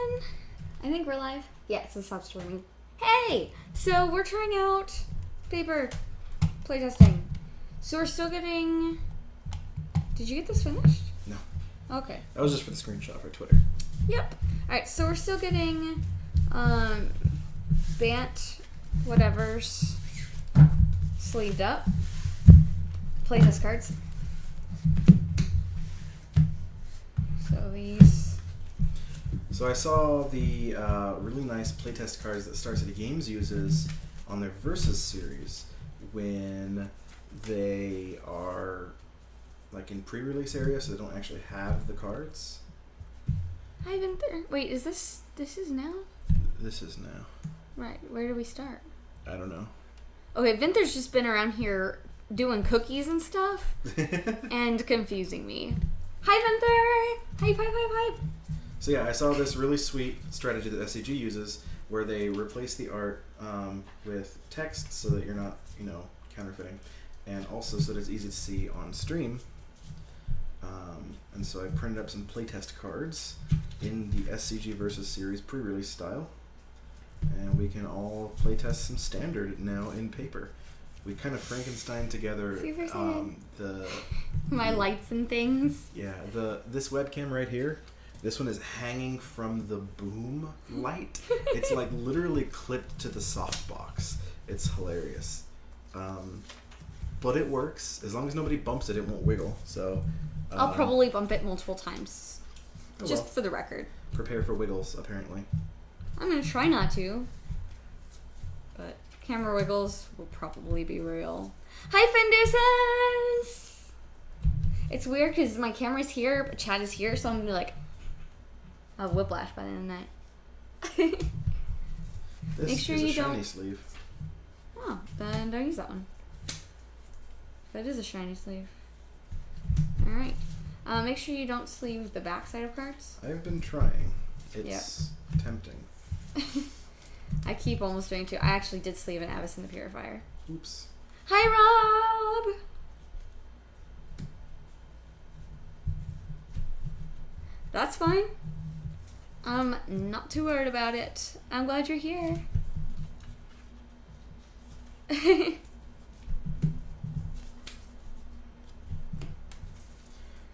on. I think we're live. Yeah, so stop streaming. Hey! So we're trying out paper playtesting. So we're still getting... Did you get this finished? No. Okay. That was just for the screenshot for Twitter. Yep. Alright, so we're still getting Bant whatever's sleeved up. Playtest cards. So these... So I saw the really nice playtest cards that Star City Games uses on their Versus series when they are like in pre-release area, so they don't actually have the cards. Hi, Vinther. Wait, is this is now? This is now. Right, where do we start? I don't know. Okay, Vinther's just been around here doing cookies and stuff and confusing me. Hi, Vinther! Hype. So yeah, I saw this really sweet strategy that SCG uses where they replace the art with text so that you're not, counterfeiting, and also so that it's easy to see on stream. And so I printed up some playtest cards in the SCG Versus series pre-release style, and we can all playtest some standard now in paper. We kind of Frankenstein together my lights and things. Yeah, this webcam right here. This one is hanging from the boom light. It's like literally clipped to the softbox. It's hilarious. But it works. As long as nobody bumps it, it won't wiggle. So I'll probably bump it multiple times. Just for the record. Prepare for wiggles, apparently. I'm going to try not to. But camera wiggles will probably be real. Hi, Fenduses! It's weird because my camera's here, but Chad is here, so I'm going to be like... I'll have whiplash by the end of the night. This Make sure is a you shiny don't... sleeve. Oh, then don't use that one. That is a shiny sleeve. Alright. Make sure you don't sleeve the back side of cards. I've been trying. It's tempting. I keep almost doing too. I actually did sleeve an Abyss in the Purifier. Oops. Hi, Rob! That's fine. I'm not too worried about it. I'm glad you're here.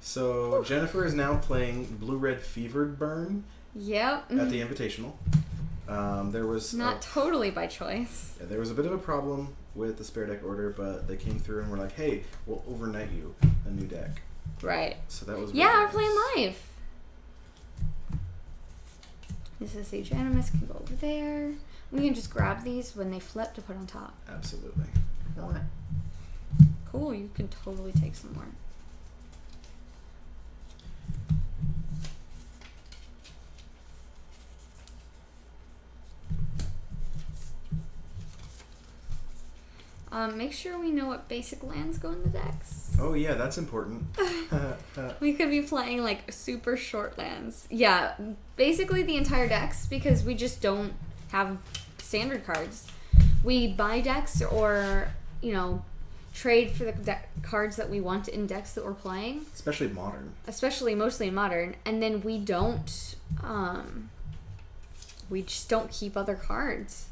So Jennifer is now playing Blue-Red Fevered Burn. Yep. At the Invitational. There was not totally by choice. Yeah, there was a bit of a problem with the spare deck order, but they came through and were like, "Hey, we'll overnight you a new deck." Right. So that was we're playing live. This is Sage Animus, can go over there. We can just grab these when they flip to put on top. Absolutely. Cool, you can totally take some more. Make sure we know what basic lands go in the decks. Oh yeah, that's important. We could be playing like super short lands. Yeah, basically the entire decks because we just don't have standard cards. We buy decks or, trade for the cards that we want in decks that we're playing. Especially modern. Mostly in modern. And then we don't, we just don't keep other cards.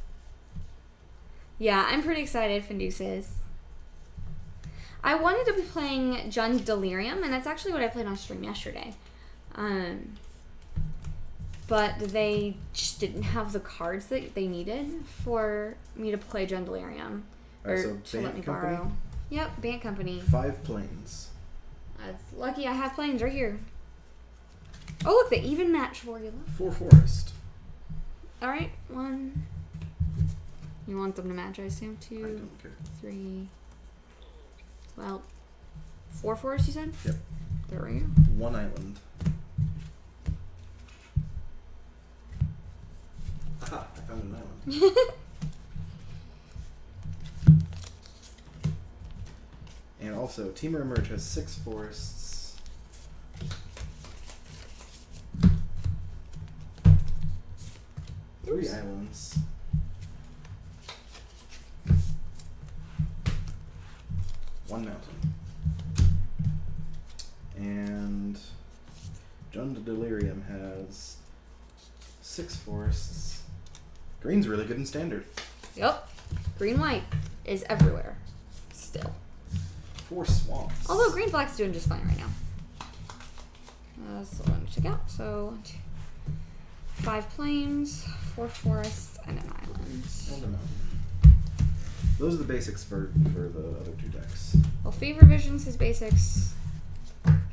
Yeah, I'm pretty excited, Fenduces. I wanted to be playing Jund Delirium, and that's actually what I played on stream yesterday. But they just didn't have the cards that they needed for me to play Jund Delirium. Alright, so to let me borrow. Yep, Bant Company. 5 planes. Lucky I have planes right here. Oh, look, they even match for you. 4 forest. Alright, 1... You want them to match, I assume? 2, I don't care. 3. Well, 4 forests, you said? Yep. There we go. 1 island. Aha, I found an island. And also, Temur Emerge has 6 forests. Three islands. 1 mountain. And Jund Delirium has 6 forests. Green's really good in standard. Yep. Green-white is everywhere. Still. 4 swamps. Although green-black's doing just fine right now. So let me check out. So 5 plains, 4 forests, and an island. And a mountain. Those are the basics for the other 2 decks. Well, Fever Vision's his basics.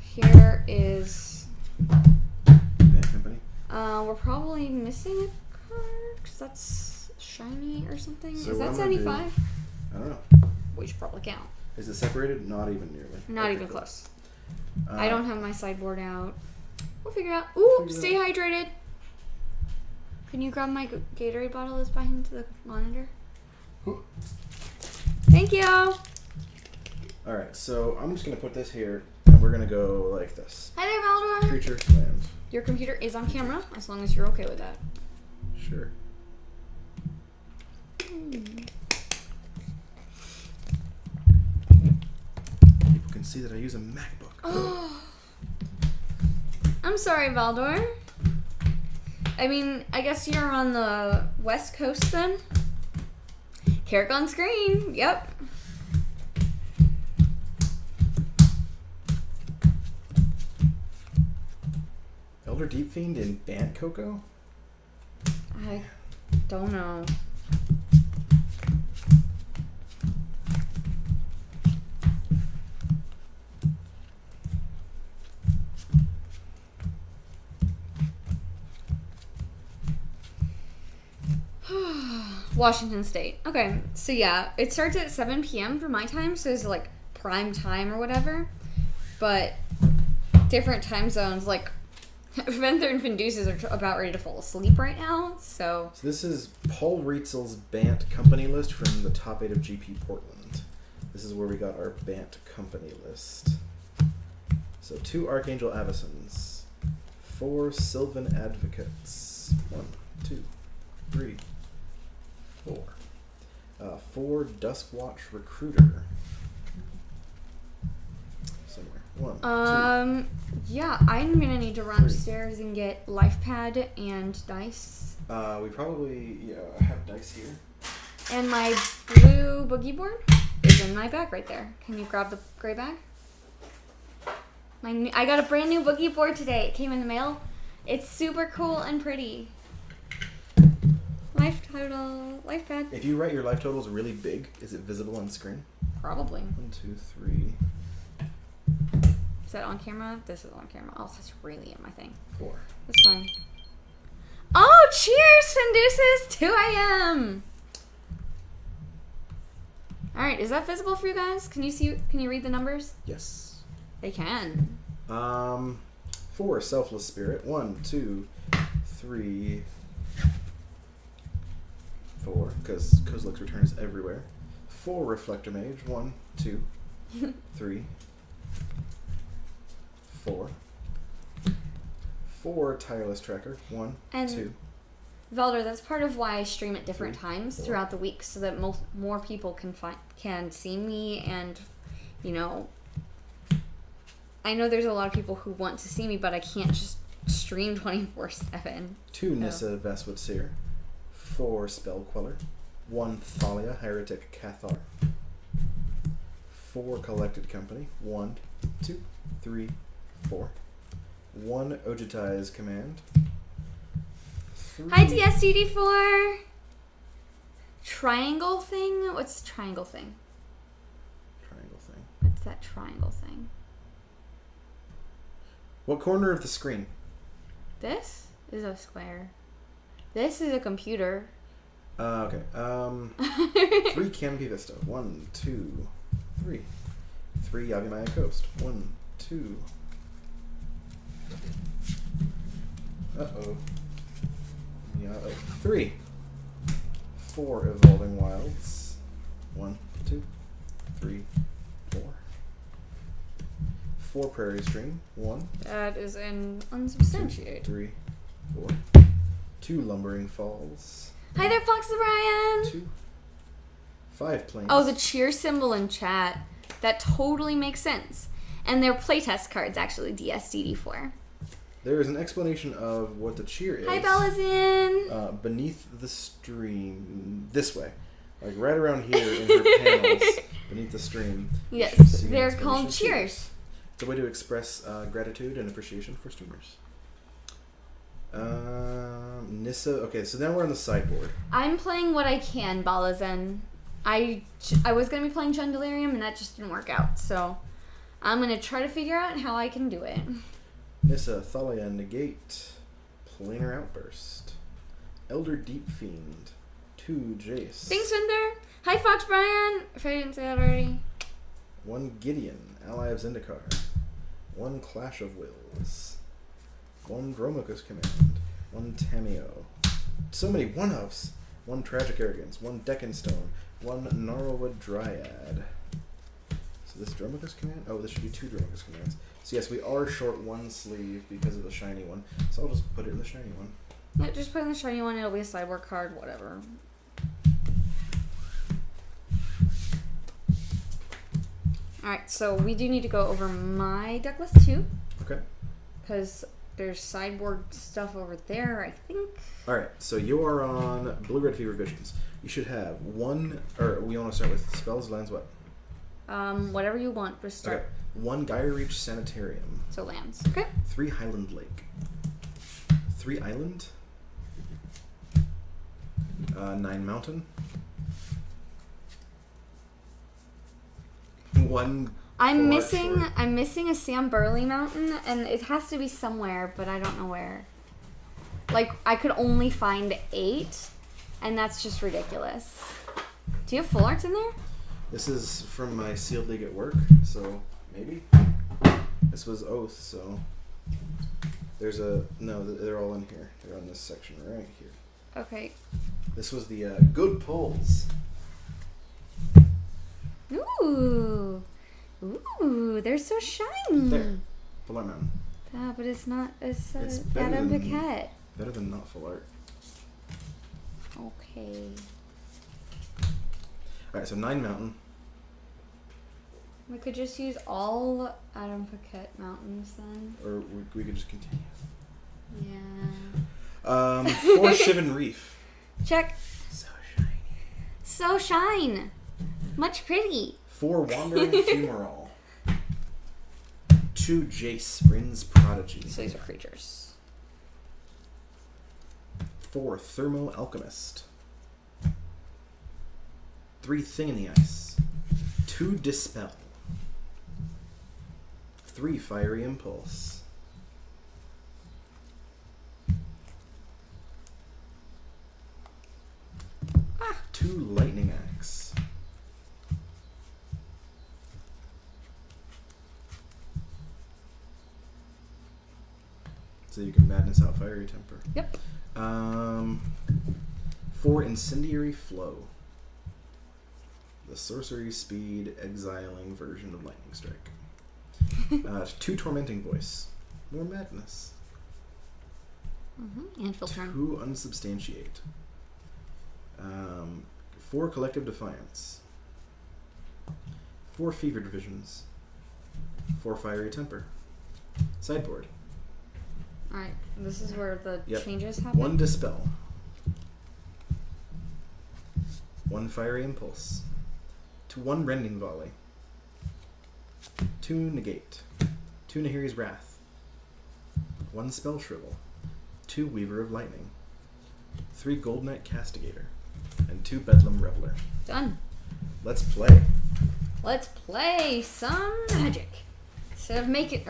Here is... Band Company. We're probably missing a card, because that's shiny or something. So Is what that I'm gonna 75? I don't know. We should probably count. Is it separated? Not even nearly. Not Okay, even cool. close. I don't have my sideboard out. We'll figure it out. Ooh, Figure it stay hydrated. Can you grab my Gatorade bottle that's behind the monitor? Thank you. Alright, so I'm just going to put this here, and we're going to go like this. Hi there, Valdor. Creature, land. Your computer is on camera, as long as you're okay with that. Sure. People can see that I use a MacBook. Oh. I'm sorry, Valdor. I mean, I guess you're on the West Coast then? Carrick on screen. Yep. Elder Deep Fiend in Bant Cocoa? I don't know. Washington State. Okay, so yeah, it starts at 7 p.m. for my time, so it's like prime time or whatever. But different time zones, like Venther and Finduces are about ready to fall asleep right now, so... So this is Paul Rietzel's Bant company list from the top 8 of GP Portland. This is where we got our Bant company list. So 2 Archangel Avacons, 4 Sylvan Advocates, 1, 2, 3, 4. 4 Duskwatch Recruiter. Somewhere. 1, 2. Yeah, I'm gonna need to run upstairs and get life pad and dice. We probably have dice here. And my blue boogie board is in my bag right there. Can you grab the gray bag? I got a brand new boogie board today. It came in the mail. It's super cool and pretty. Life total, life pad. If you write your life totals really big, is it visible on screen? Probably. 1, 2, 3, Is that on camera? This is on camera. Oh, that's really in my thing. 4. That's fine. Oh, cheers, Finduces! 2 a.m. Alright, is that visible for you guys? Can you see? Can you read the numbers? Yes. They can. 4 Selfless Spirit. 1, 2, 3, 4. Because Kozilek's Return is everywhere. 4 Reflector Mage. 1, 2, 3, 4. 4 Tireless Tracker. 1, And 2. Velder, that's part of why I stream at different 3, times 4. throughout the week, so that more people can see me, and you know, I know there's a lot of people who want to see me, but I can't just stream 24/7. 2 Nissa Vestwood Seer. 4 Spell Queller. 1 Thalia Heretic Cathar. 4 Collected Company. 1, 2, 3, 4. 1 Ojutai's Command. 3. Hi, DSDD4. Triangle thing? What's triangle thing? Triangle thing. What's that triangle thing? What corner of the screen? This is a square. This is a computer. Okay. 3 Canopy Vista. 1, 2, 3. 3 Yavimaya Coast. 1, 2. Uh-oh. Yeah, 3. 4 Evolving Wilds. 1, 2, 3, 4. 4 Prairie Stream. 1, That is an 2, unsubstantiated. 3, 4. 2 Lumbering Falls. Hi there, Fox the Brian. 2. 5 Plains. Oh, the cheer symbol in chat. That totally makes sense. And they're playtest cards, actually, DSDD4. There is an explanation of what the cheer is. Hi, Bellazin. Beneath the stream, this way, like right around here in her panels, beneath the stream. Yes, they're called cheers. It's a way to express gratitude and appreciation for streamers. Nissa. Okay, so now we're on the sideboard. I'm playing what I can, Balazen. I was going to be playing Chandelium, and that just didn't work out. So I'm going to try to figure out how I can do it. Nissa, Thalia, Negate, Planar Outburst, Elder Deep Fiend, 2 Jace. Thanks, Winder. Hi, Fox Brian. If I didn't say that already. 1 Gideon, Ally of Zendikar. 1 Clash of Wills. 1 Dromoka's Command. 1 Tameo. So many one-offs. 1 Tragic Arrogance. 1 Deckenstone. 1 Gnarlwood Dryad. So this Dromoka's Command? Oh, this should be 2 Dromoka's Commands. So yes, we are short 1 sleeve because of the shiny one. So I'll just put it in the shiny one. Yeah, just put in the shiny one. It'll be a sideboard card, whatever. Alright, so we do need to go over my deck list too. Okay. Because there's sideboard stuff over there, I think. Alright, so you are on Blue-Red Fever Visions. You should have 1, or we want to start with spells, lands, what? Whatever you want, just start. Okay. 1 Gyre Reach Sanitarium. So lands. Okay. 3 Highland Lake. 3 Island. 9 Mountain. 1. I'm missing a Sam Burley mountain, and it has to be somewhere, but I don't know where. Like, I could only find 8, and that's just ridiculous. Do you have full arts in there? This is from my sealed league at work, so maybe. This was Oath, so there's a no. They're all in here. They're on this section right here. Okay. This was the good pulls. Ooh, they're so shiny. There, full art mountain. Ah, but it's not. It's better Adam than- Paquette. Better than not full art. Okay. All right, so 9 Mountain. We could just use all Adam Paquette mountains then. Or we could just continue. Yeah. 4 Shivan Reef. Check. So shiny. So shine. Much pretty. 4 Wandering Fumarole. 2 Jace, Rin's Prodigy. So these are creatures. 4 Thermo Alchemist. 3 Thing in the Ice. 2 Dispel. 3 Fiery Impulse. 2 Lightning Axe. So you can madness out Fiery Temper. Yep. 4 Incendiary Flow. The sorcery speed exiling version of Lightning Strike. 2 Tormenting Voice. More madness. And filtering. 2 Unsubstantiate. 4 Collective Defiance. 4 Fevered Visions. 4 Fiery Temper. Sideboard. Alright, this is where the Yep. changes happen. 1 Dispel. 1 Fiery Impulse. 1 Rending Volley. 2 Negate. 2 Nahiri's Wrath. 1 Spell Shrivel. 2 Weaver of Lightning. 3 Goldnet Castigator. And 2 Bedlam Reveler. Done. Let's play. Let's play some magic. Instead of making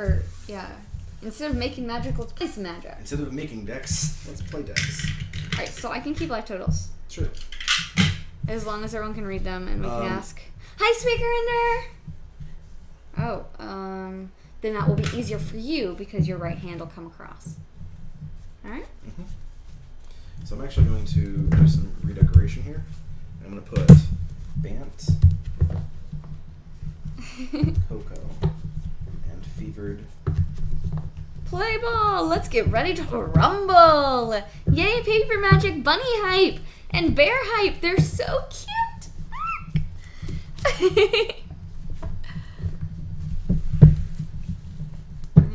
magic, let's play some magic. Instead of making decks, let's play decks. Alright, so I can keep life totals. Sure. As long as everyone can read them and we can ask. Hi, Speaker Ender! Oh, then that will be easier for you because your right hand will come across. Alright? Mm-hmm. So I'm actually going to do some redecoration here. I'm going to put Bant, Cocoa, and Fevered. Play ball! Let's get ready to rumble! Yay, Paper Magic Bunny hype and Bear hype! They're so cute!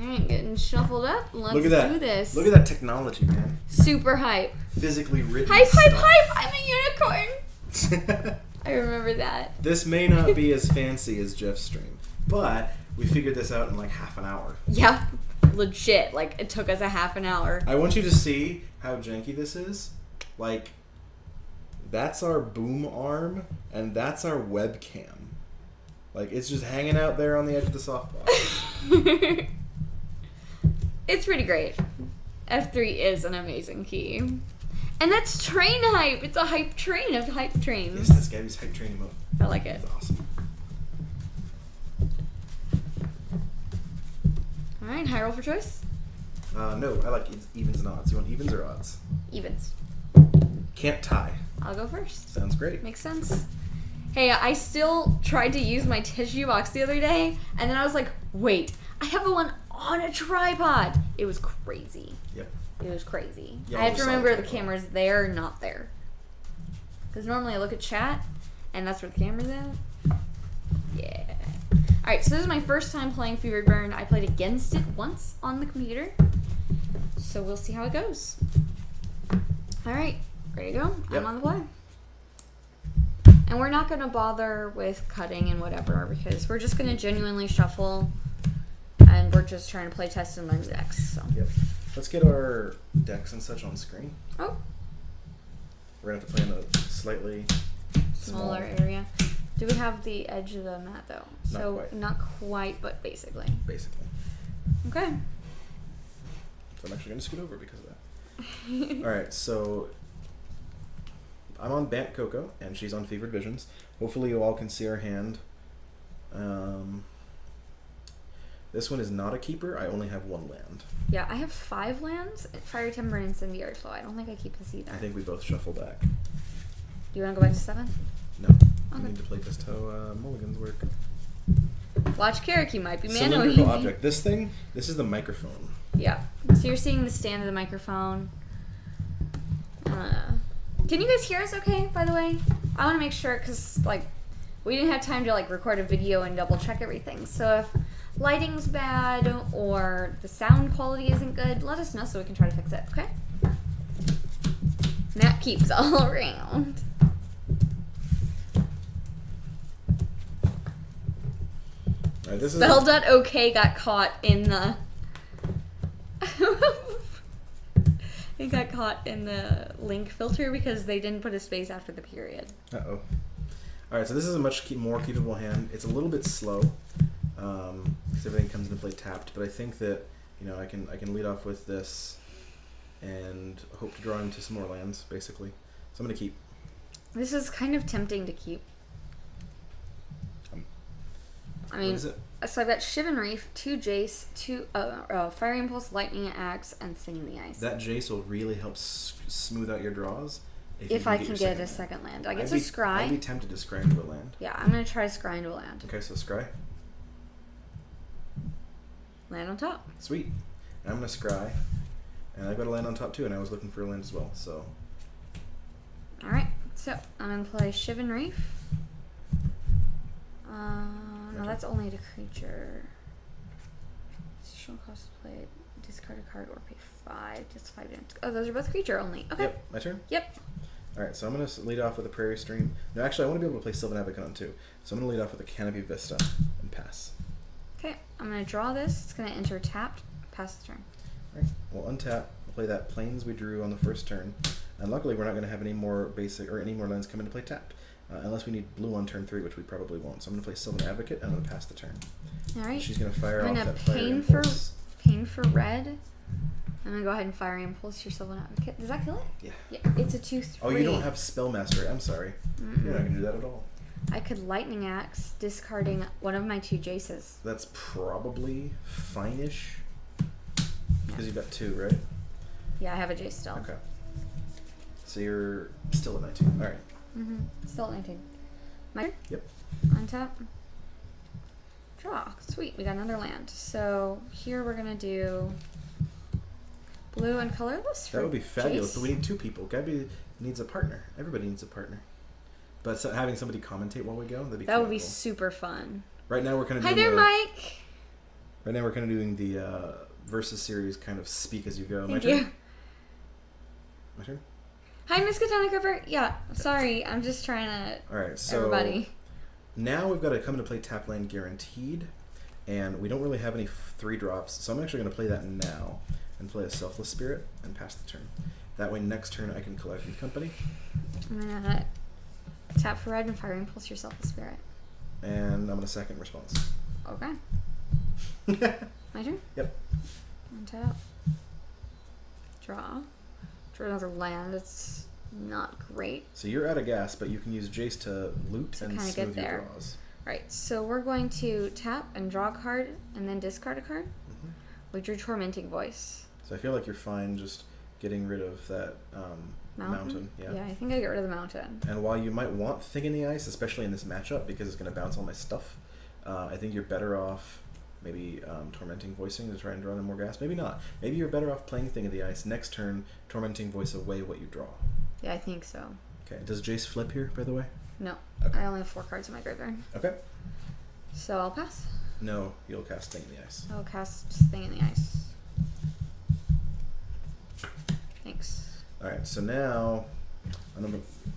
Alright, getting shuffled up. Let's Look at that. do this. Look at that technology, man. Super hype. Physically written Hype, hype, stuff. hype! I'm a unicorn! I remember that. This may not be as fancy as Jeff's stream, but we figured this out in like half an hour. Yeah, legit. Like, it took us a half an hour. I want you to see how janky this is. Like, that's our boom arm, and that's our webcam. Like, it's just hanging out there on the edge of the softbox. It's pretty great. F3 is an amazing key. And that's train hype. It's a hype train of hype trains. Yes, that's Gabby's hype training mode. I like it. That's awesome. Alright, high roll for choice? No, I like evens and odds. You want evens or odds? Evens. Can't tie. I'll go first. Sounds great. Makes sense. Hey, I still tried to use my tissue box the other day, and then I was like, wait, I have one on a tripod. It was crazy. Yep. It was crazy. Yeah, I have we to saw remember the the tripod. camera's there, not there. Because normally I look at chat, and that's where the camera's at. Yeah. Alright, so this is my first time playing Fevered Burn. I played against it once on the computer. So we'll see how it goes. Alright, ready to go? Yep. I'm on the play. And we're not going to bother with cutting and whatever because we're just going to genuinely shuffle and we're just trying to play test and learn the decks. So. Yep. Let's get our decks and such on screen. Oh, We're going to have to play in a slightly smaller area. Do we have the edge of the mat though? Not So quite. not quite, but basically. Basically. Okay. So I'm actually going to scoot over because of that. Alright, so I'm on Bant Coco, and she's on Fevered Visions. Hopefully you all can see our hand. This one is not a keeper. I only have one land. Yeah, I have 5 lands, Fire Timber and Incendiary Flow. I don't think I keep this either. I think we both shuffle back. Do you want to go back to 7? No. Okay. We need to play just how mulligans work. Watch Carrick, you might be Cylindrical manually. object. This is the microphone. Yeah. So you're seeing the stand of the microphone. Can you guys hear us okay, by the way? I want to make sure, because, like, we didn't have time to, like, record a video and double check everything. So if lighting's bad or the sound quality isn't good, let us know so we can try to fix it, okay? Nat keeps all around. Alright, this is Spell.OK got caught in the... It got caught in the link filter because they didn't put a space after the period. Uh-oh. Alright, so this is a much more keepable hand. It's a little bit slow, because everything comes into play tapped, but I think that, you know, I can lead off with this and hope to draw into some more lands, basically. So I'm going to keep. This is kind of tempting to keep. I mean, What is it? so I've got Shivan Reef, 2 Jace, 2 Fire Impulse, Lightning Axe, and Singing the Ice. That Jace will really help smooth out your draws. If I can your get a land. second land. I get I'd to be scry. tempted to scry into a land. Yeah, I'm going to try to scry into a land. Okay, so scry. Land on top. Sweet. And I'm going to scry. And I've got a land on top too, and I was looking for a land as well, so. Alright, so I'm going to play Shivan Reef. No, that's only the creature. Additional cost to play, discard a card or pay 5. Just 5 damage. Oh, those are both creature only. Okay. Yep, my turn? Yep. Alright, so I'm going to lead off with a Prairie Stream. No, actually, I want to be able to play Sylvan Advocate on too. So I'm going to lead off with a Canopy Vista and pass. Okay, I'm going to draw this. It's going to enter tapped. Pass the turn. Alright, we'll untap. We'll play that Plains we drew on the first turn. And luckily, we're not going to have any more basic or any more lands come into play tapped. Unless we need blue on turn 3, which we probably won't. So I'm going to play Sylvan Advocate, and I'm going to pass the turn. Alright. She's going to fire I'm off going that to Fire Impulse. pain for red. I'm going to go ahead and Fire Impulse your Sylvan Advocate. Does that kill it? Yeah. Yeah. It's a 2/3. Oh, you don't have Spellmaster. I'm sorry. Mm-mm. You're not going to do that at all. I could Lightning Axe, discarding one of my 2 Jaces. That's probably fine-ish. Because you've got 2, right? Yeah, I have a Jace still. Okay. So you're still at 19. Alright. Mm-hmm. Still at 19. My turn? Yep. Untap. Draw. Sweet, we got another land. So here we're gonna do blue and colorless. That would be fabulous, Jace. but we need 2 people. Gabby needs a partner. Everybody needs a partner. But so having somebody commentate while we go, that'd be That would be cool. super fun. Right now we're kind of Hi doing there, the, Mike. Right now we're kind of doing the versus series kind of speak as you go. Thank you. My turn? Hi, Miss Katana Cover. Yeah, sorry. I'm just trying to... Alright, so... Everybody. Now we've got to come into play tap land guaranteed. And we don't really have any 3-drops. So I'm actually going to play that now. And play a Selfless Spirit and pass the turn. That way next turn I can collect in company. I'm going to tap for red and fire impulse your Selfless Spirit. And I'm going to second response. Okay. My turn? Yep. Untap. Draw. Draw another land. It's not great. So you're out of gas, but you can use Jace to loot and kinda smooth get your there. draws. Right, so we're going to tap and draw a card and then discard a card. We drew Tormenting Voice. So I feel like you're fine just getting rid of that mountain. Yeah, I think I get rid of the mountain. And while you might want Thing in the Ice, especially in this matchup because it's going to bounce all my stuff, I think you're better off maybe Tormenting Voicing to try and draw in more gas. Maybe not. Maybe you're better off playing Thing in the Ice. Next turn, Tormenting Voice away what you draw. Yeah, I think so. Okay. Does Jace flip here, by the way? No. Okay. I only have 4 cards in my graveyard. Okay. So I'll pass. No, you'll cast Thing in the Ice. I'll cast Thing in the Ice. Thanks. Alright, so now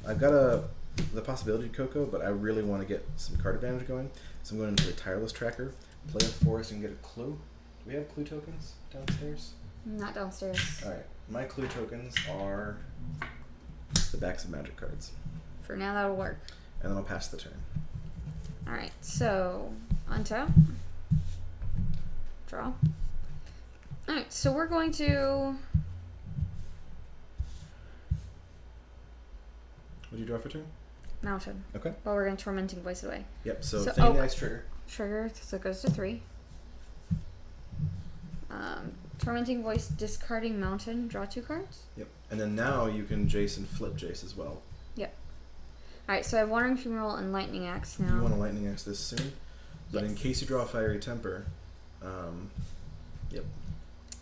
I've got the possibility of Coco, but I really want to get some card advantage going. So I'm going into the Tireless Tracker, play a forest, and get a clue. Do we have clue tokens downstairs? Not downstairs. Alright, my clue tokens are the backs of magic cards. For now, that'll work. And then I'll pass the turn. Alright, so untap. Draw. Alright, so we're going to... What do you draw for turn? Mountain. Okay. Well, we're going to Tormenting Voice away. Yep, so Thing in the Ice trigger. Trigger, so it goes to 3. Tormenting Voice, discarding Mountain, draw 2 cards. Yep, and then now you can Jace and flip Jace as well. Yep. Alright, so I have Wandering Funeral and Lightning Axe now. You want to Lightning Axe this soon? But Yes. in case you draw a Fiery Temper, yep.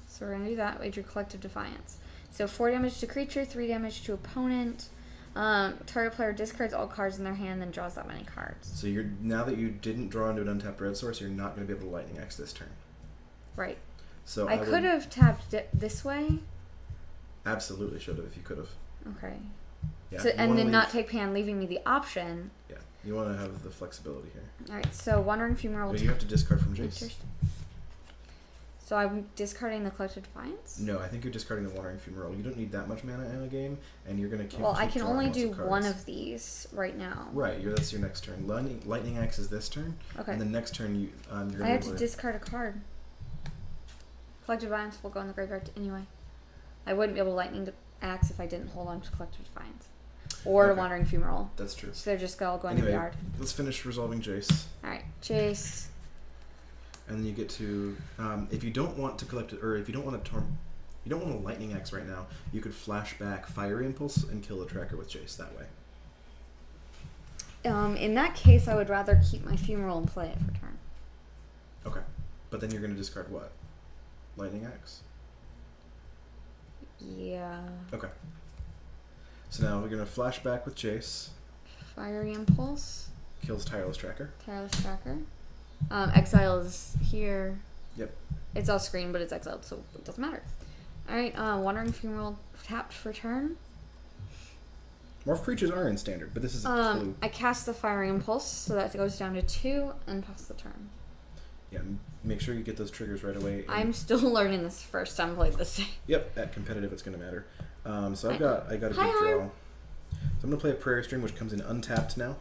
So we're going to do that. We drew Collective Defiance. So 4 damage to creature, 3 damage to opponent. Target player discards all cards in their hand, then draws that many cards. So you're now that you didn't draw into an untapped red source, you're not going to be able to Lightning Axe this turn. Right. So I could have tapped it this way. Absolutely should have if you could have. Okay. Yeah. So, and then not take pan, leaving me the option. Yeah. You want to have the flexibility here. All right. So Wandering Funeral. But you have to discard from Jace. So I'm discarding the Collective Defiance? No, I think you're discarding the Wandering Funeral. You don't need that much mana in a game, and you're going to keep. Well, I can drawing only lots do cards. one of these right now. Right. That's your next turn. Lightning Axe is this turn. Okay. And the next turn you're going to. I have to discard a card. Collective Defiance will go in the graveyard anyway. I wouldn't be able to Lightning Axe if I didn't hold on to Collective Defiance. Or Okay. Wandering Funeral. That's true. So they're just all going Anyway, to the yard. let's finish resolving Jace. Alright, Jace. And then you get to, if you don't want to collect it, or if you don't want to you don't want a Lightning Axe right now, you could flash back Fiery Impulse and kill the tracker with Jace that way. In that case, I would rather keep my Funeral and play it for turn. Okay. But then you're going to discard what? Lightning Axe? Yeah. Okay. So now we're going to flash back with Jace. Fiery Impulse. Kills Tireless Tracker. Tireless Tracker. Exile is here. Yep. It's off screen, but it's exiled, so it doesn't matter. Alright, Wandering Funeral tapped for turn. Morph creatures are in standard, but this is a clue. I cast the Fiery Impulse, so that goes down to 2, and pass the turn. Yeah, make sure you get those triggers right away. I'm still learning this first time played this thing. Yep, at competitive it's going to matter. So I got a good draw. So I'm going to play a Prairie Stream, which comes in untapped now.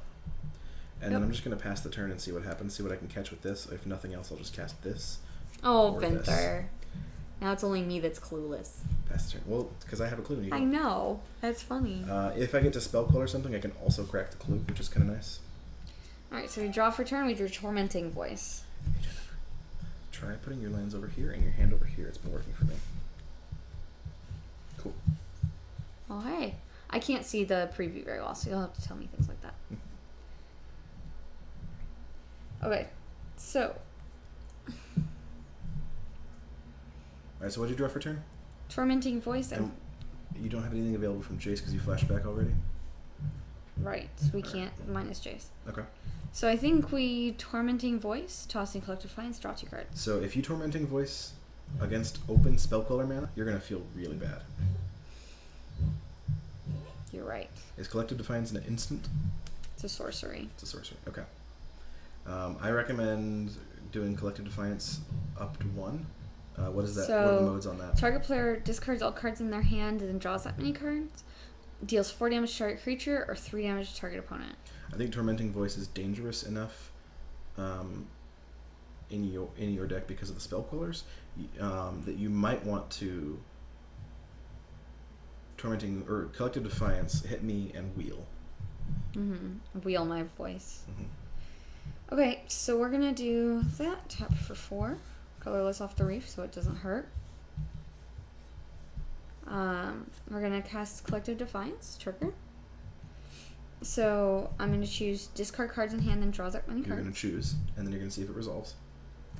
And then I'm just going to pass the turn and see what happens, see what I can catch with this. If nothing else, I'll just cast this. Oh, Vinther. Now it's only me that's clueless. Pass the turn. Well, because I have a clue. And you I don't. know. That's funny. If I get to spell call or something, I can also crack the clue, which is kind of nice. Alright, so we draw for turn, we drew Tormenting Voice. Jennifer, try putting your lands over here and your hand over here. It's been working for me. Cool. Oh, hey. I can't see the preview very well, so you'll have to tell me things like that. Okay, so. Alright, so what'd you draw for turn? Tormenting Voice. And you don't have anything available from Jace because you flashed back already? Right. We can't minus Jace. Okay. So I think we Tormenting Voice, tossing Collective Defiance, draw 2 cards. So if you Tormenting Voice against open Spellcaller mana, you're going to feel really bad. You're right. Is Collective Defiance an instant? It's a sorcery. It's a sorcery. Okay. I recommend doing Collective Defiance up to 1. What is that? So, what are the modes on that? Target player discards all cards in their hand and then draws that many cards. Deals 4 damage to target creature or 3 damage to target opponent. I think Tormenting Voice is dangerous enough in your deck because of the Spellquellers that you might want to Tormenting or Collective Defiance, hit me, and wheel. Wheel my voice. Mm-hmm. Okay, so we're gonna do that. Tap for 4. Colorless off the reef so it doesn't hurt. We're gonna cast Collective Defiance, trigger. So I'm gonna choose discard cards in hand and draw that many cards. You're gonna choose, and then you're gonna see if it resolves.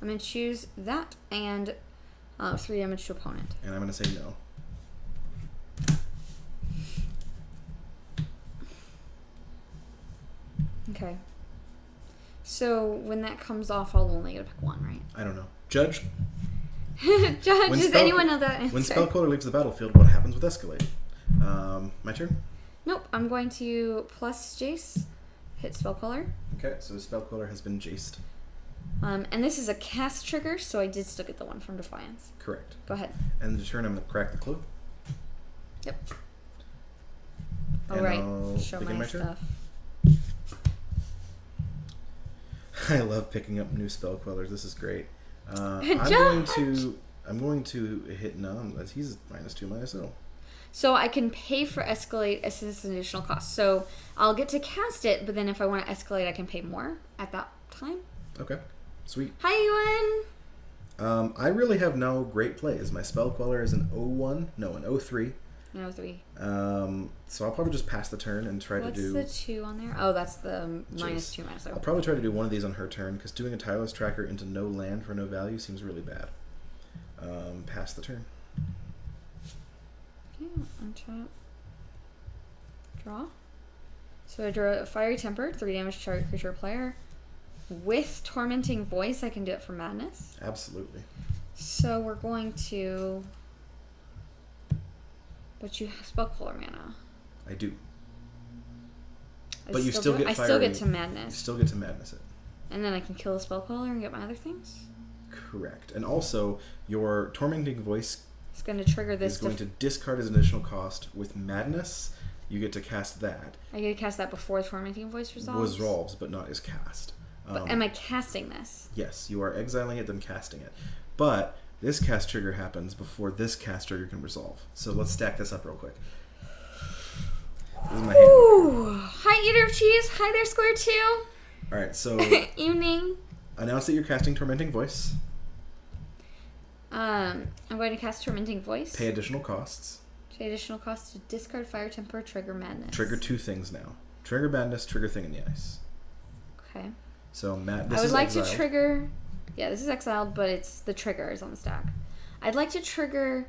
I'm gonna choose that and 3 damage to opponent. And I'm gonna say no. Okay. So when that comes off, I'll only get to pick 1, right? I don't know. Judge. Judge, does anyone know that answer? When Spellcaller leaves the battlefield, what happens with Escalade? My turn? Nope, I'm going to plus Jace, hit Spellcaller. Okay, so Spellcaller has been jaced. And this is a cast trigger, so I did still get the 1 from Defiance. Correct. Go ahead. And the turn, I'm going to crack the clue. Yep. And Alright, I'll show begin my turn. stuff. I love picking up new Spellquellers. This is great. I'm going to hit none. He's -2, -0. So I can pay for Escalate as an additional cost. So I'll get to cast it, but then if I want to Escalate, I can pay more at that time. Okay, sweet. Hi, Ewan! I really have no great plays. My Spellqueller is an 0-1, no, an 0-3. No, 3. So I'll probably just pass the turn and try What's to do... the 2 on there? Oh, that's the Jace. -2, -0. I'll probably try to do one of these on her turn, because doing a Tireless Tracker into no land for no value seems really bad. Pass the turn. Okay, untap. Draw. So I draw a Fiery Temper, 3 damage to target creature or player. With Tormenting Voice, I can do it for Madness. Absolutely. So we're going to... But you have Spellcaller mana. I do. But you still get I Fiery... still get to You Madness. still get to Madness it. And then I can kill the Spellcaller and get my other things? Correct. And also, your Tormenting Voice It's going to trigger this. is going to discard as an additional cost. With Madness, you get to cast that. I get to cast that before Tormenting Voice resolves? Resolves, but not as cast. But am I casting this? Yes, you are exiling it, then casting it. But this cast trigger happens before this cast trigger can resolve. So let's stack this up real quick. This is my hand. Ooh. Hi, Eater of Cheese. Hi there, Square 2. Alright, so Evening. announce that you're casting Tormenting Voice. I'm going to cast Tormenting Voice. Pay additional costs. Pay additional cost to discard Fire Temper, trigger Madness. Trigger 2 things now. Trigger Madness, trigger Thing in the Ice. Okay. So I would like to trigger... Yeah, this is exiled, but it's the trigger is on the stack. I'd like to trigger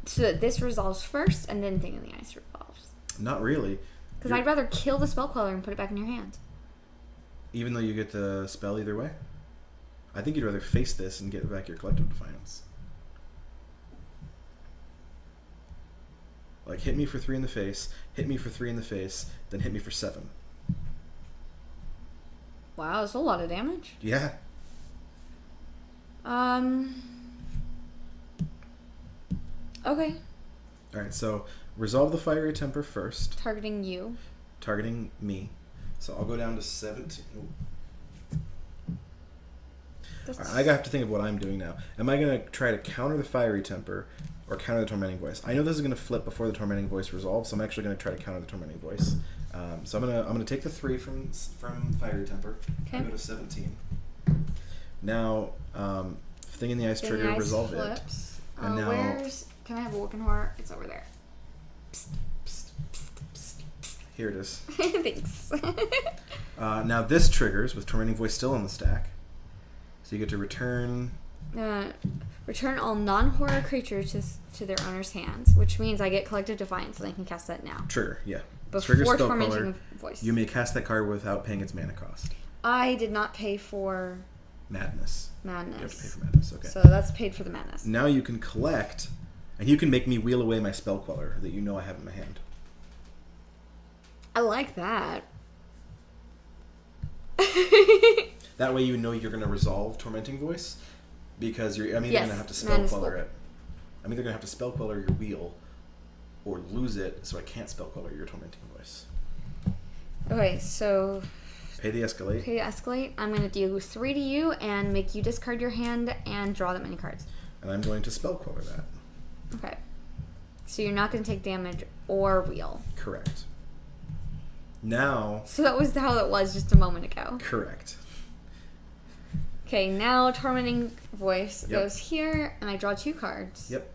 so that this resolves first, and then Thing in the Ice resolves. Not really. Because I'd rather kill the Spellcaller and put it back in your hand. Even though you get the spell either way? I think you'd rather face this and get back your Collective Defiance. Like, hit me for 3 in the face, hit me for 3 in the face, then hit me for 7. Wow, that's a lot of damage. Yeah. Okay. Alright, so resolve the Fiery Temper first. Targeting you. Targeting me. So I'll go down to 17. I have to think of what I'm doing now. Am I going to try to counter the Fiery Temper or counter the Tormenting Voice? I know this is going to flip before the Tormenting Voice resolves, so I'm actually going to try to counter the Tormenting Voice. So I'm gonna take the 3 from Fiery Temper. Okay. I go to 17. Now, Thing in the Ice trigger, resolve flips. it. And now, can I have a Woken Horror? It's over there. here it is. Thanks. Now this triggers with Tormenting Voice still on the stack. So you get to return. Return all non-horror creatures to their owner's hands, which means I get Collective Defiance and I can cast that now. Trigger, yeah. Before Trigger spell Tormenting color. Voice. You may cast that card without paying its mana cost. I did not pay for... Madness. Madness. You have to pay for madness, okay. So that's paid for the madness. Now you can collect, and you can make me wheel away my spell queller that you know I have in my hand. I like that. That way you know you're going to resolve Tormenting Voice, because I'm either going to have to spell madness queller will. it. I'm either going to have to spell queller your wheel, or lose it so I can't spell queller your Tormenting Voice. Okay, so... Pay the escalate. Pay the escalate. I'm going to deal 3 to you and make you discard your hand and draw that many cards. And I'm going to spell queller that. Okay. So you're not going to take damage or wheel. Correct. Now... So that was how it was just a moment ago. Correct. Okay, now Tormenting Voice goes here, and I draw 2 cards. Yep.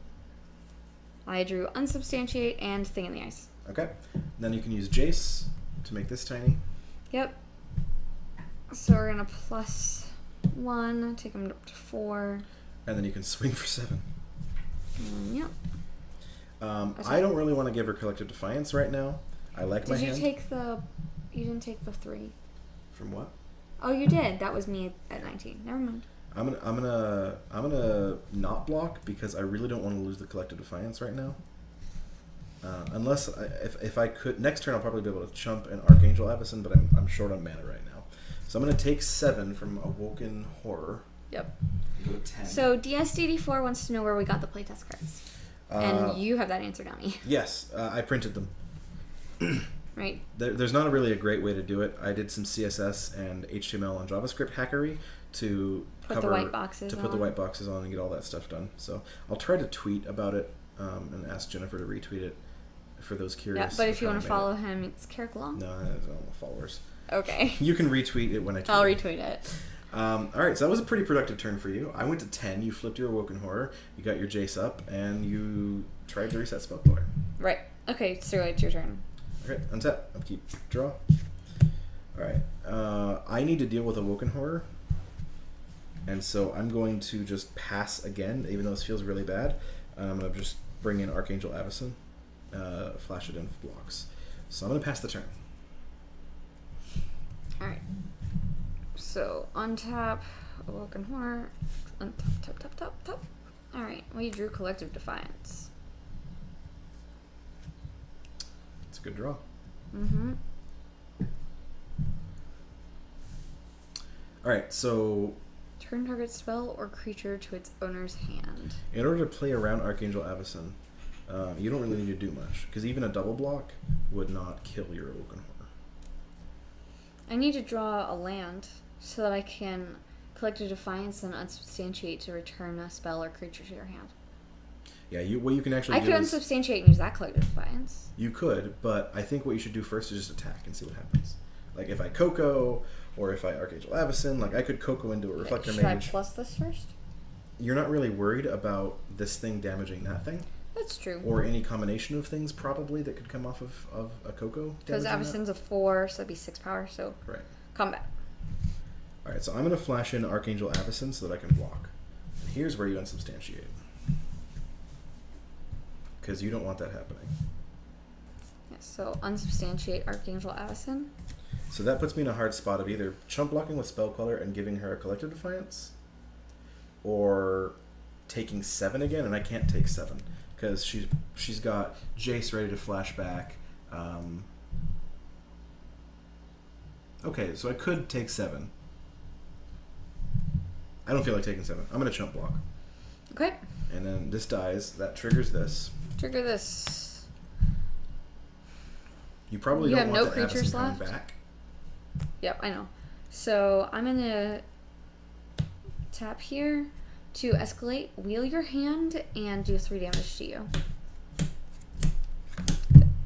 I drew Unsubstantiate and Thing in the Ice. Okay. Then you can use Jace to make this tiny. Yep. So we're going to +1, take them up to 4. And then you can swing for 7. Yep. I don't really want to give her Collective Defiance right now. I like my hand. Did you take the... You didn't take the 3. From what? Oh, you did. That was me at 19. Never mind. I'm gonna not block because I really don't want to lose the Collective Defiance right now. Unless if I could next turn I'll probably be able to chump an Archangel Avacyn, but I'm short on mana right now. So I'm gonna take 7 from Awoken Horror. Yep. Go to 10. So DS84 wants to know where we got the playtest cards, and you have that answer, Downey. Yes, I printed them. Right. There's not really a great way to do it. I did some CSS and HTML and JavaScript hackery to put the white boxes on and get all that stuff done. So I'll try to tweet about it and ask Jennifer to retweet it for those curious. Yeah, but if you want to follow him, it's Carrick Long. No, I don't want followers. Okay. You can retweet it when I tweet I'll retweet it. All right, so that was a pretty productive turn for you. I went to 10. You flipped your Awoken Horror. You got your Jace up, and you tried to reset spell queller. Right. Okay, so it's your turn. Okay, untap. Upkeep. Draw. Alright. I need to deal with Awoken Horror. And so I'm going to just pass again, even though this feels really bad. I'm going to just bring in Archangel Avacyn. Flash it in blocks. So I'm going to pass the turn. Alright. So, untap, Awoken Horror. Untap, tap. Alright, we drew Collective Defiance. It's a good draw. Mm-hmm. Alright, so... Turn target spell or creature to its owner's hand. In order to play around Archangel Avacyn, you don't really need to do much, because even a double block would not kill your Awoken Horror. I need to draw a land so that I can Collective Defiance and Unsubstantiate to return a spell or creature to your hand. Yeah, what you can actually I do could is... Unsubstantiate and use that Collective Defiance. You could, but I think what you should do first is just attack and see what happens. Like, if I Coco, or if I Archangel Avacyn, like, I could Coco into a Reflector Should Mage. I plus this first? You're not really worried about this thing damaging that thing? That's true. Or any combination of things, probably, that could come off of a Coco. Because Avacyn's a 4, so that'd be 6 power, so... Right. Combat. Alright, so I'm going to flash in Archangel Avacyn so that I can block. And here's where you unsubstantiate. Because you don't want that happening. Yeah, so unsubstantiate Archangel Avacyn. So that puts me in a hard spot of either chump blocking with Spell Queller and giving her a Collective Defiance, or taking 7 again, and I can't take 7 because she's got Jace ready to flash back. Okay, so I could take 7. I don't feel like taking 7. I'm gonna chump block. Okay. And then this dies. That triggers this. Trigger this. You probably You don't have want no the creatures Avacyn coming left? back. Yep, I know. So I'm gonna tap here to escalate, wheel your hand, and do 3 damage to you.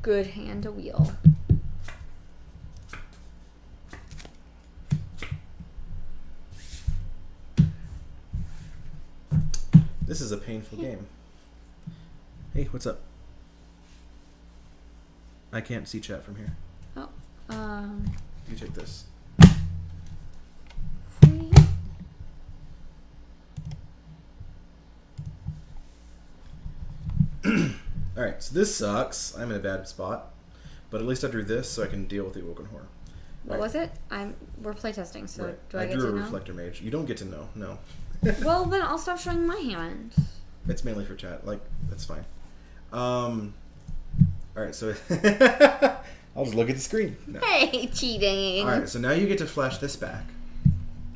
Good hand to wheel. This is a painful game. Hey, what's up? I can't see chat from here. Oh, You take this. Alright, so this sucks. I'm in a bad spot. But at least I drew this so I can deal with the Awoken Horror. What was it? We're playtesting, so right. do I get drew to a know? Reflector Mage. You don't get to know, no. Well, then I'll stop showing my hand. It's mainly for chat. Like, that's fine. Alright, so... I'll just look at the screen. No. Hey, cheating! Alright, so now you get to flash this back.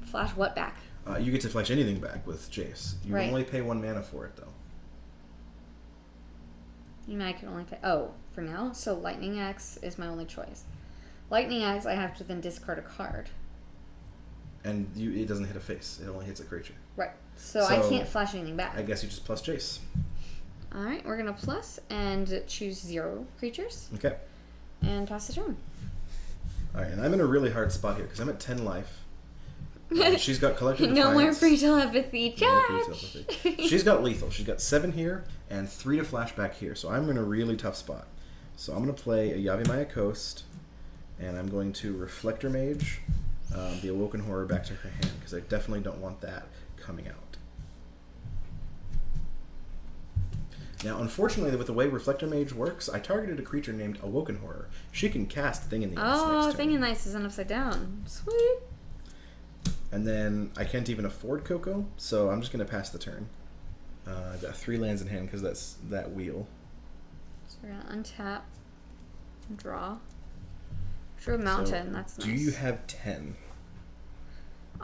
Flash what back? You get to flash anything back with Jace. You Right. only pay 1 mana for it, though. You mean I can only pay... Oh, for now? So Lightning Axe is my only choice. Lightning Axe, I have to then discard a card. And it doesn't hit a face. It only hits a creature. Right. So I can't flash anything back. I guess you just plus Jace. Alright, we're going to plus and choose 0 creatures. Okay. And pass the turn. Alright, and I'm in a really hard spot here because I'm at 10 life. She's got Collective No Defiance. more free telepathy, No more Jack! free telepathy. She's got Lethal. She's got 7 here and 3 to flash back here. So I'm in a really tough spot. So I'm going to play a Yavimaya Coast, and I'm going to Reflector Mage the Awoken Horror back to her hand because I definitely don't want that coming out. Now, unfortunately, with the way Reflector Mage works, I targeted a creature named Awoken Horror. She can cast Thing in the Ice Oh, next Thing turn. in the Ice is an upside down. Sweet. And then I can't even afford Coco, so I'm just going to pass the turn. I've got 3 lands in hand because that's that wheel. So we're going to untap and draw. Drew a mountain. So, That's nice. do you have 10?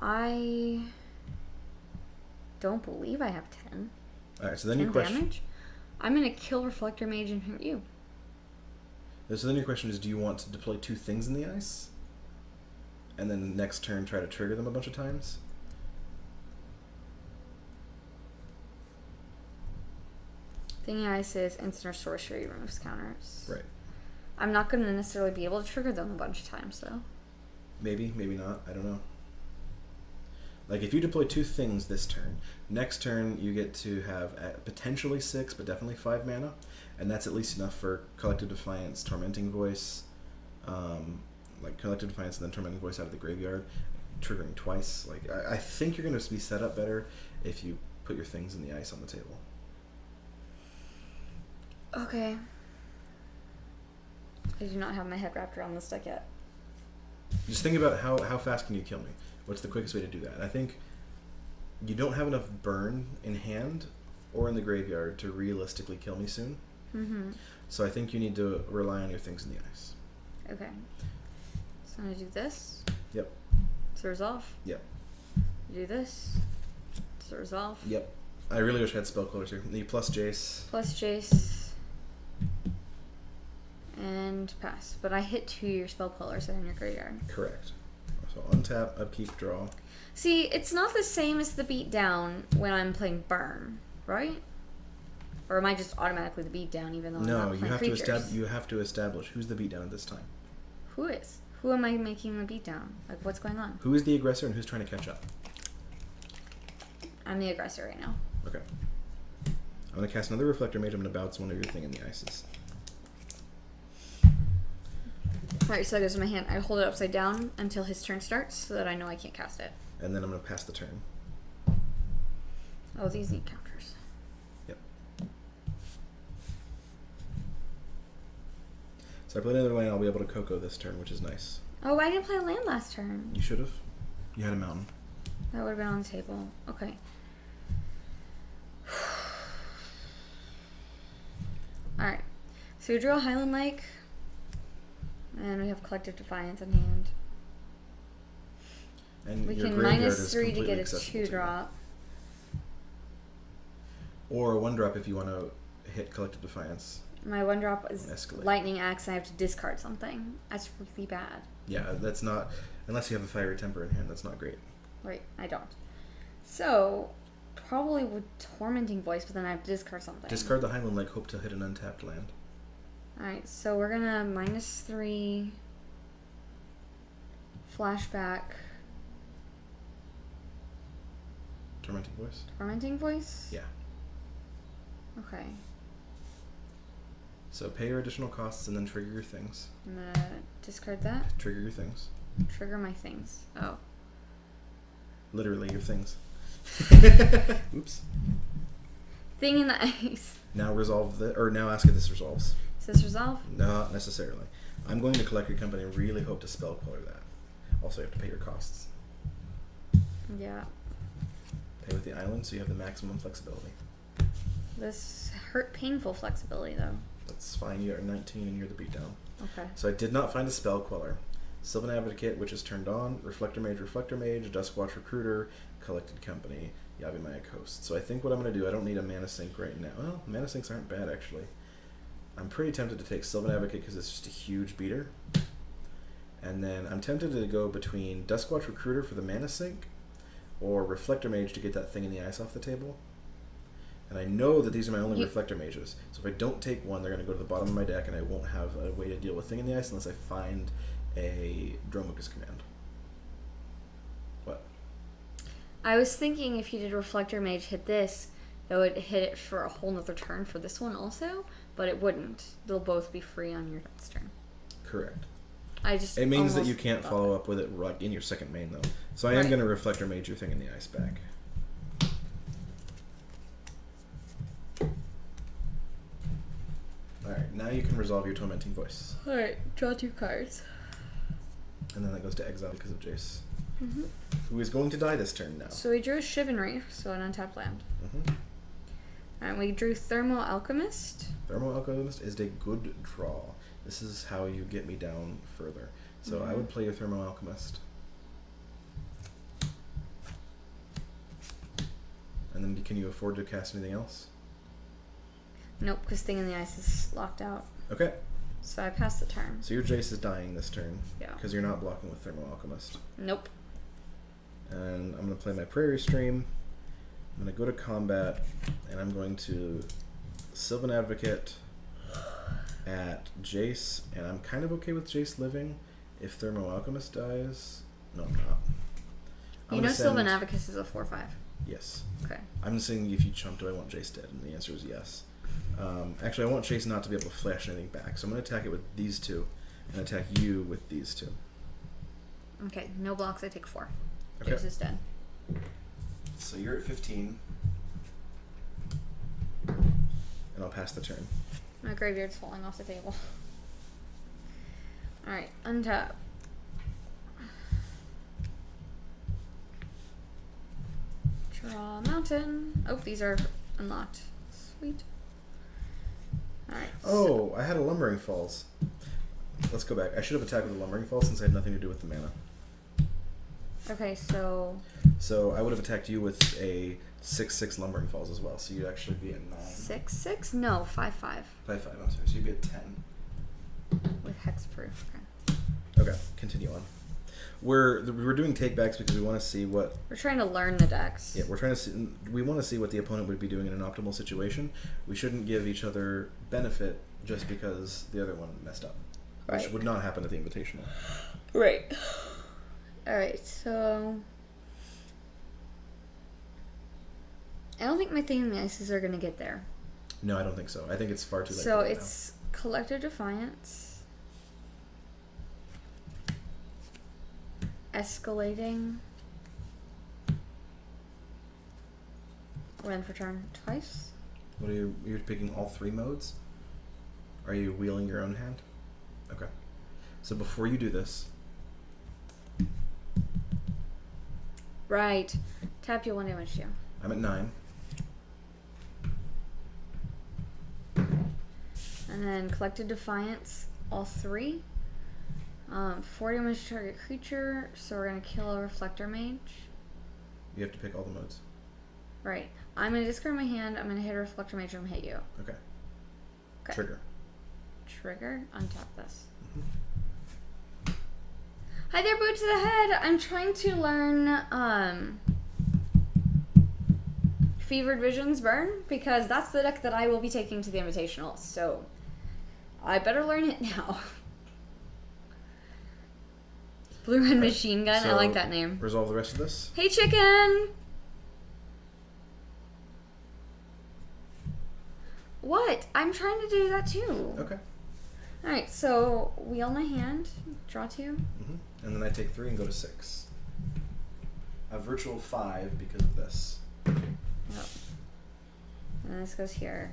I don't believe I have 10. Alright, so then 10 your question... damage? I'm going to kill Reflector Mage and hurt you. So then your question is, do you want to deploy 2 things in the ice? And then next turn try to trigger them a bunch of times? Thing in the Ice is instant or sorcery removes counters. Right. I'm not going to necessarily be able to trigger them a bunch of times, though. Maybe, maybe not. I don't know. Like, if you deploy 2 things this turn, next turn you get to have potentially 6, but definitely 5 mana, and that's at least enough for Collective Defiance, Tormenting Voice, like Collective Defiance and then Tormenting Voice out of the graveyard, triggering twice. Like, I think you're going to be set up better if you put your things in the ice on the table. Okay. I do not have my head wrapped around this deck yet. Just think about how fast can you kill me? What's the quickest way to do that? I think you don't have enough burn in hand or in the graveyard to realistically kill me soon. Mm-hmm. So I think you need to rely on your things in the ice. Okay. So I'm going to do this. Yep. To resolve. Yep. Do this. To resolve. Yep. I really wish I had spell closers here. You plus Jace. Plus Jace. And pass. But I hit 2 your spell pullers in your graveyard. Correct. So untap, upkeep, draw. See, it's not the same as the beatdown when I'm playing burn, right? Or am I just automatically the beatdown even though I'm not playing creatures? You have to establish who's the beatdown at this time. Who is? Who am I making the beatdown? Like, what's going on? Who is the aggressor and who's trying to catch up? I'm the aggressor right now. Okay. I'm going to cast another Reflector Mage. I'm going to bounce one of your thing in the ices. Alright, so that goes in my hand. I hold it upside down until his turn starts so that I know I can't cast it. And then I'm going to pass the turn. Oh, these need counters. Yep. So I played another land. I'll be able to Coco this turn, which is nice. Oh, I didn't play a land last turn. You should have. You had a mountain. That would have been on the table. Okay. Alright. So we drew a Highland Lake. And we have Collective Defiance in hand. And We your can graveyard -3 is to completely get a accessible to you. 2-drop. Or a 1-drop if you want to hit Collective Defiance. My 1-drop is Escalate. Lightning Axe and I have to discard something. That's really bad. Yeah, that's not... Unless you have a Fiery Temper in hand, that's not great. Right, I don't. So, probably with Tormenting Voice, but then I have to discard something. Discard the Highland Lake, hope to hit an untapped land. Alright, so we're gonna -3 flashback Tormenting Voice? Tormenting Voice? Yeah. Okay. So pay your additional costs and then trigger your things. I'm gonna discard that. Trigger your things. Trigger my things. Oh. Literally your things. Oops. Thing in the ice. Now now ask if this resolves. Does this resolve? Not necessarily. I'm going to collect your company and really hope to spell color that. Also, you have to pay your costs. Yeah. Pay with the island so you have the maximum flexibility. This hurt painful flexibility, though. That's fine. You are 19 and you're the beatdown. Okay. So I did not find a spell queller. Sylvan Advocate, which is turned on. Reflector Mage, Duskwatch Recruiter, Collected Company, Yavimaya Coast. So I think what I'm going to do, I don't need a mana sink right now. Well, mana sinks aren't bad, actually. I'm pretty tempted to take Sylvan Advocate because it's just a huge beater. And then I'm tempted to go between Duskwatch Recruiter for the mana sink or Reflector Mage to get that thing in the ice off the table. And I know that these are my only Reflector Mages. So if I don't take one, they're going to go to the bottom of my deck and I won't have a way to deal with Thing in the Ice unless I find a Dromokus command. What? I was thinking if you did Reflector Mage hit this, it would hit it for a whole nother turn for this one also, but it wouldn't. They'll both be free on your next turn. Correct. It means that you can't follow up with it right in your second main, though. So I am going to Reflector Mage your Thing in the Ice back. Alright, now you can resolve your Tormenting Voice. Alright, draw 2 cards. And then that goes to exile because of Jace. Mm-hmm. Who is going to die this turn now. So we drew Chivalry, so an untapped land. Mm-hmm. And we drew Thermal Alchemist. Thermal Alchemist is a good draw. This is how you get me down further. So I would play your Thermal Alchemist. And then can you afford to cast anything else? Nope, because Thing in the Ice is locked out. Okay. So I pass the turn. So your Jace is dying this turn. Yeah. Because you're not blocking with Thermal Alchemist. Nope. And I'm going to play my Prairie Stream. I'm going to go to combat, and I'm going to Sylvan Advocate at Jace, and I'm kind of okay with Jace living if Thermal Alchemist dies. No, I'm not. You know Sylvan Advocate is a 4/5. Yes. Okay. I'm saying if you chump, do I want Jace dead? And the answer is yes. Actually, I want Jace not to be able to flash anything back, so I'm going to attack it with these two, and attack you with these two. Okay, no blocks, I take 4. Okay. Jace is dead. So you're at 15. And I'll pass the turn. My graveyard's falling off the table. Alright, untap. Draw a mountain. Oh, these are unlocked. Sweet. Alright. Oh, I had a Lumbering Falls. Let's go back. I should have attacked with a Lumbering Falls since I had nothing to do with the mana. Okay, so... So I would have attacked you with a 6/6 Lumbering Falls as well, so you'd actually be at 9. 6/6? No, 5/5. 5/5, I'm sorry, so you'd be at 10. With hexproof. Okay, continue on. We're doing takebacks because we want to see what... We're trying to learn the decks. Yeah, we're trying to see... We want to see what the opponent would be doing in an optimal situation. We shouldn't give each other benefit just because the other one messed up. Which would not happen at the Invitational. Right. Alright, so... I don't think my Thing in the Ices are going to get there. No, I don't think so. I think it's far too late. So it's Collective Defiance. Escalating. Run for turn twice. What are you... You're picking all 3 modes? Are you wheeling your own hand? Okay. So before you do this... Right. Tap you 1 damage to you. I'm at 9. And then Collective Defiance, all 3. 4 damage to target creature, so we're going to kill a Reflector Mage. You have to pick all the modes. Right. I'm going to discard my hand, I'm going to hit a Reflector Mage, I'm going to hit you. Okay. Okay. Trigger. Trigger? Untap this. Hi there, Boot to the Head! I'm trying to learn, Fevered Visions Burn, because that's the deck that I will be taking to the Invitational, so I better learn it now. Blue Red Machine Gun, So I like that name. Resolve the rest of this. Hey, chicken! What? I'm trying to do that too. Okay. Alright, so wheel my hand, draw 2. And then I take 3 and go to 6. A virtual 5 because of this. Yep. And this goes here.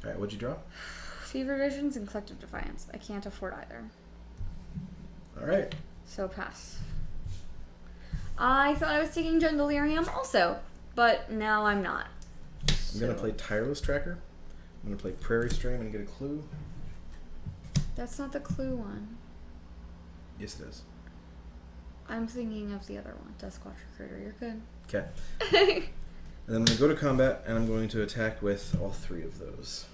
Alright, what'd you draw? Fever Visions and Collective Defiance. I can't afford either. Alright. So pass. I thought I was taking Gen Delirium also, but now I'm not. I'm going to play Tireless Tracker. I'm going to play Prairie Stream and get a clue. That's not the clue one. Yes, it is. I'm thinking of the other one. Duskwatch Recruiter. You're good. Okay. And then I'm going to go to combat, and I'm going to attack with all 3 of those.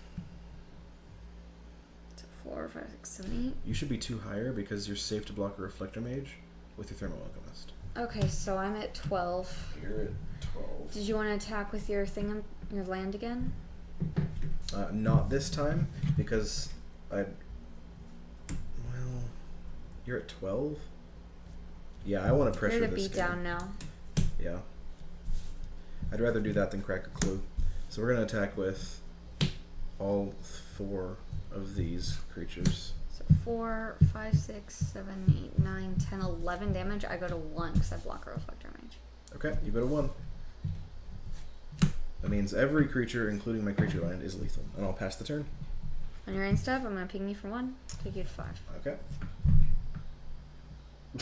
So 4, 5, 6, 7, 8. You should be 2 higher because you're safe to block a Reflector Mage with your Thermal Alchemist. Okay, so I'm at 12. You're at 12. Did you want to attack with your thing, your land again? Not this time, because well, you're at 12? Yeah, I want to pressure You're the this beat game. down now. Yeah. I'd rather do that than crack a clue. So we're going to attack with all 4 of these creatures. So 4, 5, 6, 7, 8, 9, 10, 11 damage. I go to 1 because I block a Reflector Mage. Okay, you go to 1. That means every creature, including my creature land, is lethal. And I'll pass the turn. On your end step, I'm going to ping you for 1. Take you to 5. Okay.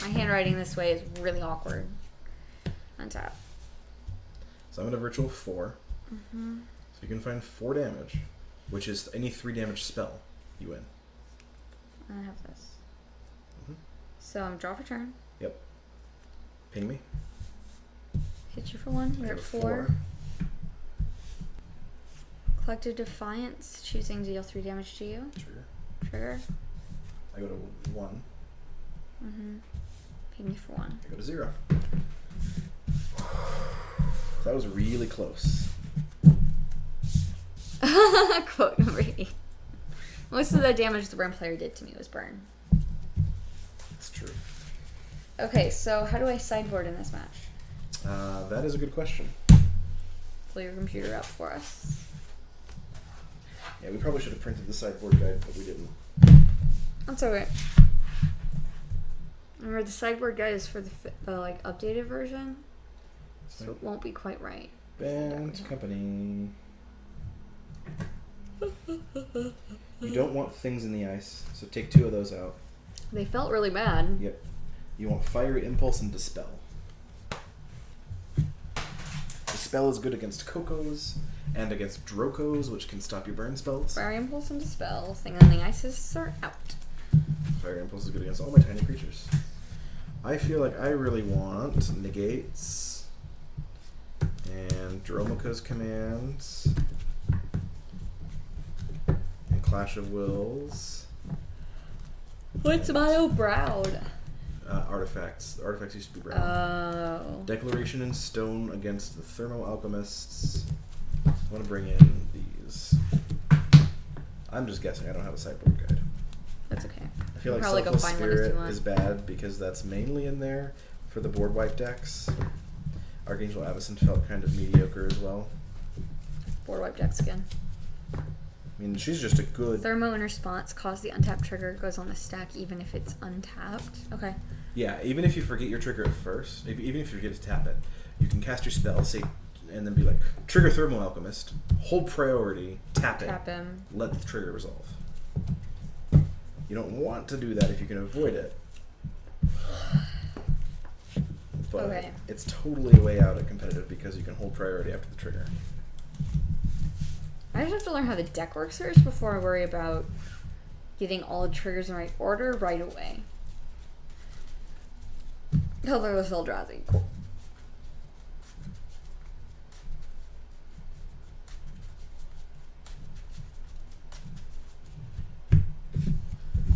My handwriting this way is really awkward. Untap. So I'm going to virtual 4. Mm-hmm. So you can find 4 damage, which is any 3 damage spell. You win. I have this. Mm-hmm. So I'm draw for turn. Yep. Ping me. Hit you for 1. You're I at have 4. Collective Defiance. Choosing to deal 3 damage to you. Trigger. I go to 1. Mm-hmm. Ping me for 1. I go to 0. That was really close. Quote number 8. Most of the damage the burn player did to me was burn. It's true. Okay, so how do I sideboard in this match? That is a good question. Pull your computer up for us. Yeah, we probably should have printed the sideboard guide, but we didn't. That's alright. Remember, the sideboard guide is for the like updated version, so it won't be quite right. Band company. You don't want things in the ice, so take 2 of those out. They felt really bad. Yep. You want Fiery Impulse and Dispel. Dispel is good against Kokos and against Drokos, which can stop your burn spells. Fire Impulse and Dispel. Thing on the ices are out. Fire Impulse is good against all my tiny creatures. I feel like I really want Negates and Dromoka's Commands and Clash of Wills. What's Bio Browed? Artifacts. The artifacts used to be brown. Oh. Declaration in Stone against the Thermo Alchemists. I want to bring in these. I'm just guessing. I don't have a sideboard guide. That's okay. I feel like Probably go Selfless find one if you Spirit want. is bad because that's mainly in there for the board wipe decks. Archangel Avacyn felt kind of mediocre as well. Board wipe decks again. I mean, she's just a good... Thermo in response, cause the untapped trigger goes on the stack even if it's untapped. Okay. Yeah, even if you forget your trigger at first, even if you forget to tap it, you can cast your spell, say, and then be like, trigger Thermo Alchemist, hold priority, tap it, Tap him. let the trigger resolve. You don't want to do that if you can avoid it. But Okay. it's totally a way out at competitive because you can hold priority after the trigger. I just have to learn how the deck works first before I worry about getting all the triggers in the right order right away. Colorless Eldrazi. Cool.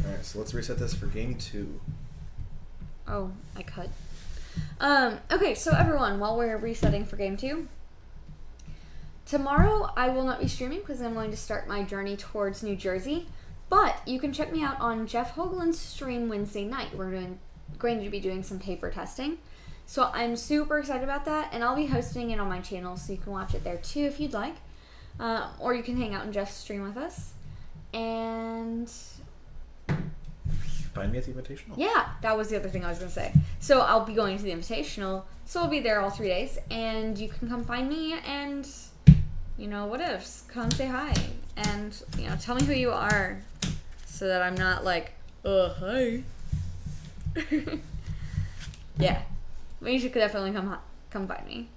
Alright, so let's reset this for game 2. Oh, I cut. Okay, so everyone, while we're resetting for game 2, tomorrow I will not be streaming because I'm going to start my journey towards New Jersey, but you can check me out on Jeff Hoagland's stream Wednesday night. We're going to be doing some paper testing, so I'm super excited about that, and I'll be hosting it on my channel, so you can watch it there too if you'd like, or you can hang out in Jeff's stream with us, and... Find me at the Invitational. Yeah, that was the other thing I was going to say. So I'll be going to the Invitational, so I'll be there all 3 days, and you can come find me and you know, what ifs. Come say hi. And, you know, tell me who you are. So that I'm not like, hi. Yeah. But you should definitely come find me.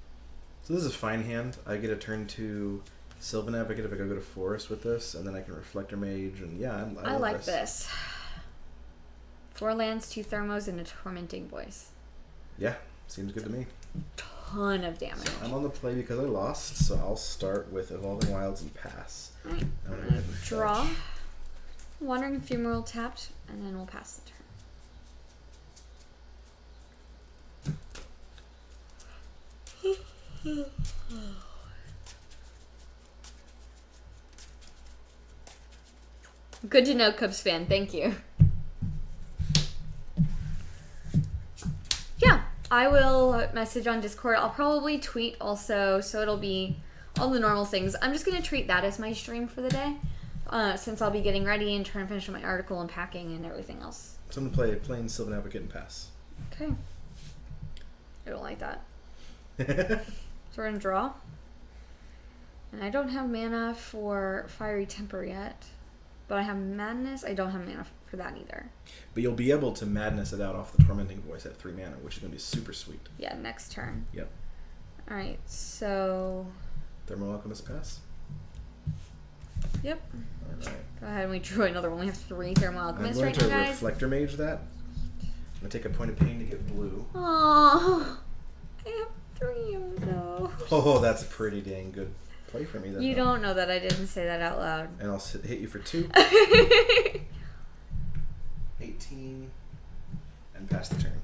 So this is a fine hand. I get a turn to Sylvan Advocate if I go to Forest with this, and then I can Reflector Mage, and yeah, I love like this. 4 lands, 2 thermos, and a Tormenting Voice. Yeah, seems good to me. Ton of damage. So I'm on the play because I lost, so I'll start with Evolving Wilds and pass. Alright. I'm gonna go ahead and Draw. fetch. Wandering Ephemeral tapped, and then we'll pass the turn. Good to know, Cubs fan. Thank you. Yeah, I will message on Discord. I'll probably tweet also, so it'll be all the normal things. I'm just going to treat that as my stream for the day, since I'll be getting ready and trying to finish my article and packing and everything else. So I'm gonna play plain Sylvan Advocate and pass. Okay. I don't like that. So we're going to draw. And I don't have mana for Fiery Temper yet. But I have Madness. I don't have mana for that either. But you'll be able to Madness it out off the Tormenting Voice at 3 mana, which is going to be super sweet. Yeah, next turn. Yep. Alright, so... Thermal Alchemist pass. Yep. Alright. Go ahead and we drew another one. We have 3 Thermal I'm Alchemists going right to now, guys. Reflector Mage that. I'm going to take a point of pain to get blue. Aww. I have 3 of those. Oh, that's a pretty dang good play for me. Then, You don't know that I didn't say that out loud. And I'll hit you for 2. 18. And pass the turn.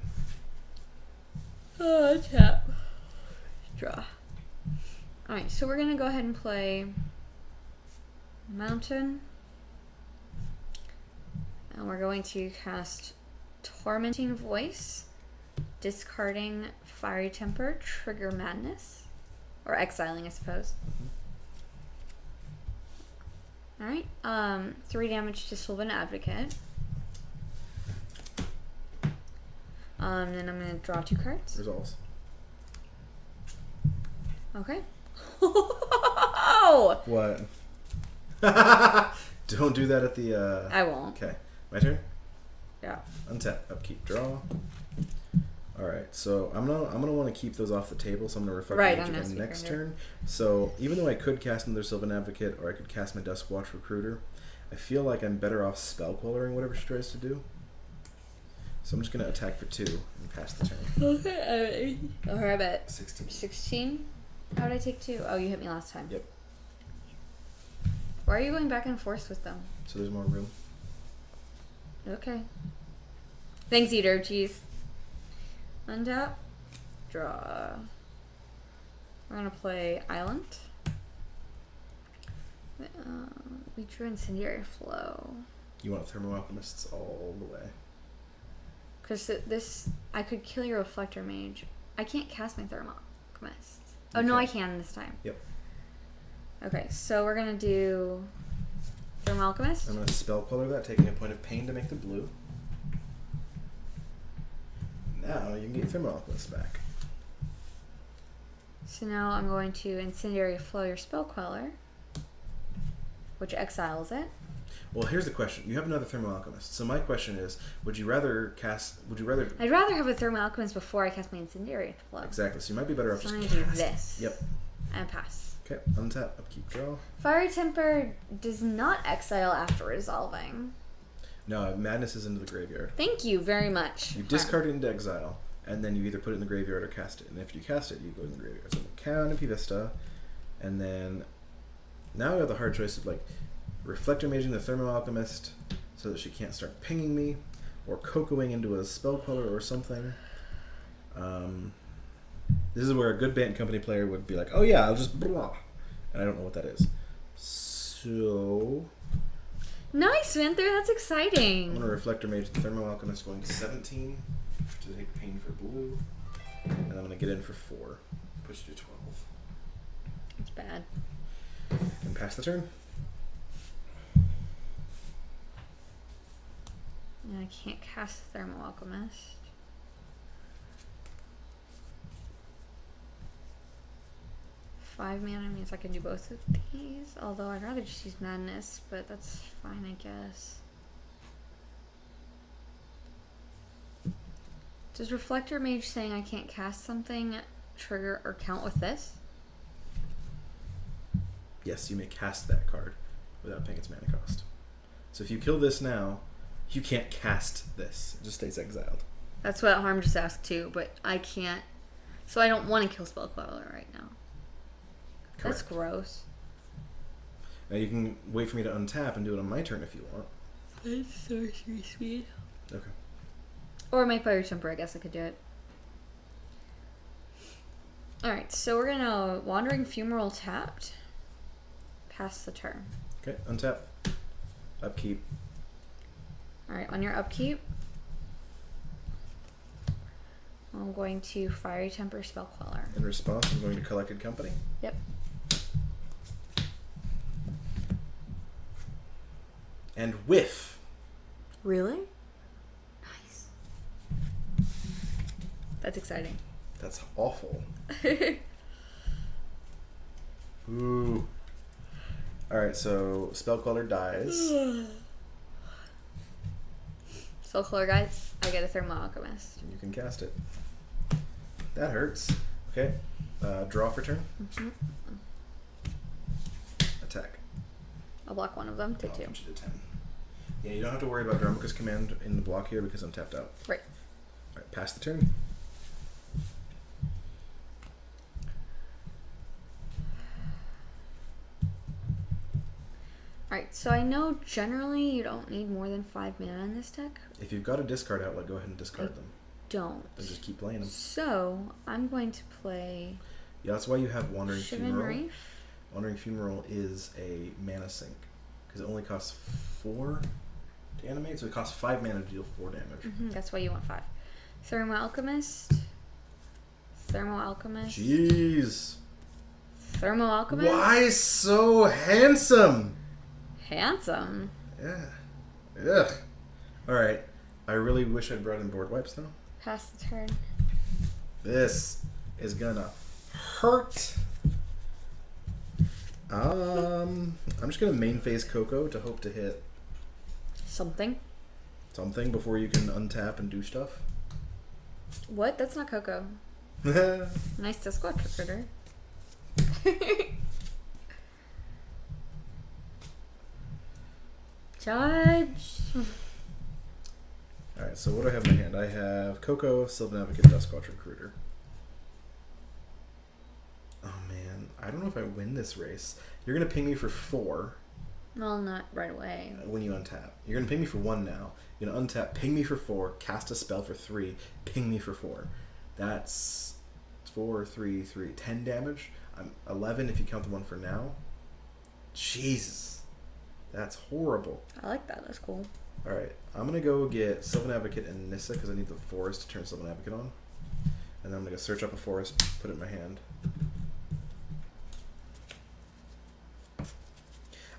Oh, tap. Draw. Alright, so we're going to go ahead and play Mountain. And we're going to cast Tormenting Voice, discarding Fiery Temper, trigger Madness. Or exiling, I suppose. Alright, 3 damage to Sylvan Advocate. Then I'm going to draw 2 cards. Resolves. Okay. What? Don't do that at the... I won't. Okay. My turn? Yeah. Untap. Upkeep. Draw. Alright, so I'm gonna want to keep those off the table, so I'm gonna reflect Right, Mage I'm again gonna next speak turn. So even though I could cast another Sylvan Advocate, or I could cast my Duskwatch Recruiter, I feel like I'm better off Spellquellering whatever she tries to do. So I'm just gonna attack for 2 and pass the turn. Okay. Alright, bet. 16. 16? How did I take 2? Oh, you hit me last time. Yep. Why are you going back and forth with them? So there's more room. Okay. Thanks, Eater. Jeez. Untap. Draw. We're gonna play Island. We drew Incendiary Flow. You want Thermal Alchemists all the way. Because this... I could kill your Reflector Mage. I can't cast my Thermal Alchemist. Oh, You no, can. I can this time. Yep. Okay, so we're gonna do Thermal Alchemist. I'm gonna Spellqueller that, taking a point of pain to make the blue. Now you can get your Thermal Alchemist back. So now I'm going to Incendiary Flow your Spell Queller, which exiles it. Well, here's the question. You have another Thermal Alchemist. So my question is, would you rather... I'd rather have a Thermal Alchemist before I cast my Incendiary Flow. Exactly. So you might be better off So just I'm going to do cast. this. Yep. And pass. Okay. Untap. Upkeep. Draw. Fiery Temper does not exile after resolving. No, Madness is into the graveyard. Thank you very much. You discard it into exile, and then you either put it in the graveyard or cast it. And if you cast it, you go in the graveyard. So Count and Vista, and then now we have the hard choice of like Reflector Maging the Thermal Alchemist so that she can't start pinging me, or Cocoing into a Spellqueller or something. This is where a good Bant Company player would be like, oh yeah, I'll just blah. And I don't know what that is. So Nice, Vinther. That's I'm exciting. going to Reflector Mage the Thermal Alchemist going to 17 to take pain for blue. And I'm going to get in for 4. Push to 12. It's bad. And pass the turn. And I can't cast Thermal Alchemist. 5 mana means I can do both of these. Although I'd rather just use Madness, but that's fine, I guess. Does Reflector Mage saying I can't cast something trigger or count with this? Yes, you may cast that card without paying its mana cost. So if you kill this now, you can't cast this. It just stays exiled. That's what Harm just asked too, but I can't. So I don't want to kill Spell Queller right now. Correct. That's gross. Now you can wait for me to untap and do it on my turn if you want. That's sorcery speed. Okay. Or my Fire Temper, I guess I could do it. Alright, so we're gonna Wandering Fumarole tapped. Pass the turn. Okay, untap. Upkeep. Alright, on your upkeep, I'm going to Fiery Temper Spell Queller. In response, I'm going to Collected Company. Yep. And whiff. Really? Nice. That's exciting. That's awful. Ooh. Alright, so Spell Queller dies. Spell Queller, guys, I get a Thermal Alchemist. You can cast it. That hurts. Okay. Draw for turn. Mm-hmm. Attack. I'll block one of them, take I'll two. put you to 10. Yeah, you don't have to worry about Dharmaka's command in the block here because I'm tapped out. Right. Alright, pass the turn. Alright, so I know generally you don't need more than 5 mana in this deck. If you've got a discard outlet, go ahead and discard them. Don't. And just keep playing them. So, I'm going to play Yeah, that's why you have Wandering Shivan Fumarole. Reef. Wandering Fumarole is a mana sink. Because it only costs 4 to animate, so it costs 5 mana to deal 4 damage. Mm-hmm, that's why you want 5. Thermal Alchemist. Thermal Alchemist. Jeez. Thermal Alchemist. Why so handsome? Handsome. Yeah. Ugh. Alright. I really wish I'd brought in board wipes though. Pass the turn. This is gonna hurt. I'm just gonna main phase Coco to hope to hit Something. something before you can untap and do stuff. What? That's not Coco. Nice Discord critter. Judge. Alright, so what do I have in my hand? I have Coco, Sylvan Advocate, Duskwatch Recruiter. Oh man, I don't know if I win this race. You're gonna ping me for 4 Well, not right away. when you untap. You're gonna ping me for 1 now. You're gonna untap, ping me for 4, cast a spell for 3, ping me for 4. That's 4, 3, 3, 10 damage. I'm 11 if you count the one for now. Jesus. That's horrible. I like that. That's cool. Alright, I'm gonna go get Sylvan Advocate and Nissa because I need the forest to turn Sylvan Advocate on. And then I'm gonna go search up a forest, put it in my hand.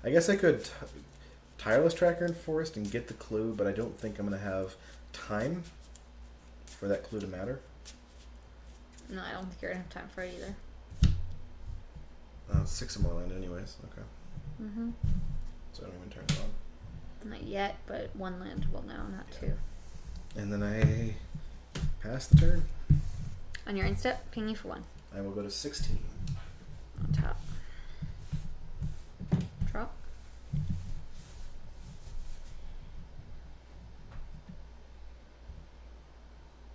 I guess I could Tireless Tracker in forest and get the clue, but I don't think I'm gonna have time for that clue to matter. No, I don't think you're gonna have time for it either. 6 or more land anyways, okay. Mm-hmm. So I don't even turn it on. Not yet, but 1 land. Well, no, not Yeah. 2. And then I pass the turn. On your instep, ping you for 1. I will go to 16. On top. Drop.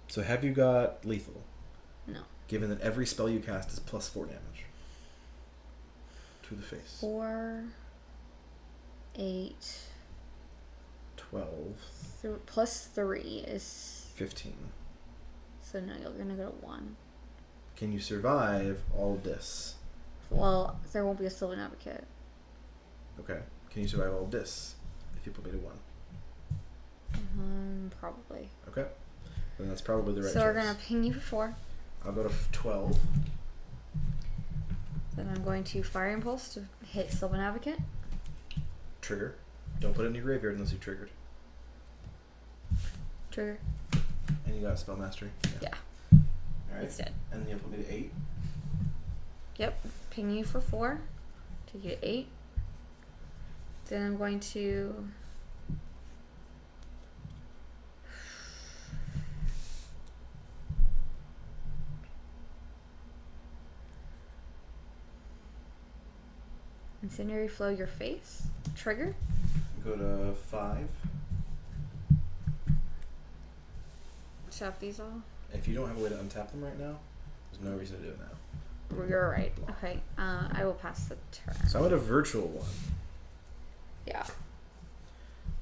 So have you got lethal? No. Given that every spell you cast is plus 4 damage. To the face. 4, 8, 12. plus 3 is 15. so no. You're gonna go to 1. Can you survive all of this? Well, there won't be a Sylvan Advocate. Okay. Can you survive all of this if you put me to 1? Probably. Okay. Then that's probably the right So choice. we're gonna ping you for 4. I'll go to 12. Then I'm going to Fire Impulse to hit Sylvan Advocate. Trigger. Don't put it in your graveyard unless you triggered. Trigger. And you got Spell Mastery. Yeah. Alright. It's dead. And then you put me to 8. Yep. Ping you for 4 to get 8. Then I'm going to Incendiary Flow your face. Trigger. Go to 5. Tap these all. If you don't have a way to untap them right now, there's no reason to do it now. You're right. Okay. I will pass the turn. So I'm at a virtual one. Yeah.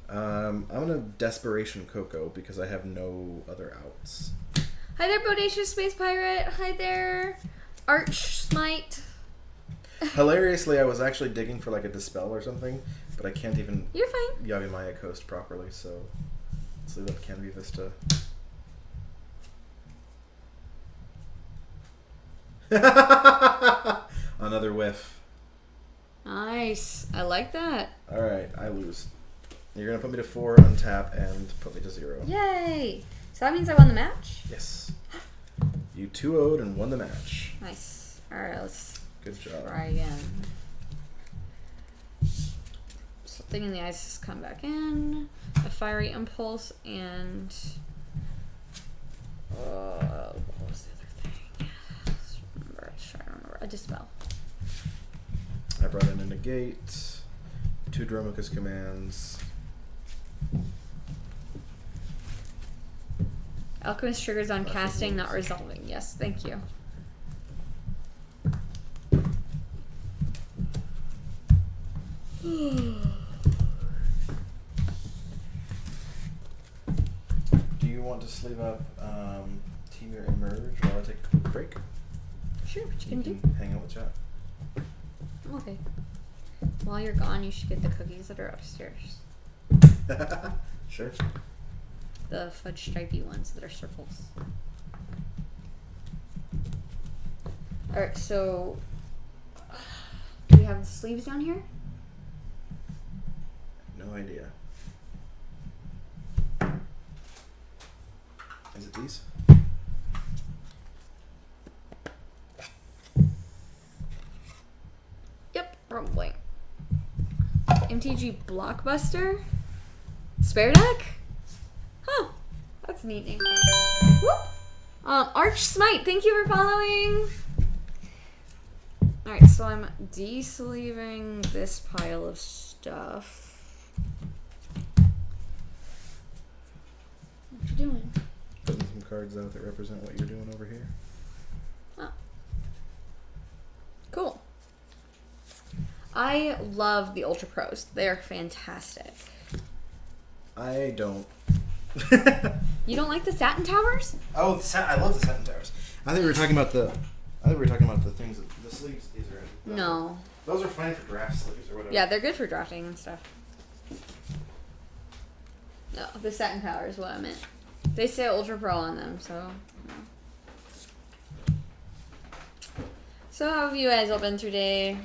I'm gonna Desperation Cocoa because I have no other outs. Hi there, Bodacious Space Pirate. Hi there, Arch Smite. Hilariously, I was actually digging for like a Dispel or something, but I can't even You're fine. Yavimaya Coast properly, so let's leave up Canopy Vista. Another whiff. Nice. I like that. Alright, I lose. You're gonna put me to 4, untap, and put me to 0. Yay. So that means I won the match? Yes. You 2-0'd and won the match. Nice. Alright, let's Good job. try again. Something in the ice has come back in. A Fiery Impulse and... what was the other thing? Let's remember. A Dispel. I brought in a negate, 2 Dromoka's commands. Alchemist triggers on casting, not resolving. Yes, thank you. Do you want to sleeve up Team Your Emerge while I take a quick break? Sure, what you can do. Hang out with chat. Okay. While you're gone, you should get the cookies that are upstairs. Sure. The fudge stripey ones that are circles. Alright, so... do we have the sleeves down here? No idea. Is it these? Yep, probably. MTG Blockbuster? Spare deck? Huh. That's a neat name. Whoop! Arch Smite, thank you for following. Alright, so I'm de-sleeving this pile of stuff. What you doing? Putting some cards out that represent what you're doing over here. Oh. Cool. I love the Ultra Pros. They're fantastic. I don't. You don't like the Satin Towers? Oh, I love the Satin Towers. I think we were talking about the. I think we were talking about the things, the sleeves. These are. No. Those are fine for draft sleeves or whatever. Yeah, they're good for drafting and stuff. No, the Satin Tower is what I meant. They say Ultra Pro on them, so. No. So how have you guys all been today?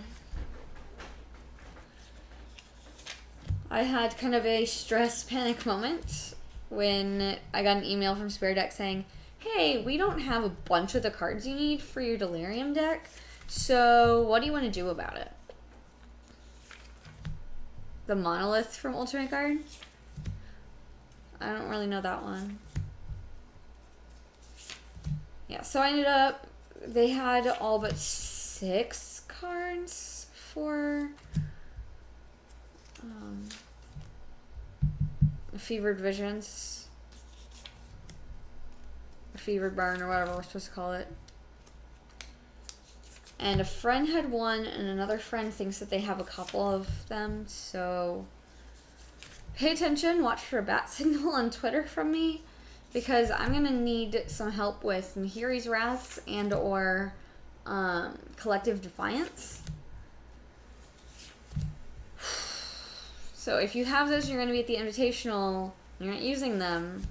I had kind of a stress panic moment when I got an email from Spare Deck saying, hey, we don't have a bunch of the cards you need for your Delirium deck, so what do you want to do about it? The Monolith from Ultimate Guard? I don't really know that one. Yeah, so I ended up, they had all but 6 cards for Fevered Visions, or Fevered Burn, or whatever we're supposed to call it. And a friend had one, and another friend thinks that they have a couple of them, so pay attention, watch for a bat signal on Twitter from me, because I'm going to need some help with Nahiri's Wraths and or Collective Defiance. So if you have those, you're going to be at the Invitational, and you're not using them,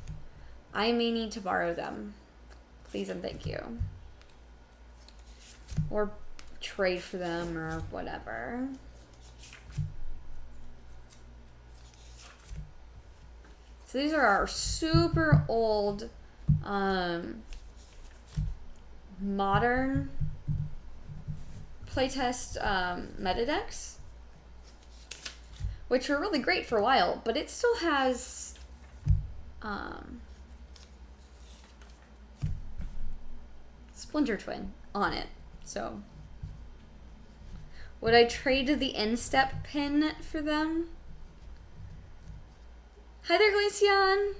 I may need to borrow them. Please and thank you. Or trade for them or whatever. So these are our super old modern playtest meta decks, which were really great for a while, but it still has Splinter Twin on it. So would I trade the instep pin for them? Hi there, Glaceon.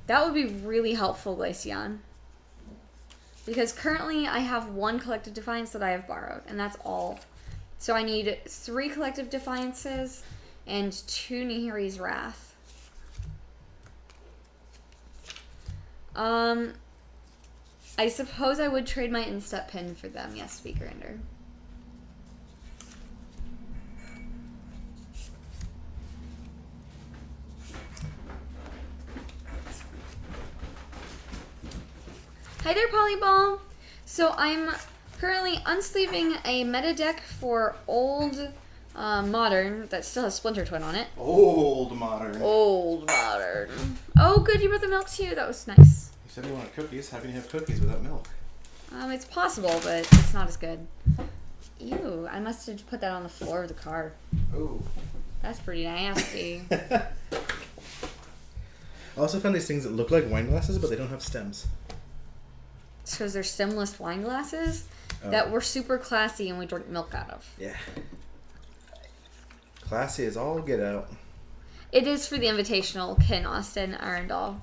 That would be really helpful, Glaceon. Because currently I have 1 Collective Defiance that I have borrowed, and that's all. So I need 3 Collective Defiances and 2 Nihiri's Wrath. I suppose I would trade my instep pin for them. Yes, Speaker Ender. Hi there, Polyball. So I'm currently unsleeving a meta deck for old modern that still has Splinter Twin on it. Old modern. Old modern. Oh, good, you brought the milk too. That was nice. You said you wanted cookies. How can you have cookies without milk? It's possible, but it's not as good. Ew, I must have put that on the floor of the car. Oh. That's pretty nasty. I also found these things that look like wine glasses, but they don't have stems. It's because they're stemless wine glasses that were super classy and we drink milk out of. Yeah. Classy as all get out. It is for the Invitational, Ken Austin Arundel.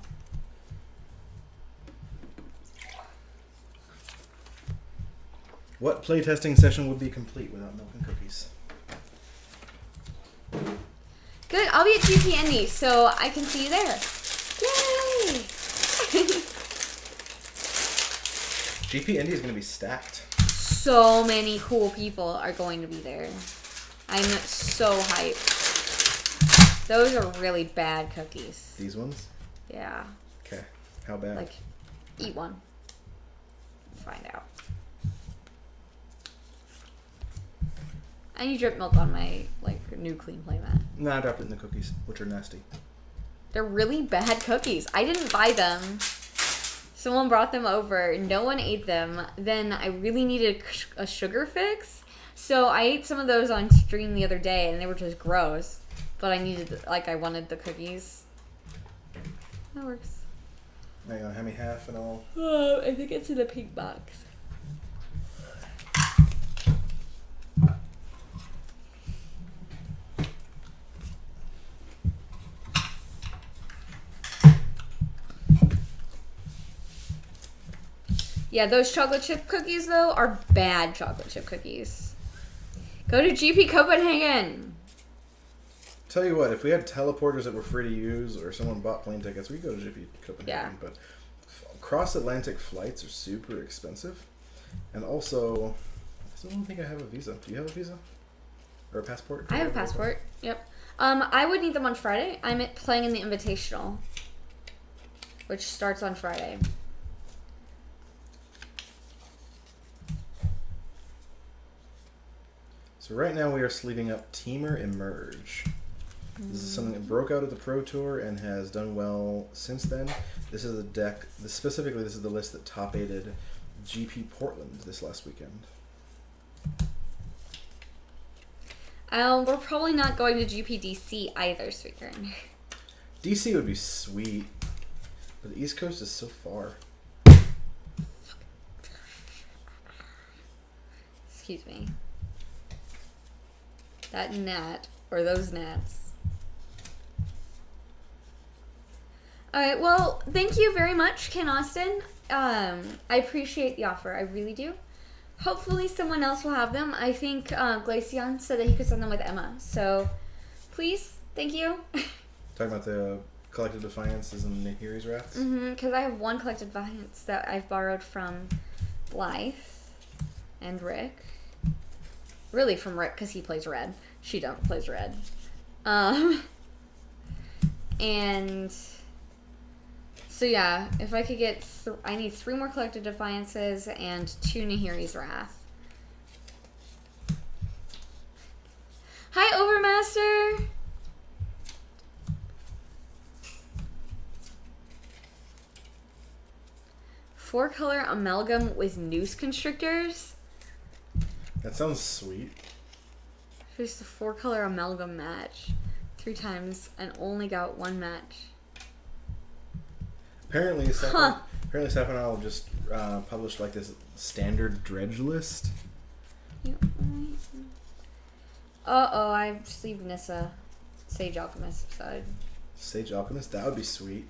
What playtesting session would be complete without milk and cookies? Good, I'll be at GP Indy, so I can see you there. Yay! GP Indy is going to be stacked. So many cool people are going to be there. I'm so hyped. Those are really bad cookies. These ones? Yeah. Okay. How bad? Like, eat one. Find out. And you drip milk on my, like, new clean play mat. Nah, I dropped it in the cookies, which are nasty. They're really bad cookies. I didn't buy them. Someone brought them over. No one ate them. Then I really needed a sugar fix. So I ate some of those on stream the other day, and they were just gross. But I needed, like, I wanted the cookies. That works. Hang on, hand me half and all. I think it's in the pink box. Yeah, those chocolate chip cookies, though, are bad chocolate chip cookies. Go to GP Copenhagen. Tell you what, if we had teleporters that were free to use or someone bought plane tickets, we'd go to GP Copenhagen. Yeah. But cross-Atlantic flights are super expensive. And also, I still don't think I have a visa. Do you have a visa? Or a passport? I have a passport. Yep. I would need them on Friday. I'm playing in the Invitational, which starts on Friday. So right now we are sleeving up Teamer Emerge. This is something that broke out of the Pro Tour and has done well since then. This is the deck, specifically this is the list that top-aided GP Portland this last weekend. We're probably not going to GPDC either, Speaker. DC would be sweet, but the East Coast is so far. Excuse me. That gnat, or those gnats. Alright, well, thank you very much, Ken Austin. I appreciate the offer, I really do. Hopefully someone else will have them. I think Glaceon said that he could send them with Emma. So, please, thank you. Talking about the Collective Defiances and Nahiri's Wraths? Because I have one Collective Defiance that I've borrowed from Blythe and Rick. Really from Rick, because he plays red. She don't plays red. And so yeah, if I could get, I need 3 more Collective Defiances and 2 Nahiri's Wrath. Hi, Overmaster. 4-color amalgam with noose constrictors. That sounds sweet. Here's the 4-color amalgam match. 3 times and only got 1 match. Apparently, Sapphire just published like this standard dredge list. Uh-oh, I sleeved Nissa. Sage Alchemist side. Sage Alchemist? That would be sweet.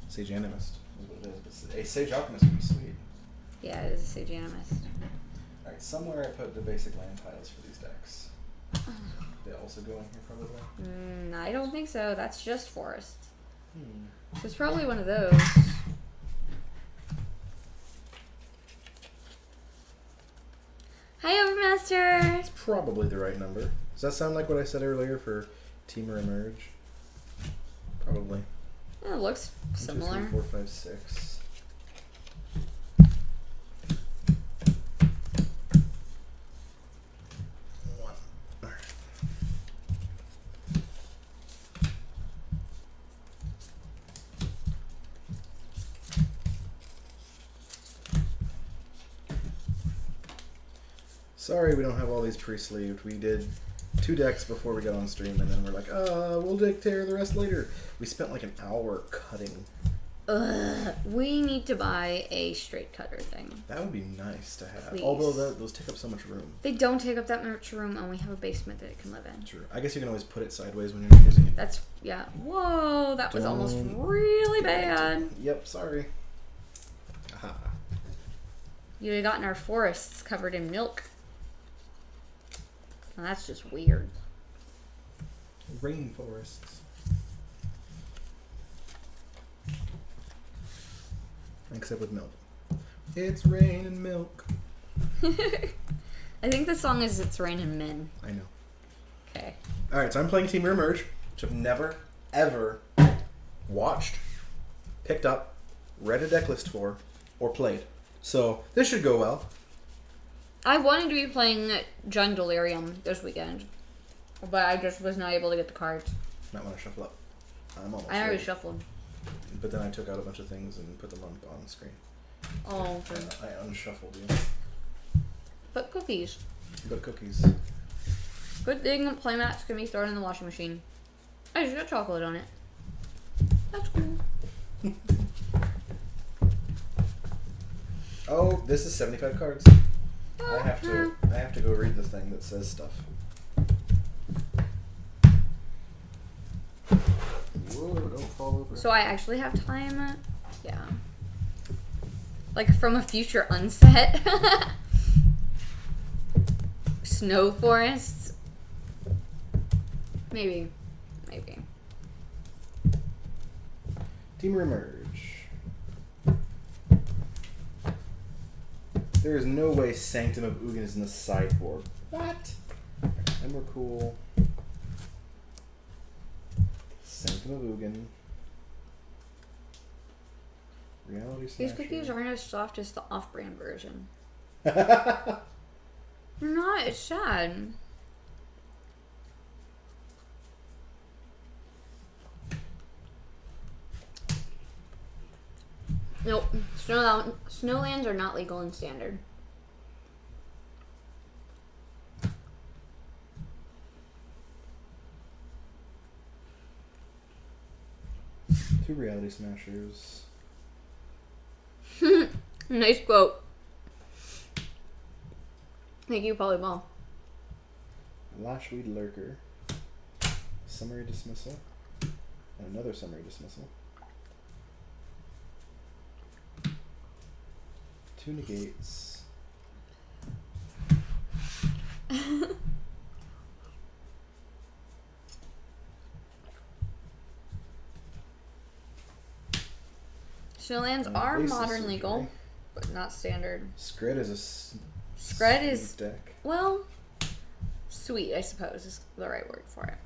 Sage Animist is what it is. But a Sage Alchemist would be sweet. Yeah, it is a Sage Animist. Alright, somewhere I put the basic land tiles for these decks. They also go in here probably? I don't think so. That's just forest. So it's probably one of those. Hi, Overmaster! It's probably the right number. Does that sound like what I said earlier for Team or Emerge? Probably. It looks similar. 1, 2, 3, 4, 5, 6. Sorry we don't have all these pre-sleeved. We did 2 decks before we got on stream, and then we're like, we'll tear the rest later. We spent like an hour cutting. We need to buy a straight cutter thing. That would be nice to have. Please. Although those take up so much room. They don't take up that much room, and we have a basement that it can live in. True. I guess you can always put it sideways when you're not using it. That's, yeah. Whoa, that was almost really bad. Yep, sorry. Aha. You had gotten our forests covered in milk. And that's just weird. Rainforests. Except with milk. It's rain and milk. I think the song is It's Raining Men. I know. Okay. Alright, so I'm playing Team Emerge, which I've never, ever watched, picked up, read a deck list for, or played. So this should go well. I wanted to be playing Jund Delirium this weekend, but I just was not able to get the cards. Might want to shuffle up. I'm almost I already ready. shuffled. But then I took out a bunch of things and put them on screen. Oh, okay. I unshuffled you. But cookies. But cookies. Good thing playmats can be thrown in the washing machine. I just got chocolate on it. That's cool. Oh, this is 75 cards. I have to go read the thing that says stuff. Whoa, don't fall over. So I actually have time. Yeah. Like from a future unset. Snow forests. Maybe. Team Emerge. There is no way Sanctum of Ugin is in the sideboard. What? And we're cool. Sanctum of Ugin. Reality Smasher. These cookies aren't as soft as the off-brand version. They're They're not. It's sad. Nope. Snowlands are not legal in Standard. Two Reality Smashers. Nice quote. Thank you, Polyball. Lashweed Lurker. Summary Dismissal. And another Summary Dismissal. Two negates. Snowlands are Ace of modern Surgery. legal, but not standard. Scred is a Scred is, sweet deck. well, sweet, I suppose, is the right word for it.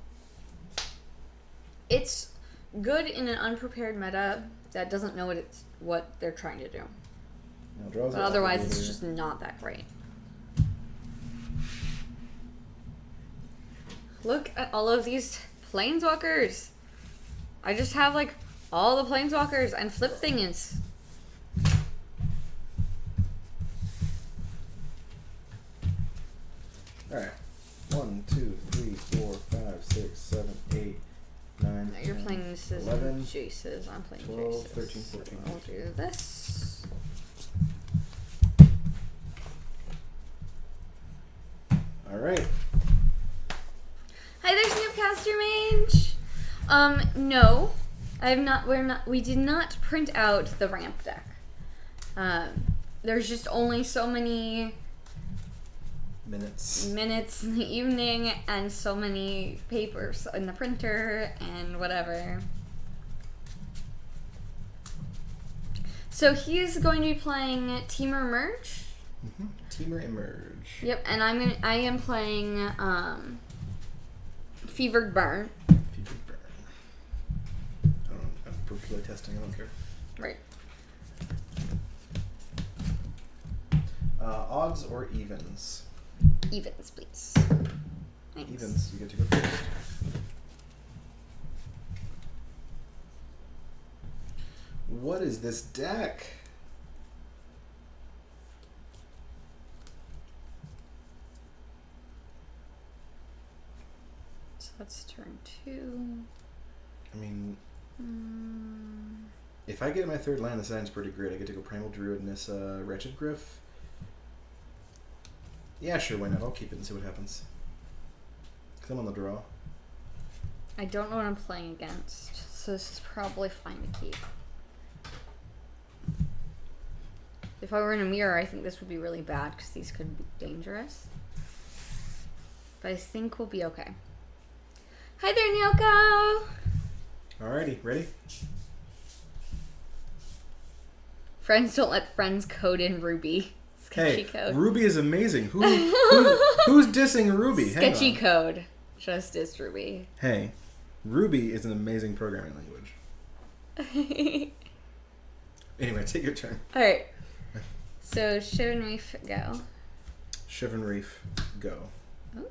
It's good in an unprepared meta that doesn't know what they're trying to do. Now, draws But it otherwise, later. it's just not that great. Look at all of these planeswalkers. I just have, like, all the planeswalkers and flip things. this is 11, Jace's. I'm playing 12, Jace's. 13, 14. So I'll do this. All right. Hi there, Snapcaster Mage. No, we did not print out the ramp deck. There's just only so many minutes in the evening and so many papers in the printer and whatever. So he is going to be playing Teamer Emerge. Mm-hmm. Teamer Emerge. Yep, and I am playing Fevered Burn. Fevered Burn. I'm for playtesting. I don't care. Right. Odds or evens? Evens, please. Thanks. Evens. You get to go first. What is this deck? So that's turn 2. I mean, if I get my third land, the sign's pretty great. I get to go Primal Druid and this Wretched Griff. Yeah, sure, why not? I'll keep it and see what happens. Because I'm on the draw. I don't know what I'm playing against, so this is probably fine to keep. If I were in a mirror, I think this would be really bad because these could be dangerous. But I think we'll be okay. Hi there, Nyoko! Alrighty, ready? Friends don't let friends code in Ruby. Sketchy code. Ruby is amazing. Who's dissing Ruby? Sketchy code. Just is Ruby. Hey, Ruby is an amazing programming language. Anyway, take your turn. Alright. So, Shiv and Reef, go. Shiv and Reef, go.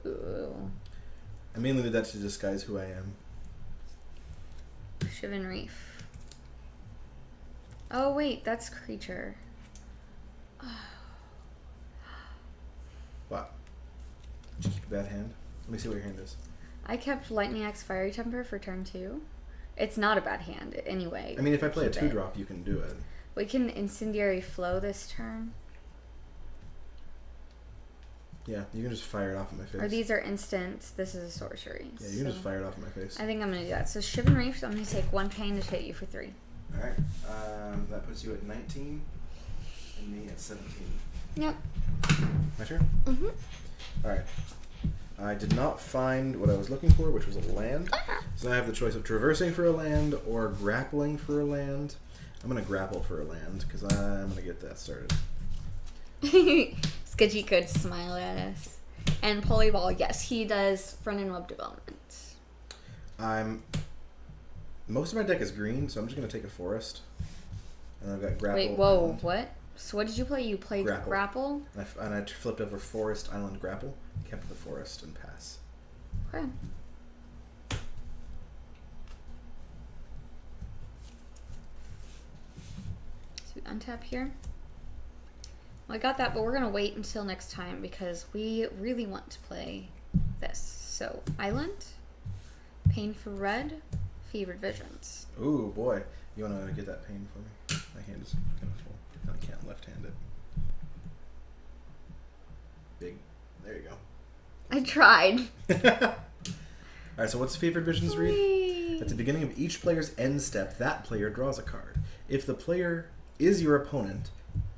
Ooh. I mainly did that to disguise who I am. Shiv and Reef. Oh, wait, that's creature. What? Did you keep a bad hand? Let me see what your hand is. I kept Lightning Axe Fiery Temper for turn 2. It's not a bad hand, anyway. I mean, if I play a Keep 2-drop, you can do it. We can Incendiary Flow this turn. Yeah, you can just fire it off in my face. Or these are instants. This is a sorcery. Yeah, you can just fire it off in my face. I think I'm going to do that. So Shiv and Reef, I'm going to take 1 pain to hit you for 3. Alright, that puts you at 19, and me at 17. Yep. My turn? Mm-hmm. Alright. I did not find what I was looking for, which was a land. So I have the choice of traversing for a land or grappling for a land. I'm going to grapple for a land, because I'm going to get that started. Sketchy could smile at us. And Polyball, yes, he does front end web development. Most of my deck is green, so I'm just going to take a forest. And I've got grapple. Wait, whoa, island. what? So what did you play? You played grapple? And I flipped over forest, island, grapple, kept the forest, and pass. Okay. So we untap here. Well, I got that, but we're going to wait until next time because we really want to play this. So, Island, Pain for Red, Fevered Visions. Ooh, boy. You want to get that pain for me? My hand is kind of full. I can't left-hand it. Big. There you go. I tried. Alright, so what's Fevered Visions read? At the beginning of each player's end step, that player draws a card. If the player is your opponent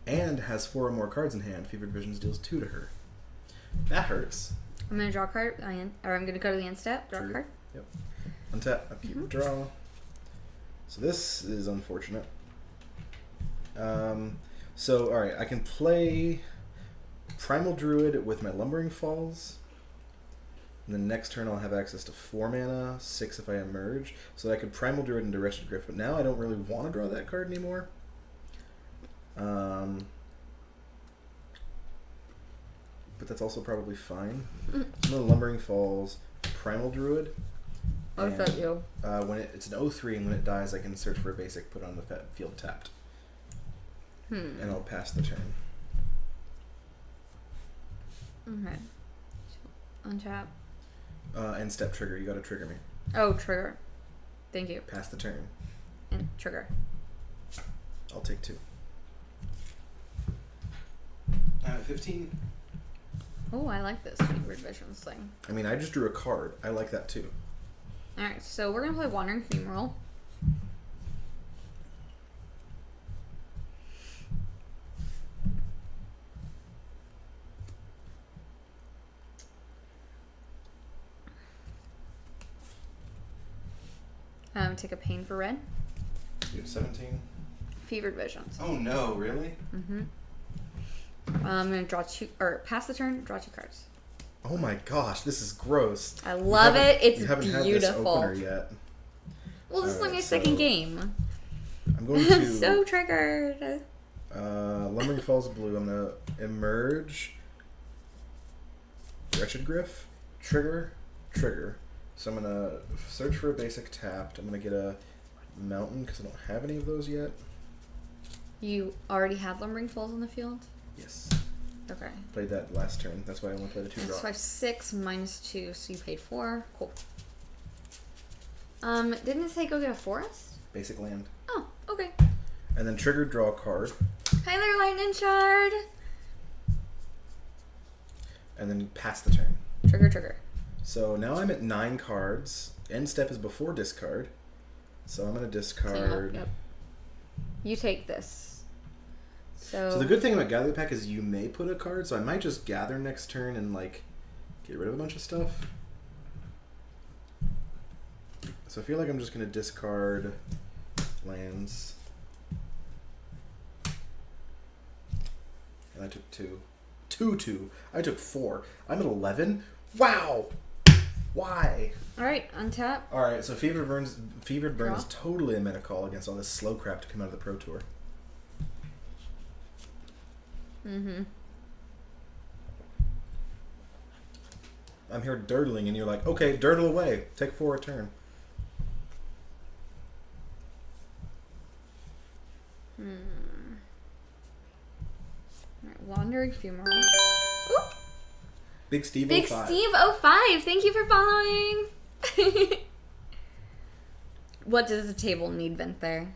and has 4 or more cards in hand, Fevered Visions deals 2 to her. That hurts. I'm going to draw a card, or I'm going to go to the end step, draw a card. Yep. Untap, upkeep, draw. So this is unfortunate. So, alright, I can play Primal Druid with my Lumbering Falls. And then next turn I'll have access to 4 mana, 6 if I emerge. So I could Primal Druid into Wretched Griff, but now I don't really want to draw that card anymore. But that's also probably fine. I'm going to Lumbering Falls, Primal Druid. Oh, is that you? When it's an 0/3, and when it dies, I can search for a basic, put it on the field tapped. And I'll pass the turn. Okay. So, untap. And step trigger. You got to trigger me. Oh, trigger. Thank you. Pass the turn. And trigger. I'll take 2. 15. Oh, I like this Fevered Visions thing. I mean, I just drew a card. I like that too. Alright, so we're gonna play Wandering Funeral. Take a Pain for red. You have 17. Fevered Visions. Oh no, really? Mm-hmm. I'm gonna draw 2, or pass the turn, draw 2 cards. Oh my gosh, this is gross. I love it. It's you haven't beautiful. had this opener yet. Well, this is like Alright, my second game. I'm going to... I'm so triggered. Lumbering Falls Blue. I'm going to emerge. Wretched Griff. Trigger. So I'm going to search for a basic tapped. I'm going to get a mountain because I don't have any of those yet. You already had Lumbering Falls on the field? Yes. Okay. Played that last turn. That's why I only played a 2 That's drop. 5, 6 minus 2, so you paid 4. Cool. Didn't it say go get a forest? Basic land. Oh, okay. And then trigger, draw a card. Hi there, Lightning Shard. And then pass the turn. Trigger. So now I'm at 9 cards. End step is before discard. So I'm going to discard. Yep. You take this. So the good thing about Gather the Pack is you may put a card, so I might just gather next turn and like get rid of a bunch of stuff. So I feel like I'm just going to discard lands. And I took 2. 2. I took 4. I'm at 11. Wow! Why? Alright, untap. Alright, so Fevered Burn Draw. is totally a meta call against all this slow crap to come out of the Pro Tour. Mm-hmm. I'm here dirtling, and you're like, okay, dirtle away. Take 4 a turn. Alright, Wandering Funeral. Ooh! Big Steve Big 05. Steve 05, thank you for following. What does the table need, Venther?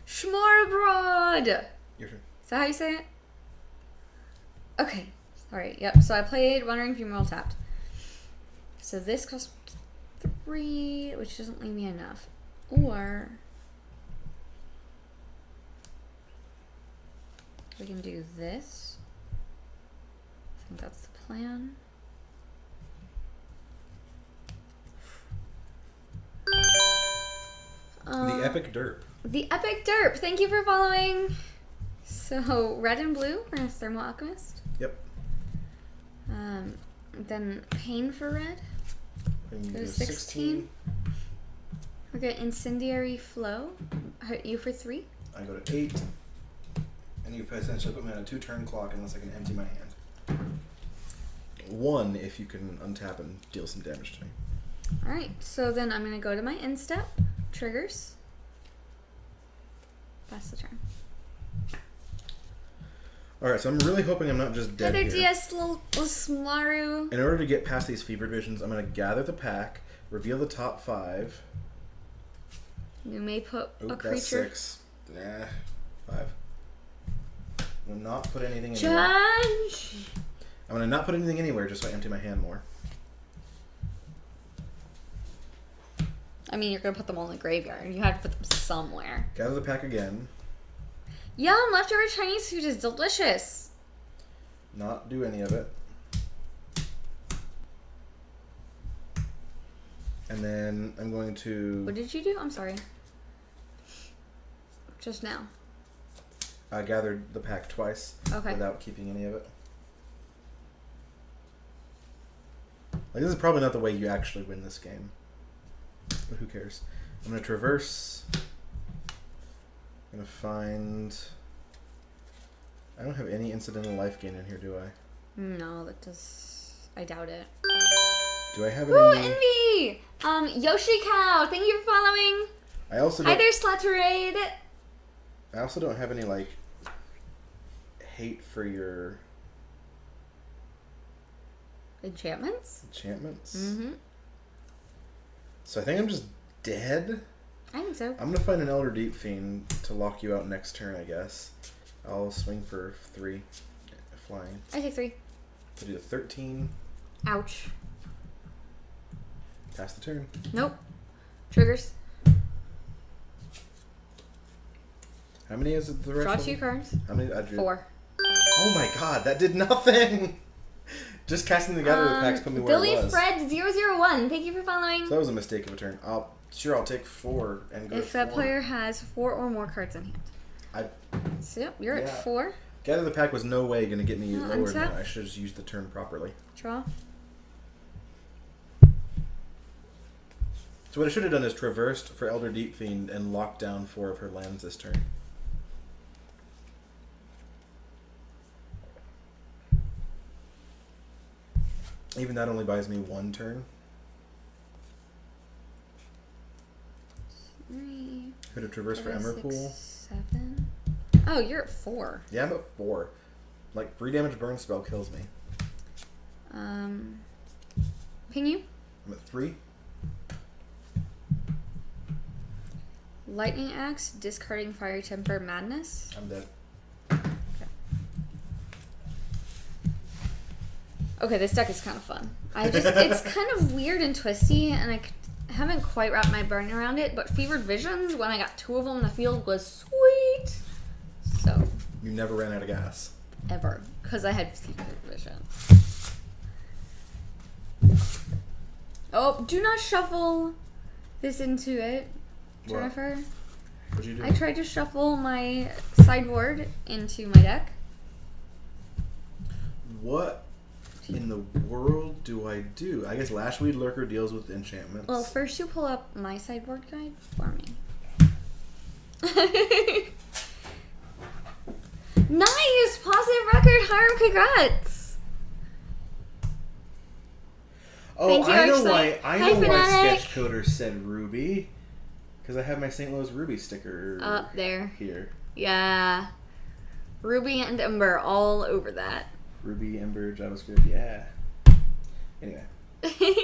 Schmorbrod! Your turn. Is that how you say it? Okay. Alright, yep. So I played Wandering Funeral tapped. So this costs 3, which doesn't leave me enough. Or we can do this. I think that's the plan. The Epic Derp. The Epic Derp. Thank you for following. So red and blue. We're gonna Thermal Alchemist. Yep. Then Pain for red. And Go you to do 16. We're gonna Incendiary Flow. Hurt you for 3. I go to 8. And you essentially put me on a 2-turn clock unless I can empty my hand. 1 if you can untap and deal some damage to me. Alright, so then I'm gonna go to my end step. Triggers. Pass the turn. Alright, so I'm really hoping I'm not just dead Heather here. DS Smaru. In order to get past these Fevered Visions, I'm going to gather the pack, reveal the top 5. You may put a That's creature. 6. Nah, 5. I'm going to not put anything anywhere. Judge! I'm going to not put anything anywhere just so I empty my hand more. I mean, you're gonna put them all in the graveyard. You have to put them somewhere. Gather the pack again. Yum! Leftover Chinese food is delicious. Not do any of it. And then I'm going to... What did you do? I'm sorry. Just now. I gathered the pack twice Okay. without keeping any of it. Like, this is probably not the way you actually win this game. But who cares? I'm going to traverse. I'm going to find... I don't have any incidental life gain in here, do I? No, that does... I doubt it. Do I have Ooh, any... Envy! Yoshi Cow, thank you for following. I also Hi don't... there, Slutterade. I also don't have any, like, hate for your... Enchantments? Enchantments. Mm-hmm. So I think I'm just dead. I think so. I'm gonna find an Elder Deep Fiend to lock you out next turn, I guess. I'll swing for 3, flying. I take 3. To do the 13. Ouch. Pass the turn. Nope. Triggers. How many is it? The Draw rest 2 cards. How many? I drew. 4. Oh my god, that did nothing! Just casting together the packs put me where Billy it was. Fred 001. Thank you for following. So that was a mistake of a turn. I'll take 4 and go If to that 4. player has 4 or more cards in hand. So yep, you're at 4. Gather the pack was no way going to get me lower than untap. that. I should have just used the turn properly. Draw. So what I should have done is traversed for Elder Deep Fiend and locked down 4 of her lands this turn. Even that only buys me 1 turn. 3. Could have traversed for 5, Emmerpool. 6, 7. Oh, you're at 4. Yeah, I'm at 4. Like 3 damage burn spell kills me. Ping you. I'm at 3. Lightning Axe, discarding Fiery Temper Madness. I'm dead. Okay, this deck is kind of fun. It's kind of weird and twisty, and I haven't quite wrapped my brain around it, but Fevered Visions, when I got 2 of them in the field, was sweet. So. You never ran out of gas. Ever. Because I had Fevered Visions. Oh, do not shuffle this into it, Jennifer. What'd you do? I tried to shuffle my sideboard into my deck. What in the world do I do? I guess Lashweed Lurker deals with enchantments. Well, first you pull up my sideboard guide for me. Nice! Positive record, Hiram, congrats! Oh, Thank you, I know Archlight. why. I Hi, know why Fanatic. Sketchcoder said Ruby, because I have my St. Louis Ruby sticker Up there. here. Yeah. Ruby and Ember all over that. Ruby, Ember, JavaScript, yeah. Anyway,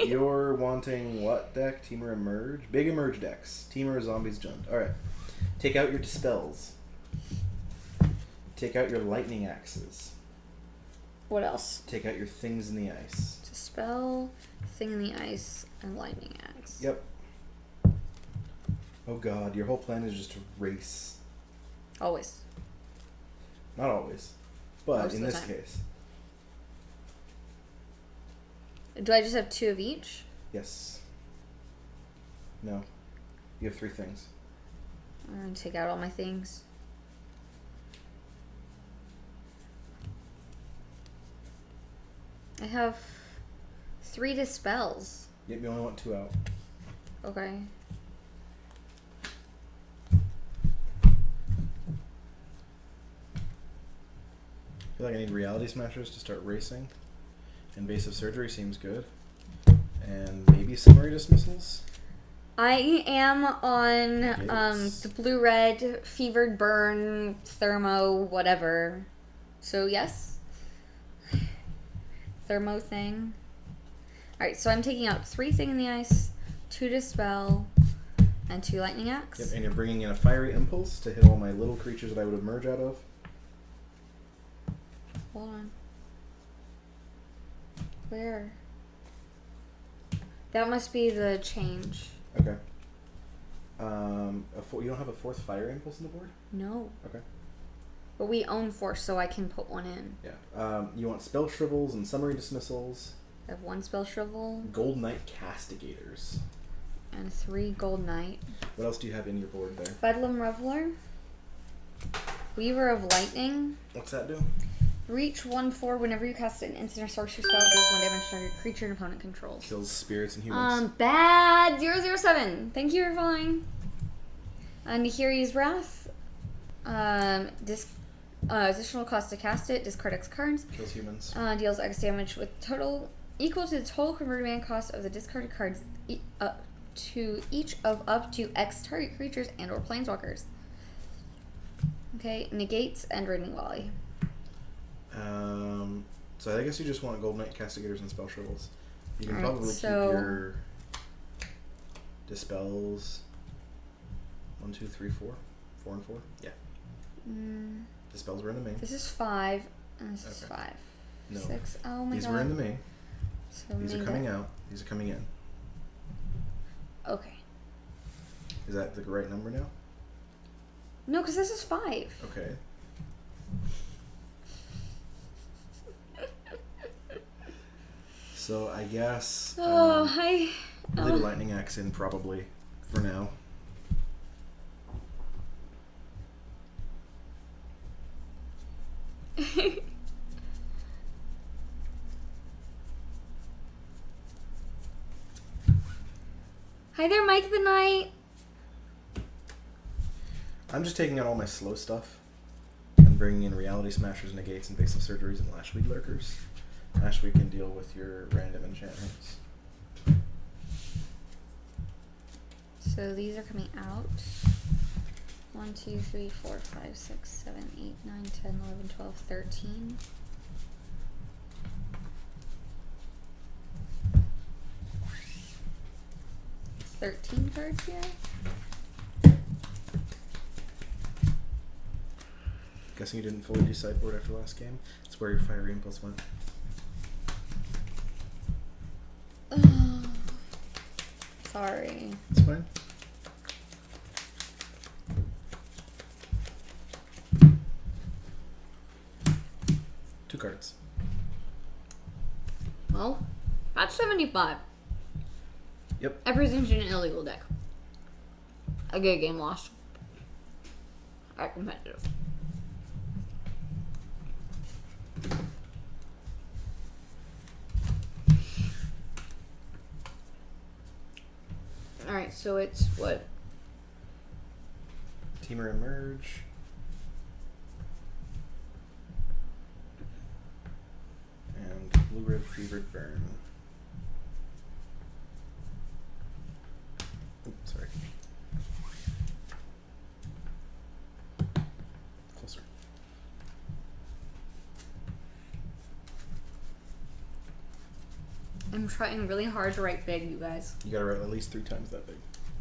you're wanting what deck? Teamer Emerge? Big Emerge decks. Teamer Zombies Jumped. Alright. Take out your Dispels. Take out your Lightning Axes. What else? Take out your Things in the Ice. Dispel, Thing in the Ice, and Lightning Axe. Yep. Oh god, your whole plan is just to race. Always. Not always. But Most in of the this time. case. Do I just have 2 of each? Yes. No. You have 3 things. I'm gonna take out all my things. I have 3 Dispels. Yep, you only want 2 out. Okay. I feel like I need Reality Smashers to start racing. Invasive Surgery seems good. And maybe Summary Dismissals? I am on Gates. the blue-red, fevered burn, thermo, whatever. So yes. Thermo thing. Alright, so I'm taking out 3 Thing in the Ice, 2 Dispel, and 2 Lightning Axe. Yep, and you're bringing in a Fiery Impulse to hit all my little creatures that I would emerge out of. Hold on. Where? That must be the change. Okay. You don't have a 4th Fire Impulse on the board? No. Okay. But we own 4, so I can put 1 in. Yeah. You want Spell Shrivels and Summary Dismissals. I have 1 Spell Shrivel Gold Knight Castigators. and 3 Gold Knight. What else do you have in your board there? Bedlam Reveler. Weaver of Lightning. What's that do? Reach 1/4 whenever you cast an instant or sorcery spell, deals 1 damage to target creature and opponent controls. Kills spirits and humans. Bad 007. Thank you for following. Nahiri's Wrath. Additional cost to cast it. Discard X cards. Kills humans. Deals X damage with total equal to the total converted mana cost of the discarded cards to each of up to X target creatures and or planeswalkers. Okay, negates and Raining Volley. So I guess you just want Gold Knight, Castigators, and Spell Shrivels. You can Alright, probably so- keep your Dispels 1, 2, 3, 4. 4 and 4? Yeah. Dispels were in the main. This is 5, and this is Okay. 5. No. 6. Oh my These god. were in the main. So These are coming out. These are coming in. Okay. Is that the right number now? No, because this is 5. Okay. So I guess Oh, hi. we'll leave a lightning axe in probably for now. Hi there, Mike the Knight. I'm just taking out all my slow stuff and bringing in Reality Smashers, Negates, Invasive Surgeries, and Lashweed Lurkers. Lashweed can deal with your random enchantments. So these are coming out. 1, 2, 3, 4, 5, 6, 7, 8, 9, 10, 11, 12, 13. It's 13 cards here. Guessing you didn't fully do sideboard after last game. That's where your Fiery Impulse went. Sorry. It's fine. Two cards. Well, that's 75. Yep. I presumed in an illegal deck. A good game lost. Alright, competitive. Alright, so it's what? Teamer Emerge. And Blue-Red Fevered Burn. Oops, sorry. Closer. I'm trying really hard to write big, you guys. You gotta write at least 3 times that big.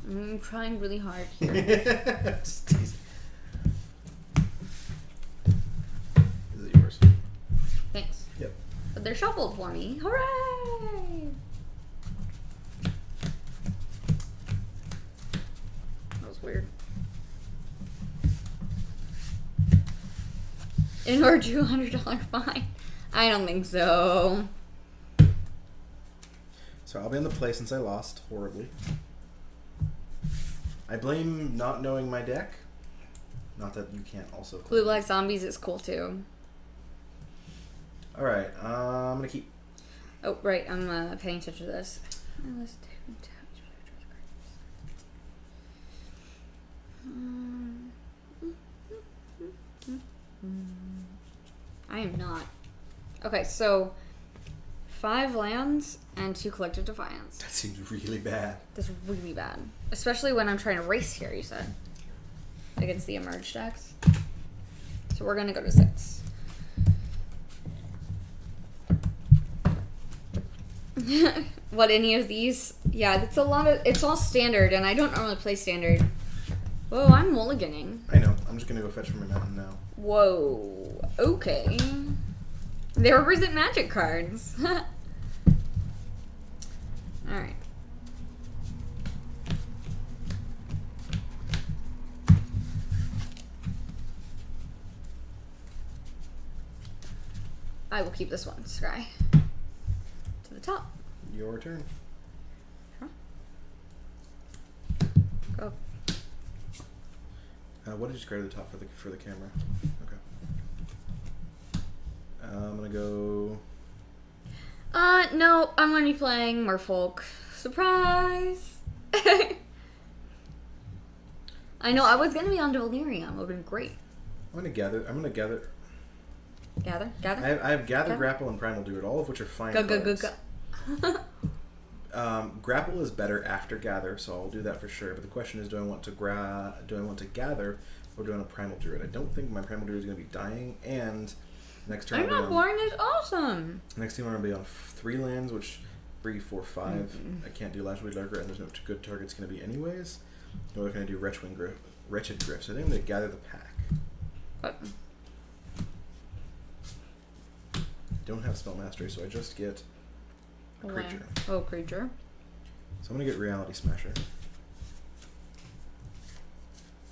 I'm trying really hard here. Just teasing. Is it yours? Thanks. Yep. But they're shuffled for me. Hooray! That was weird. In order to $100 fine? I don't think so. So I'll be in the play since I lost horribly. I blame not knowing my deck. Not that you can't also play. Blue Black Zombies is cool too. Alright, I'm gonna keep. Oh, right, I'm paying attention to this. I am not. Okay, so 5 lands and 2 Collective Defiance. That seems really bad. That's really bad. Especially when I'm trying to race here, you said. Against the Emerge decks. So we're gonna go to 6. What, any of these? Yeah, it's a lot of, it's all standard, and I don't normally play standard. Whoa, I'm mulliganing. I know. I'm just gonna go fetch from my mountain now. Whoa, okay. They represent magic cards. Alright. I will keep this one, Sky. To the top. Your turn. Huh? Go. What did you square to the top for the camera? Okay. I'm gonna go. No, I'm gonna be playing Merfolk. Surprise! I know, I was gonna be on Delirium. It would've been great. I'm gonna gather. Gather? I have gather, grapple, and primal druid, all of which are fine cards. Go. Grapple is better after gather, so I'll do that for sure. But the question is, do I want to gather, or do I want a primal druid? I don't think my primal druid is going to be dying, and Next turn I'm not boring. It's awesome. Next turn I'm going to be on 3 lands, which 3, 4, 5. I can't do Lashweed Lurker, and there's no good target's going to be anyways. No, we're going to do Wretched Griff. So I think I'm going to gather the pack. What? Don't have Spell Mastery, so I just get a creature. Oh, creature. So I'm going to get Reality Smasher.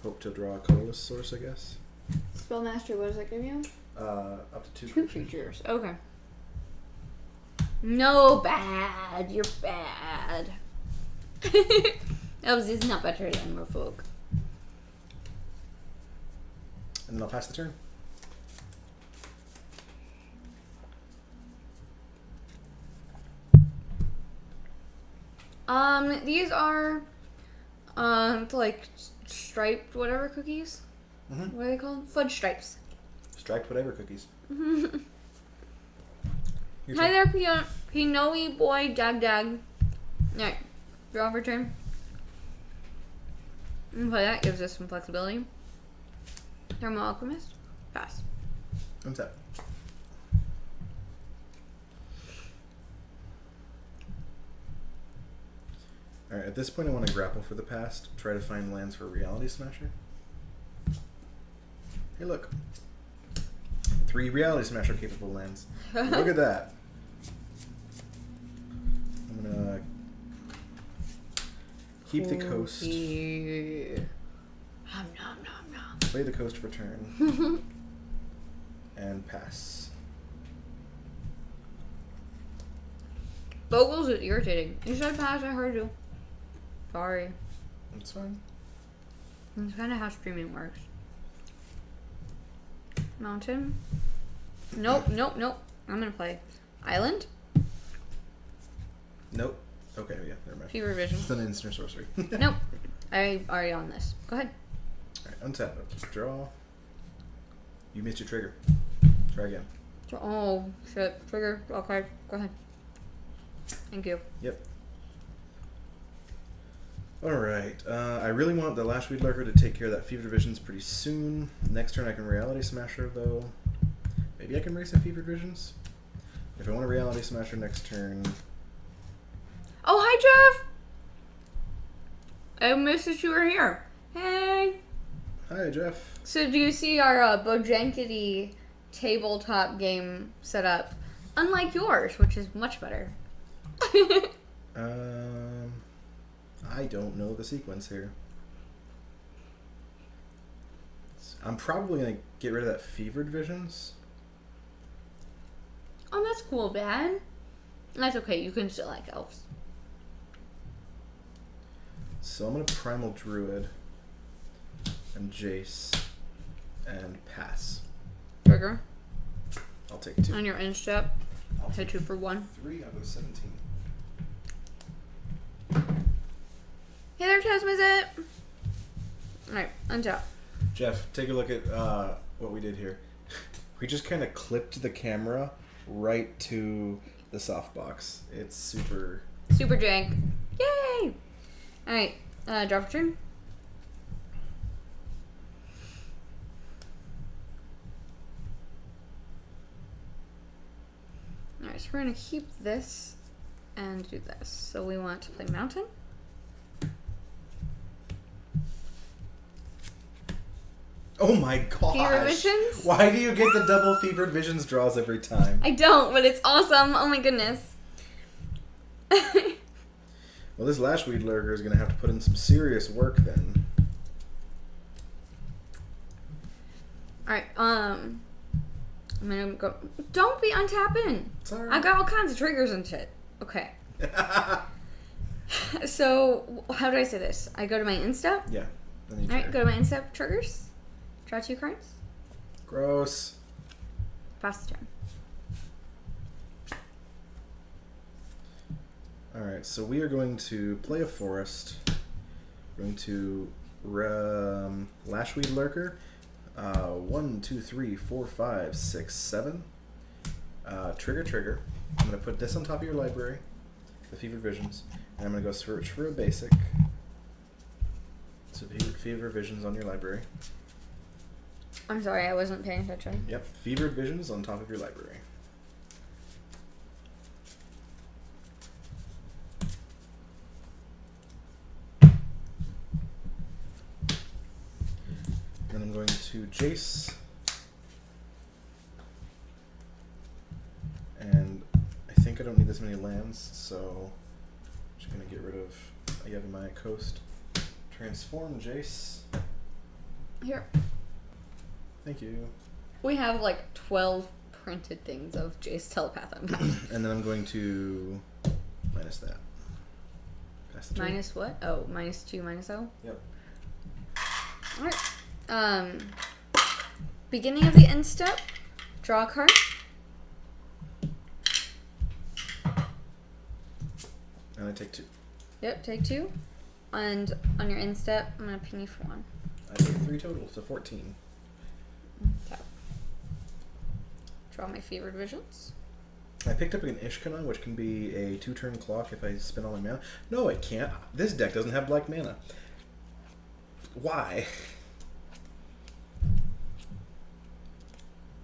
Hope to draw a colorless source, I guess. Spell Mastery, what does that give you? Up to 2 2 creatures. Okay. No, bad. You're bad. Elves is not better than Merfolk. And then I'll pass the turn. These are, like striped whatever cookies. Mm-hmm. What are they called? Fudge stripes. Striped whatever cookies. Hi there, Pinoy boy, Dag. Alright, draw for turn. And play that, gives us some flexibility. Thermal Alchemist, pass. Untap. Alright, at this point I want to grapple for the past, try to find lands for Reality Smasher. Hey look. 3 Reality Smasher capable lands. Look at that. I'm gonna keep the coast. Play the coast for turn. And pass. Vocals is irritating. You said pass, I heard you. Sorry. That's fine. That's kind of how streaming works. Mountain. Nope. I'm gonna play Island. Nope. Okay, yeah, never mind. Fever Vision. It's an instant sorcery. Nope. I already on this. Go ahead. Alright, untap it. Draw. You missed your trigger. Try again. Oh, shit. Trigger. Okay, go ahead. Thank you. Yep. Alright, I really want the Lashweed Lurker to take care of that Fever Visions pretty soon. Next turn I can Reality Smasher, though. Maybe I can race a Fever Visions? If I want a Reality Smasher next turn... Oh, hi, Jeff! I missed that you were here. Hey! Hi, Jeff. So do you see our Bojankity tabletop game setup? Unlike yours, which is much better. I don't know the sequence here. I'm probably going to get rid of that Fevered Visions. Oh, that's cool, Dad. That's okay. You can still like elves. So I'm going to Primal Druid and Jace and pass. Trigger. I'll take 2. On your end step. I'll Hit 2 for 1. 3 out of 17. Hey there, Tasmazit. Alright, untap. Jeff, take a look at what we did here. We just kind of clipped the camera right to the softbox. It's super... Super jank. Yay! Alright, draw for turn. Alright, so we're going to keep this and do this. So we want to play Mountain. Oh my gosh! Fever Visions? Why do you get the double Fevered Visions draws every time? I don't, but it's awesome. Oh my goodness. Well, this Lashweed Lurker is going to have to put in some serious work then. Alright, I'm gonna go. Don't be untapping. Sorry. I got all kinds of triggers and shit. Okay. So, how do I say this? I go to my instep. Yeah. Alright, go to my instep triggers. Draw 2 cards. Gross. Pass the turn. Alright, so we are going to play a forest. We're going to Lashweed Lurker. 1, 2, 3, 4, 5, 6, 7. Trigger. I'm going to put this on top of your library, the Fever Visions, and I'm going to go search for a basic. So Fever Visions on your library. I'm sorry, I wasn't paying attention. Yep, Fevered Visions on top of your library. Then I'm going to Jace. And I think I don't need this many lands, so I'm just going to get rid of Yavimaya Coast. Transform Jace. Here. Thank you. We have like 12 printed things of Jace Telepath Unbound. And then I'm going to minus that. Pass the turn. Minus what? Oh, minus 2, minus 0? Yep. Alright. Beginning of the end step, draw a card. And I take 2. Yep, take 2. And on your end step, I'm going to ping you for 1. I take 3 total, so 14. Okay. Draw my Fevered Visions. I picked up an Ishkana, which can be a 2-turn clock if I spend all my mana. No, it can't. This deck doesn't have black mana. Why?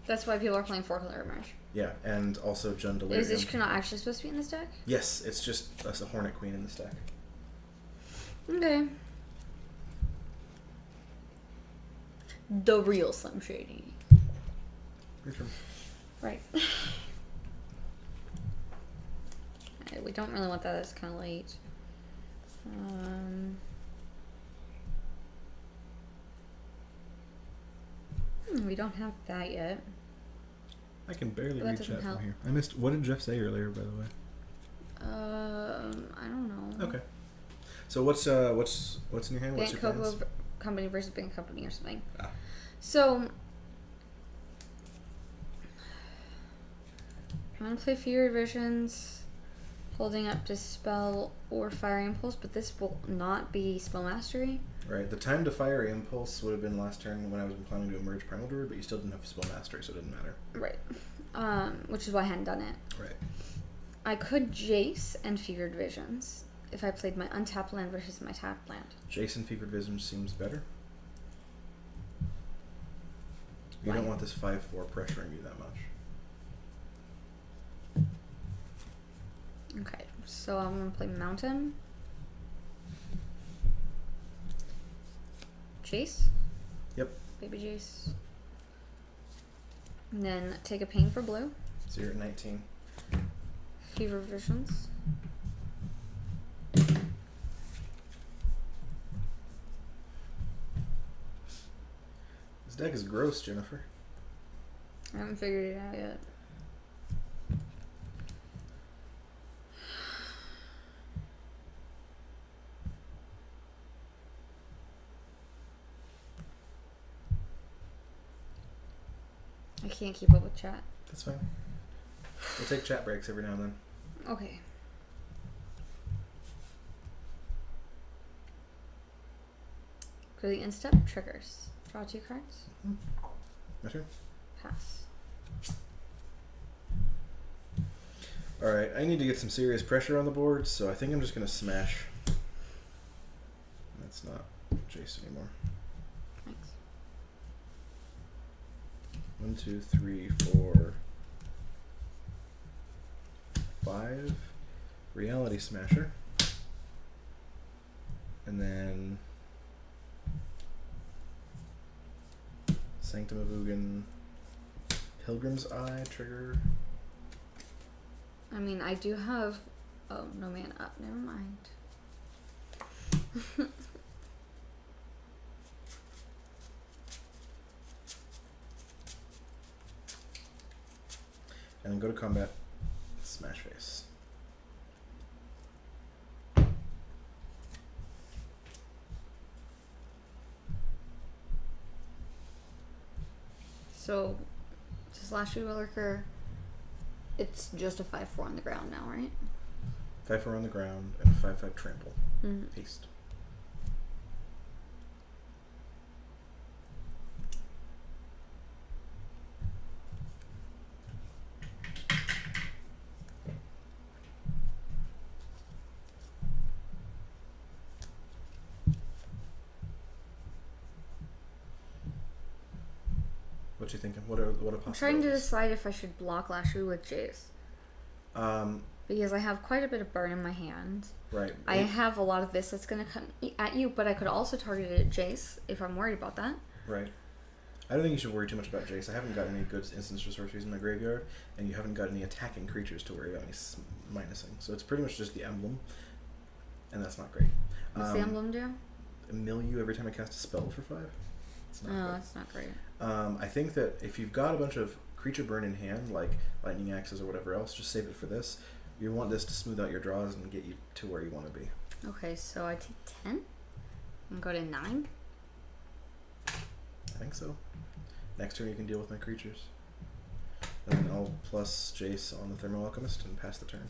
That's why people are playing 4-color Emerge. Yeah, and also Jund Delirium. Is Ishkana actually supposed to be in this deck? Yes, it's just a Hornet Queen in this deck. Okay. The real Slim Shady. Your turn. Right. Alright, we don't really want that. It's kind of late. We don't have that yet. I can barely But that read doesn't chat help. from here. I missed. What did Jeff say earlier, by the way? I don't know. Okay. So what's in your hand? What's Bank your plans? Cocoa Company versus Bank Company or something. Ah. So I'm gonna play Fevered Visions, holding up Dispel or Fire Impulse, but this will not be Spell Mastery. Right. The time to fire Impulse would have been last turn when I was planning to emerge Primal Druid, but you still didn't have Spell Mastery, so it didn't matter. Right. Which is why I hadn't done it. Right. I could Jace and Fevered Visions if I played my untapped land versus my tapped land. Jason Fevered Visions seems better. You Why? don't want this 5/4 pressuring you that much. Okay, so I'm gonna play Mountain. Jace? Yep. Baby Jace. And then take a pain for blue. So you're at 19. Fever Visions. This deck is gross, Jennifer. I haven't figured it out yet. I can't keep up with chat. That's fine. We'll take chat breaks every now and then. Okay. For the instep, triggers. Draw 2 cards. My turn. Pass. Alright, I need to get some serious pressure on the board, so I think I'm just going to smash. That's not Jace anymore. Thanks. 1, 2, 3, 4, 5. Reality Smasher. And then Sanctum of Ugin. Pilgrim's Eye trigger. I mean, I do have... Oh, no mana up. Never mind. And then go to combat. Smash face. So, this last Will Lurker, it's just a 5/4 on the ground now, right? 5/4 on the ground and 5/5 trample. Mm-hmm. Haste. What you thinking? What are possibilities? I'm trying to decide if I should block Lashley with Jace. Because I have quite a bit of burn in my hand. Right. I have a lot of this that's going to come at you, but I could also target it at Jace if I'm worried about that. Right. I don't think you should worry too much about Jace. I haven't got any good instance sorceries in my graveyard, and you haven't got any attacking creatures to worry about any minusing. So it's pretty much just the emblem, and that's not great. What's the emblem do? Mill you every time I cast a spell for 5. It's not good. That's not great. I think that if you've got a bunch of creature burn in hand, like lightning axes or whatever else, just save it for this. You want this to smooth out your draws and get you to where you want to be. Okay, so I take 10 and go to 9. I think so. Next turn you can deal with my creatures. And then I'll plus Jace on the Thermal Alchemist and pass the turn.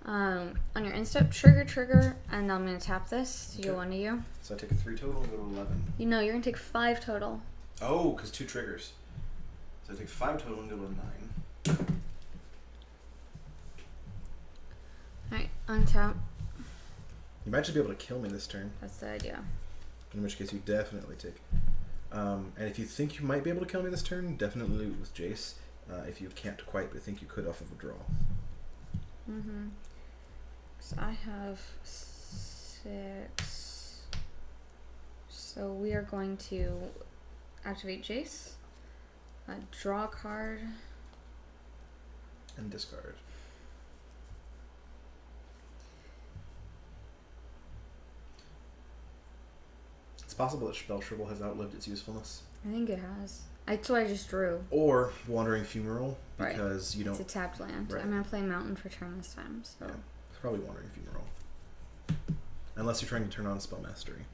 On your instep, trigger, and I'm going to tap this. You go 1 to you. So I take a 3 total and go to 11. You know, you're going to take 5 total. Oh, because 2 triggers. So I take 5 total and go to 9. Alright, untap. You might just be able to kill me this turn. That's the idea. In which case you definitely take. And if you think you might be able to kill me this turn, definitely loot with Jace. If you can't quite, but think you could off of a draw. So I have 6. So we are going to activate Jace. Draw a card. And discard. It's possible that Spell Shrivel has outlived its usefulness. I think it has. That's what I just drew. Or Wandering Fumarole, because you don't... It's a tapped land. Right. I'm going to play Mountain for turn this time, so... Yeah, it's probably Wandering Fumarole. Unless you're trying to turn on Spell Mastery.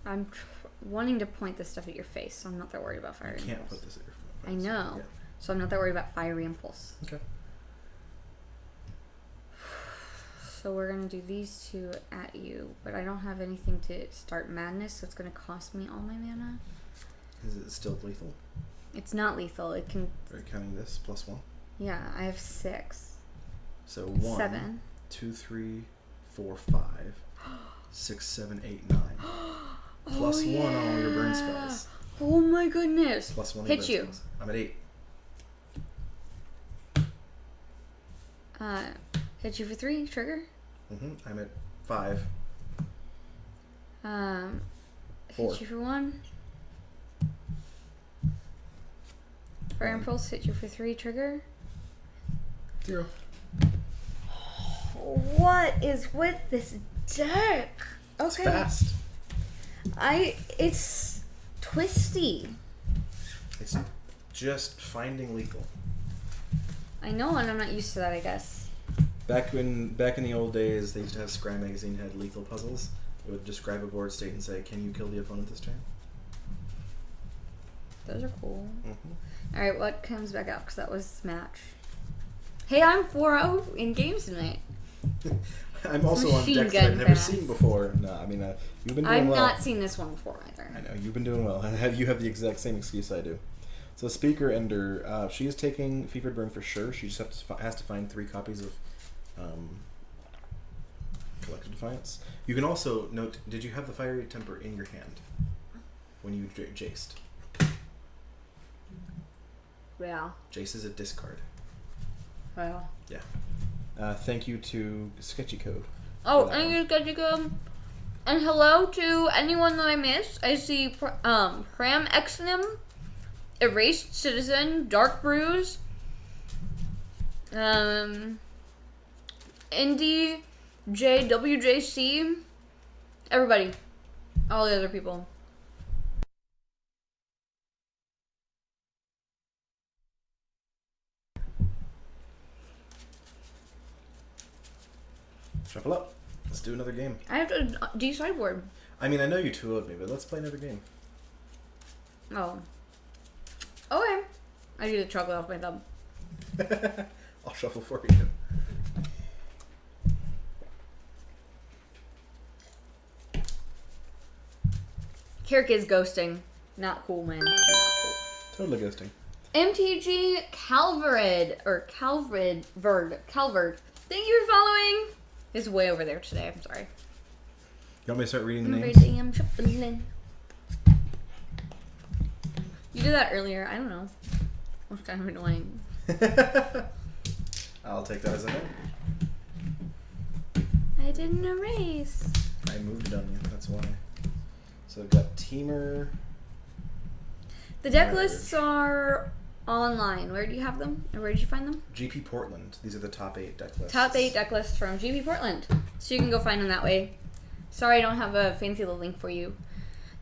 I'm wanting to point this stuff at your face, so I'm not that worried about Fiery Impulse. You can't put this at your face. I know. Yeah. So I'm not that worried about Fiery Impulse. Okay. So we're going to do these 2 at you, but I don't have anything to start Madness, so it's going to cost me all my mana. Is it still lethal? It's not lethal. It can... Are you counting this? +1? Yeah, I have 6. So 1, 7. 2, 3, 4, 5, 6, 7, 8, 9. Plus 1 on all your burn spells. Oh my goodness. Plus 1 on Hit your you. burn spells. I'm at 8. Hit you for 3, trigger. I'm at 5. 4. Hit you for 1. Fire Impulse, hit you for 3, trigger. 0. What is with this deck? Okay. It's fast. It's twisty. It's just finding lethal. I know, and I'm not used to that, I guess. Back in the old days, they used to have Scry magazine had lethal puzzles. It would describe a board state and say, "Can you kill the opponent this turn?" Those are cool. All right, what comes back out? Because that was Smash. Hey, I'm 4-0 in games tonight. I'm also on Machine decks that gun I've never fast. seen before. No, I mean, you've been doing I've well. not seen this one before either. I know, you've been doing well. You have the exact same excuse I do. So Speaker Ender, she is taking Fevered Burn for sure. She just has to find 3 copies of Collective Defiance. You can also note, did you have the Fiery Temper in your hand when you jaced? Yeah. Jace is a discard. Well. Yeah. Thank you to Sketchy Code. Oh, and you get to go. And hello to anyone that I missed. I see Pram Exnum, Erased Citizen, Dark Bruise, Indy, JWJC, everybody, all the other people. Shuffle up. Let's do another game. I have to do sideboard. I mean, I know you 2-0'd me, but let's play another game. Oh. Okay. I do the chocolate off my thumb. I'll shuffle for you. Kirk is ghosting. Not cool, man. Not cool. Totally ghosting. MTG Calvard. Calvard. Thank you for following. It's way over there today. I'm sorry. want me to start reading the names? Reading, I'm shuffling. You did that earlier. I don't know. It was kind of annoying. I'll take that as a note. I didn't erase. I moved it on you. That's why. So I've got Teamer. The deck lists are online. Where do you have them? Or where did you find them? GP Portland. These are the top 8 deck lists. Top 8 deck lists from GP Portland. So you can go find them that way. Sorry I don't have a fancy little link for you.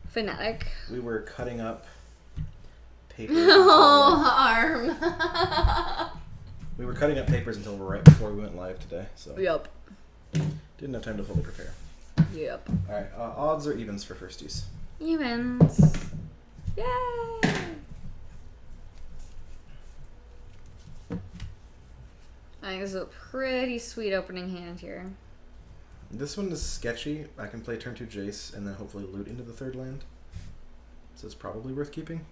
Fanatic. We were cutting up papers. Oh, arm. We were cutting up papers until right before we went live today. So Yep. didn't have time to fully prepare. Yep. Alright, odds or evens for first use? Evens. Yay! I think this is a pretty sweet opening hand here. This one is sketchy. I can play turn 2 Jace and then hopefully loot into the 3rd land. So it's probably worth keeping.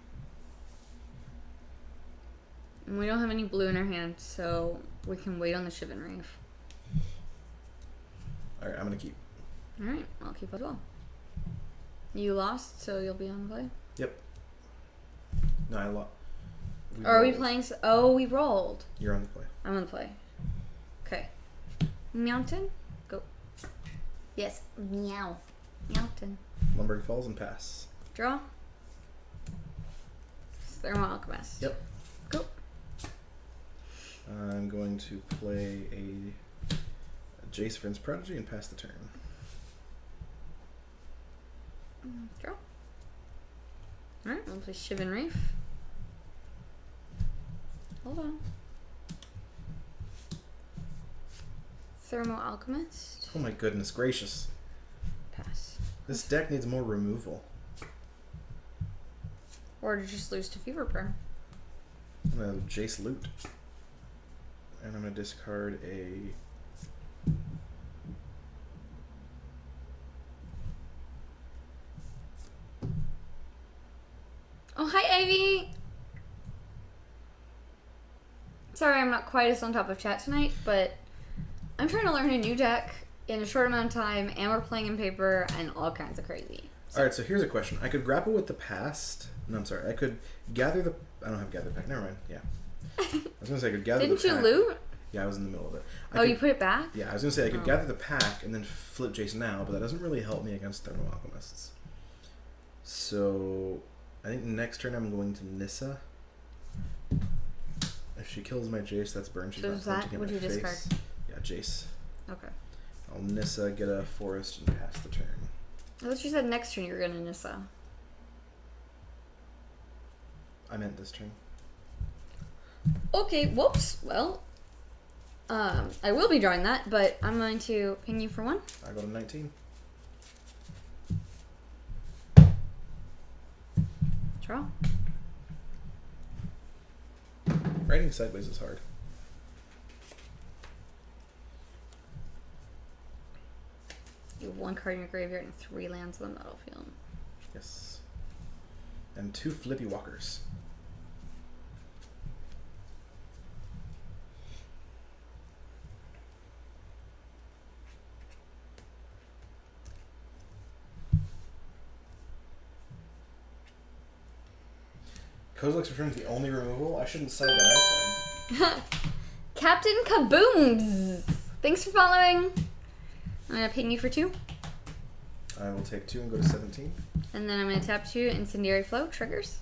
And we don't have any blue in our hand, so we can wait on the Shivan Reef. Alright, I'm going to keep. Alright, I'll keep as well. You lost, so you'll be on the play? Yep. No, I lost. Or are we playing? Oh, we rolled. You're on the play. I'm on the play. Okay. Mountain? Go. Yes. Meow. Mountain. Lumbering Falls and pass. Draw. Thermal Alchemist. Yep. Go. I'm going to play a Jace Vryn's Prodigy and pass the turn. Draw. Alright, we'll play Shivan Reef. Hold on. Thermal Alchemist. Oh my goodness gracious. Pass. This deck needs more removal. Or to just lose to Fever Prayer. I'm going to Jace Loot. And I'm going to discard a... Oh, hi, Ivy! Sorry I'm not quite as on top of chat tonight, but I'm trying to learn a new deck in a short amount of time, and we're playing in paper and all kinds of crazy. Alright, so here's a question. I could grapple with the past. No, I'm sorry. I could gather the... I don't have gather pack. Never mind. Yeah. I was going to say I could gather Didn't the pack. you loot? Yeah, I was in the middle of it. You put it back? Yeah, I was going to say I could gather the pack and then flip Jace now, but that doesn't really help me against Thermal Alchemists. So, I think next turn I'm going to Nissa. If she kills my Jace, that's burn. She's So not is that flinching in what my you face. discard? Yeah, Jace. Okay. I'll Nissa, get a forest, and pass the turn. I thought you said next turn you were going to Nissa. I meant this turn. Okay, whoops. Well, I will be drawing that, but I'm going to ping you for one. I go to 19. Draw. Writing sideways is hard. You have one card in your graveyard and 3 lands on the battlefield. Yes. And 2 Flippy Walkers. Kozilek's Return is the only removal? I shouldn't say that out then. Captain Kabooms! Thanks for following. I'm going to ping you for 2. I will take 2 and go to 17. And then I'm going to tap 2 Incendiary Flow. Triggers.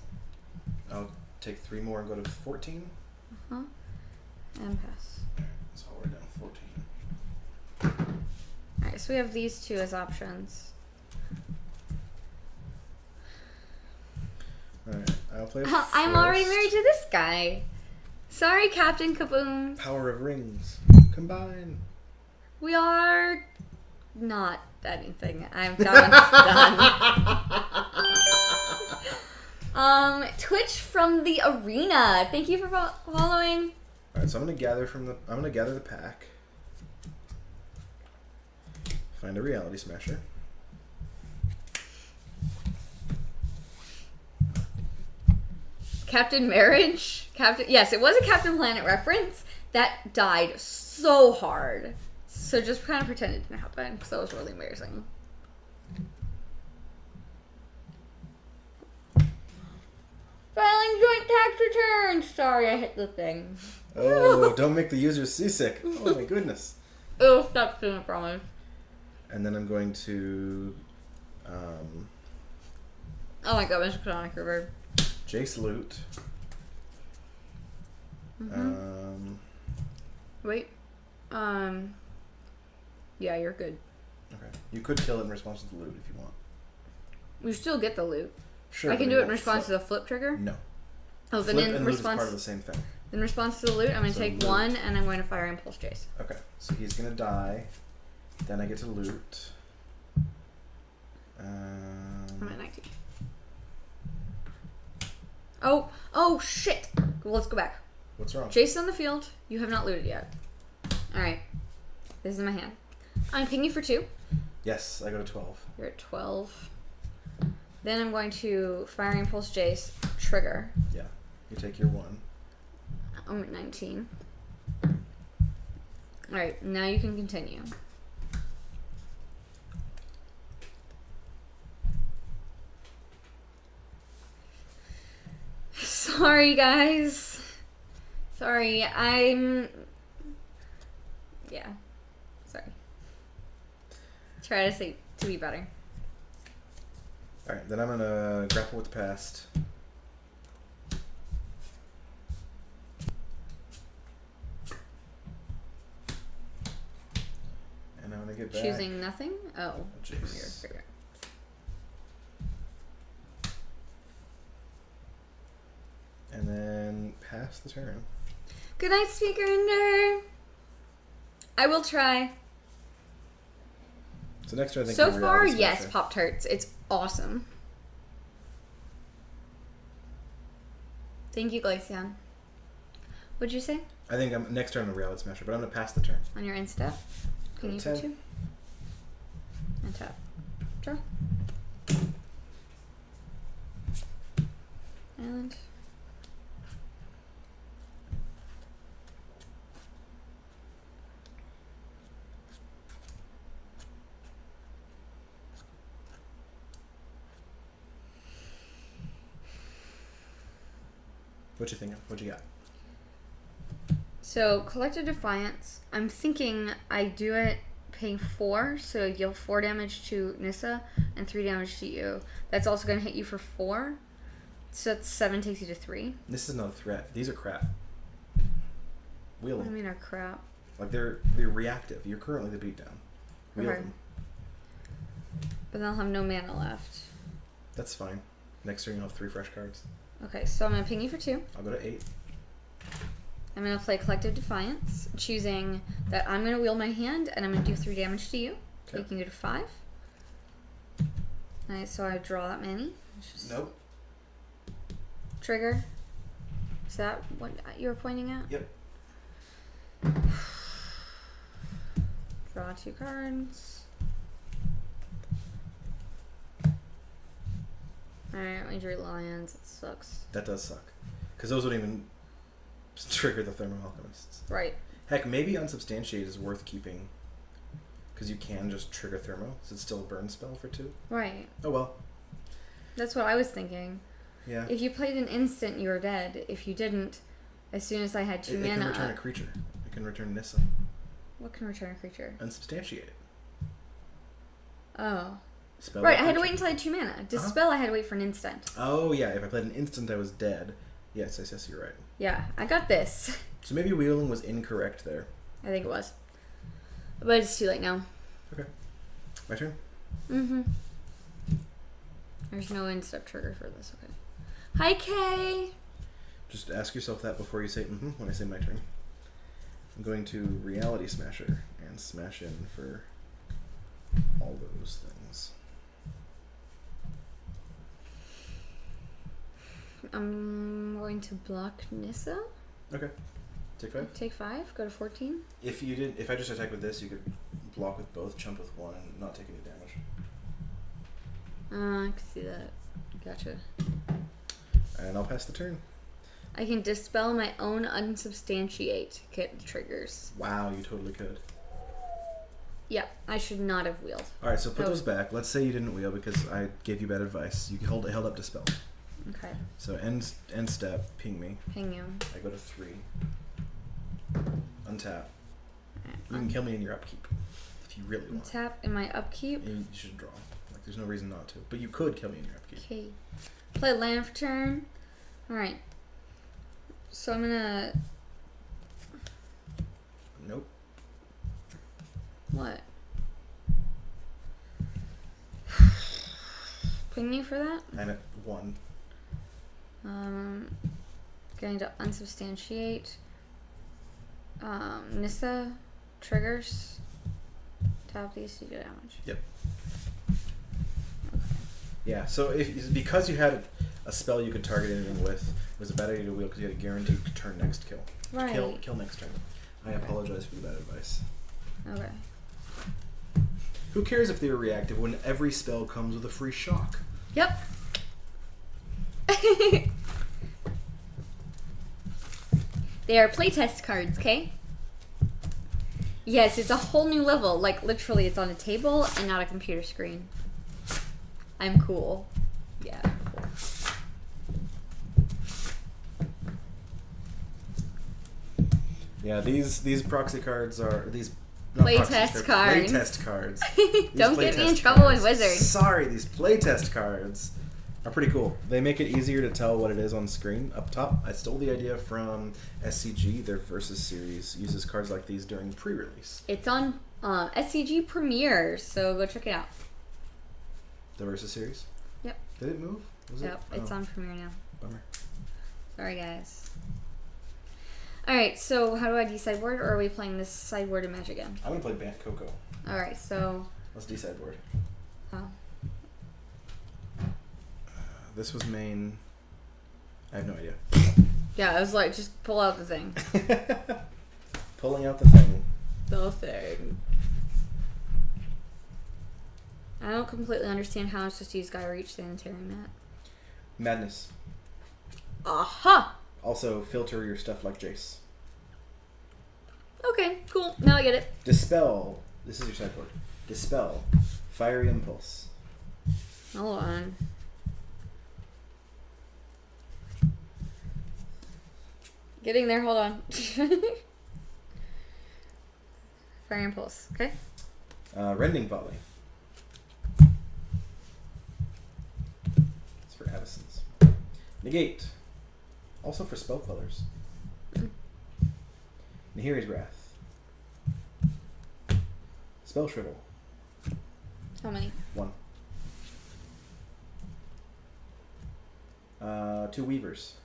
I'll take 3 more and go to 14. Uh-huh. And pass. Alright, so we're down 14. Alright, so we have these 2 as options. Alright, I'll play a I'm already forest. married to this guy. Sorry, Captain Kaboom. Power of Rings. Combine. We are not anything. That one's done. Twitch from the arena. Thank you for following. Alright, so I'm gonna gather the pack. Find a Reality Smasher. Captain Marriage. Yes, it was a Captain Planet reference. That died so hard. So just kind of pretend it didn't happen because that was really embarrassing. Filing joint tax return. Sorry, I hit the thing. Oh, don't make the user seasick. Oh my goodness. Oh, stop doing it, promise. And then I'm going to Oh my god, Mr. Sonic River. Jace loot. Wait. Yeah, you're good. Okay. You could kill it in response to the loot if you want. You still get the loot. Sure. I can do it in response to the flip trigger? No. Oh, then Flip in and loot is response part of the same thing. in response to the loot, I'm gonna take loot. 1 and I'm going to fire Impulse Jace. Okay. So he's gonna die. Then I get to loot. I'm at 19. Oh shit! Well, let's go back. What's wrong? Jace on the field. You have not looted yet. Alright. This is in my hand. I'm pinging you for 2. Yes, I go to 12. You're at 12. Then I'm going to fire Impulse Jace, trigger. Yeah. You take your 1. I'm at 19. Alright, now you can continue. Sorry, guys. Sorry, yeah. Sorry. Try to be better. Alright, then I'm gonna grapple with the past. And I'm gonna get back. Choosing nothing? Oh. Jace. Weird. And then pass the turn. Good night, Speaker Ender. I will try. So next turn I think So we're far, Reality yes, Smasher. Pop-Tarts. It's awesome. Thank you, Glaceon. What'd you say? I think I'm next turn I'm a Reality Smasher, but I'm gonna pass the turn. On your end step? Can you Go put 10. 2? And tap. Draw. Island. What you thinking? What you got? So, Collective Defiance. I'm thinking I do it paying 4, so you deal 4 damage to Nissa and 3 damage to you. That's also going to hit you for 4. So that's 7 takes you to 3. This is not a threat. These are crap. Wheel What do them. you mean are crap? Like they're reactive. You're currently the beatdown. Wheel Okay. them. But they'll have no mana left. That's fine. Next turn you'll have 3 fresh cards. Okay, so I'm going to ping you for 2. I'll go to 8. I'm going to play Collective Defiance, choosing that I'm going to wheel my hand and I'm going to do 3 damage to you, Okay. taking you to 5. Alright, so I draw that many. Nope. Trigger. Is that what you were pointing at? Yep. Draw 2 cards. Alright, we drew lions. It sucks. That does suck. Because those wouldn't even trigger the Thermo Alchemists. Right. Heck, maybe Unsubstantiate is worth keeping. Because you can just trigger Thermo. So it's still a burn spell for 2. Right. Oh well. That's what I was thinking. Yeah. If you played an instant, you were dead. If you didn't, as soon as I had 2 It mana... can return a creature. It can return Nissa. What can return a creature? Unsubstantiate. Oh. Spell Right, that I had to creature. wait until I had 2 mana. Dispel, I had to wait for an instant. Oh yeah, if I played an instant I was dead. Yes, you're right. Yeah, I got this. So maybe wheeling was incorrect there. I think it was. But it's too late now. Okay. My turn? Mm-hmm. There's no in-step trigger for this, okay. Hi, Kay! Just ask yourself that before you say mm-hmm when I say my turn. I'm going to Reality Smasher and smash in for all those things. I'm going to block Nissa. Okay. Take 5. Take 5, go to 14. If I just attack with this, you could block with both, chump with 1, and not take any damage. I can see that. Gotcha. And I'll pass the turn. I can dispel my own unsubstantiate kit triggers. Wow, you totally could. Yeah, I should not have wheeled. Alright, so put those back. Let's say you didn't wheel because I gave you bad advice. You held up Dispel. Okay. So end step, ping me. Ping you. I go to 3. Untap. You can kill me in your upkeep if you really want. Untap in my upkeep. You should draw. Like, there's no reason not to. But you could kill me in your upkeep. Okay. Play land for turn. Alright. So I'm gonna... Nope. What? Ping me for that? I'm at 1. Going to unsubstantiate. Nissa triggers. Tap these to do damage. Yep. Okay. Yeah, so because you had a spell you could target anything with, it was a bad idea to wheel because you had a guaranteed turn next kill. Right. Kill next turn. I apologize for the bad advice. Okay. Who cares if they were reactive when every spell comes with a free shock? Yep. They are playtest cards, okay? Yes, it's a whole new level. Like, literally, it's on a table and not a computer screen. I'm cool. Yeah, I'm cool. Yeah, these proxy cards are Playtest cards. Playtest cards. Don't get me in trouble with Wizards. Sorry, these playtest cards are pretty cool. They make it easier to tell what it is on screen up top. I stole the idea from SCG. Their Versus series uses cards like these during pre-release. It's on SCG Premiere, so go check it out. The Versus series? Yep. Did it move? Yep, it's on Premiere now. Bummer. Sorry, guys. Alright, so how do I de-sideboard, or are we playing this sideboarded match again? I'm going to play Bant Coco. Alright, so... Let's de-sideboard. Oh. This was main... I have no idea. Yeah, I was like, just pull out the thing. Pulling out the thing. The thing. I don't completely understand how I'm supposed to use Guy Reach Sanitary Mat. Madness. Aha! Also, filter your stuff like Jace. Okay, cool. Now I get it. Dispel. This is your sideboard. Dispel. Fiery Impulse. Hold on. Getting there, hold on. Fire Impulse, okay? Rending Volley. It's for Addisons. Negate. Also for spell colors. Nahiri's Wrath. Spell Shrivel. How many? 1. 2 Weavers.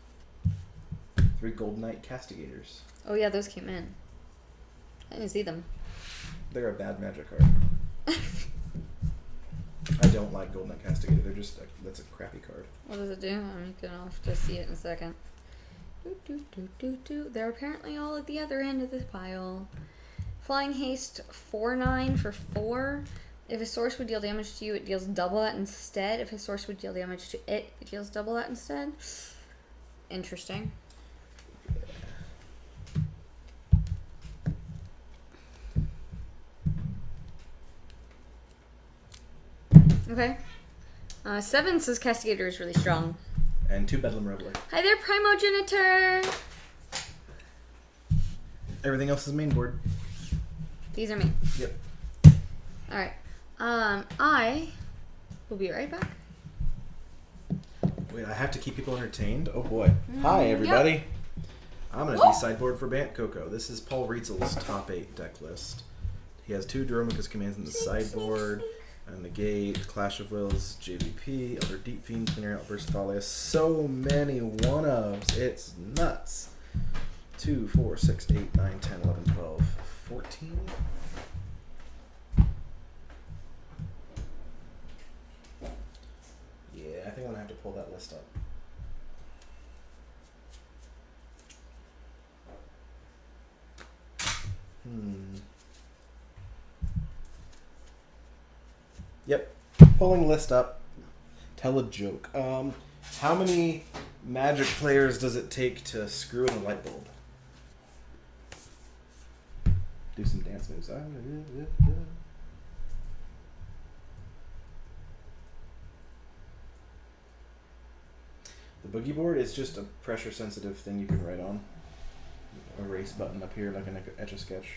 3 Gold Knight Castigators. Oh yeah, those came in. I didn't see them. They're a bad magic card. I don't like Gold Knight Castigator. They're just that's a crappy card. What does it do? I'm gonna have to see it in a second. They're apparently all at the other end of this pile. Flying Haste 4/9 for 4. If a source would deal damage to you, it deals double that instead. If a source would deal damage to it, it deals double that instead. Interesting. Okay. 7 says Castigator is really strong. And 2 Bedlam Reveler. Hi there, Primogenitor! Everything else is main board. These are me. Yep. Alright. I will be right back. Wait, I have to keep people entertained? Oh boy. Hi, everybody. Yep. I'm going to de-sideboard for Bant Coco. This is Paul Rietzel's top 8 deck list. He has 2 Dromica's commands in the sideboard. And Negate, Clash of Wills, JVP, Elder Deep Fiend, Cleaner Outburst, Thalias. So many one-ofs. It's nuts. 2, 4, 6, 8, 9, 10, 11, 12, 14. Yeah, I think I'm going to have to pull that list up. Yep. Pulling list up. Tell a joke. How many Magic players does it take to screw in a light bulb? Do some dance moves. Boogie board is just a pressure sensitive thing you can write on. Erase button up here like an Etch-a-Sketch.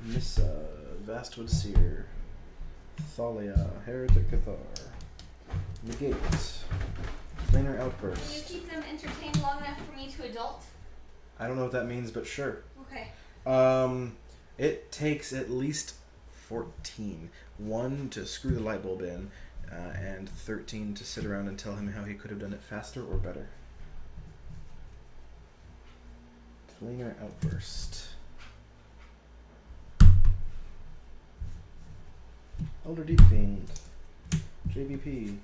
Nissa, Vastwood Seer, Thalia, Heretic Cathar, Negate, Planar Outburst. Can you keep them entertained long enough for me to adult? I don't know what that means, but sure. Okay. It takes at least 14. 1 to screw the light bulb in, and 13 to sit around and tell him how he could have done it faster or better. Planar Outburst. Elder Deep Fiend. JVP.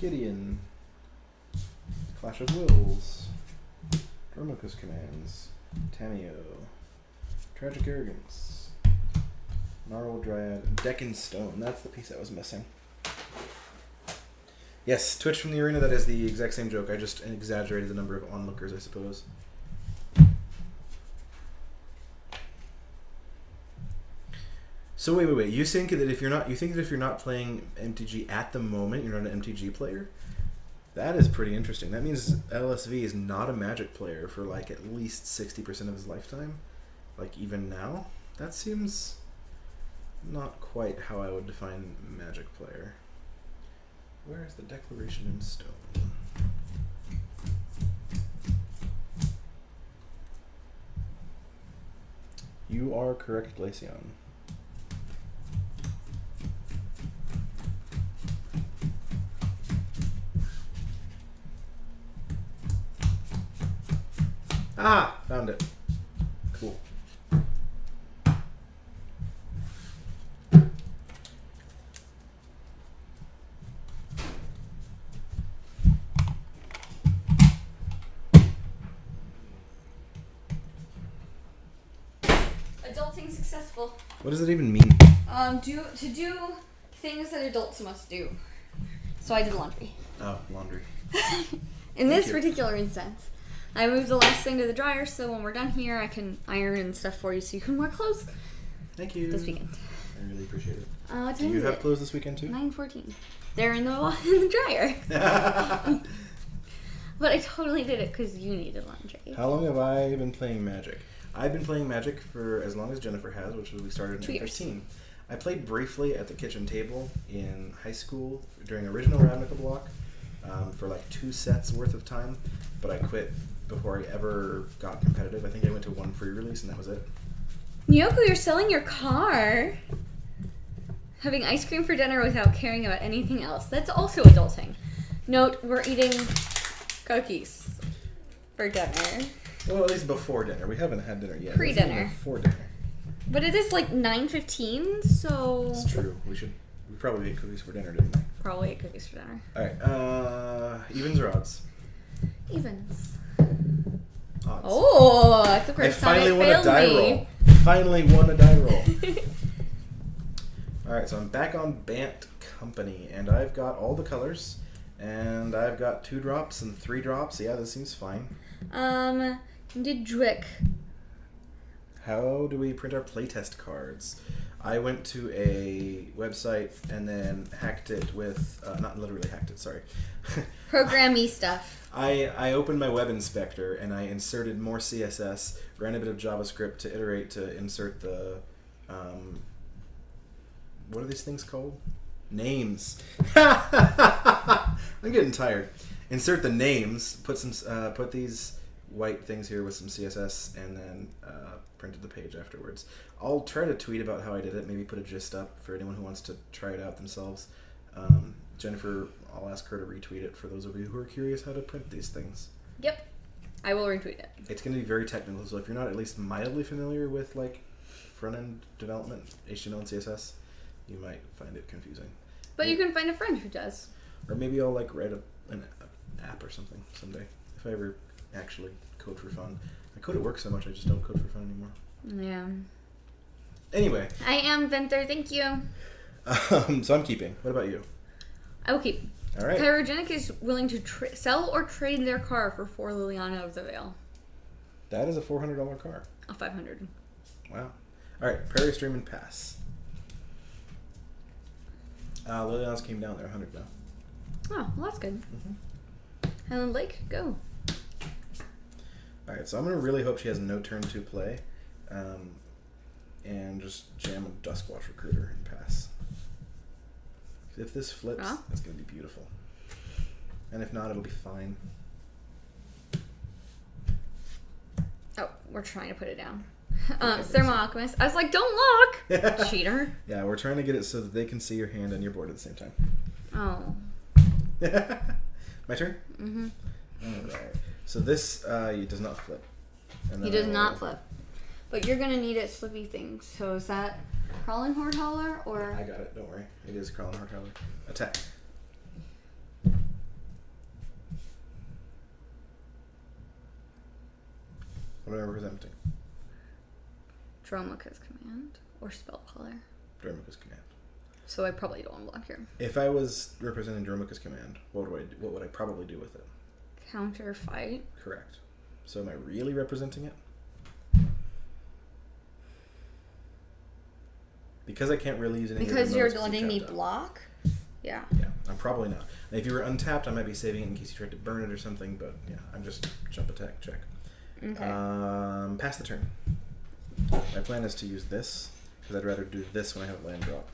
Gideon. Clash of Wills. Dromokus Commands. Tameo. Tragic Arrogance. Gnarl Dryad. Deccan Stone. That's the piece I was missing. Yes, Twitch from the Arena, that is the exact same joke. I just exaggerated the number of onlookers, I suppose. So wait. You think that if you're not playing MTG at the moment, you're not an MTG player? That is pretty interesting. That means LSV is not a Magic player for like at least 60% of his lifetime. Like even now? That seems not quite how I would define Magic player. Where is the declaration in stone? You are correct, Glaceon. Ah, found it. Cool. Adulting successful. What does it even mean? Do things that adults must do. So I did laundry. Oh, laundry. In this particular instance, I moved the last thing to the dryer, so when we're done here, I can iron and stuff for you, so you can wear clothes. Thank you. This weekend. I really appreciate it. What Do time you is have it? clothes this weekend too? 9:14. They're in the dryer. But I totally did it because you needed laundry. How long have I been playing Magic? I've been playing Magic for as long as Jennifer has, which we started in 2 years. 2015. I played briefly at the kitchen table in high school during original Ravnica block for like 2 sets worth of time, but I quit before I ever got competitive. I think I went to 1 pre-release and that was it. Nyoko, you're selling your car. Having ice cream for dinner without caring about anything else. That's also adulting. Note, we're eating cookies for dinner. Well, at least before dinner. We haven't had dinner yet. Pre-dinner. Before dinner. But it is like 9:15, so... It's true. We probably ate cookies for dinner, didn't we? Probably ate cookies for dinner. Alright, evens or odds? Evens. Odds. Oh, that's the first time finally it won a failed die me. roll. Finally won a die roll. Alright, so I'm back on Bant Company, and I've got all the colors, and I've got 2 drops and 3 drops. Yeah, this seems fine. Didrick. How do we print our playtest cards? I went to a website and then hacked it with, not literally hacked it, sorry. Programmy stuff. I opened my web inspector and I inserted more CSS, ran a bit of JavaScript to iterate to insert the, what are these things called? Names. I'm getting tired. Insert the names, put these white things here with some CSS, and then printed the page afterwards. I'll try to tweet about how I did it, maybe put a gist up for anyone who wants to try it out themselves. Jennifer, I'll ask her to retweet it for those of you who are curious how to print these things. Yep. I will retweet it. It's going to be very technical, so if you're not at least mildly familiar with like front-end development, HTML and CSS, you might find it confusing. But you can find a friend who does. Or maybe I'll like write an app or something someday, if I ever actually code for fun. I code at work so much, I just don't code for fun anymore. Yeah. Anyway. I am Venter, thank you. So I'm keeping. What about you? I will keep. All right. Pyrogenic is willing to sell or trade their car for 4 Liliana of the Veil. That is a $400 car. A 500. Wow. All right, Prairie Stream and pass. Liliana's came down there, 100 now. Oh, well, that's good. Mm-hmm. Highland Lake, go. All right, so I'm gonna really hope she has no turn 2 play, and just jam a Duskwatch Recruiter and pass. If this flips, it's gonna be beautiful. And if not, it'll be fine. Oh, we're trying to put it down. Okay, Thermal Alchemist. I was like, don't look! Cheater. Yeah, we're trying to get it so that they can see your hand and your board at the same time. Oh. My turn? Mm-hmm. Alright. So this it does not flip. And He then does not flip. But you're going to need it flippy things. So is that Crawling Horde Hauler or... I got it, don't worry. It is Crawling Horde Hauler. Attack. What am I representing? Dromoka's Command or Spellcaller. Dromoka's Command. So I probably don't want to block here. If I was representing Dromoka's Command, what would I probably do with it? Counter fight. Correct. So am I really representing it? Because I can't really use any because of you're your letting me tapped out. block? Yeah. Yeah, I'm probably not. And if you were untapped, I might be saving it in case you tried to burn it or something, but yeah, I'm just jump attack, check. Okay. Pass the turn. My plan is to use this, because I'd rather do this when I have a land drop.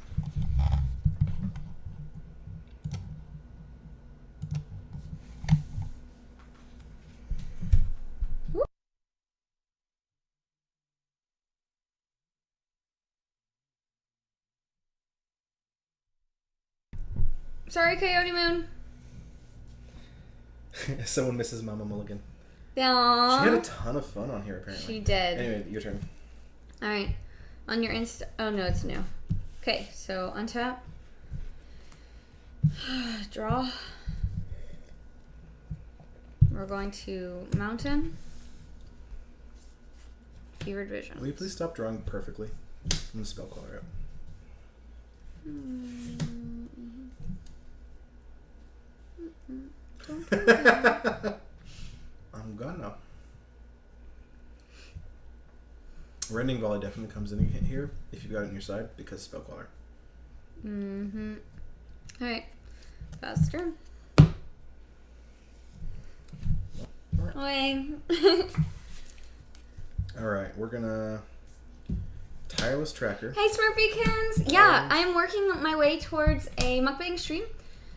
Sorry, Coyote Moon. Someone misses Mama Mulligan. Aww. She had a ton of fun on here, apparently. She did. Anyway, your turn. Alright. On your oh no, it's new. Okay, so untap. Draw. We're going to Mountain. Fevered Vision. Will you please stop drawing perfectly? I'm going to spell color out. I'm gonna. Rending Volley definitely comes in here if you've got it on your side because spell color. Mm-hmm. Alright. Faster. Away. Alright, we're gonna Tireless Tracker. Hey Smurfykins! Yeah, I'm working my way towards a mukbang stream.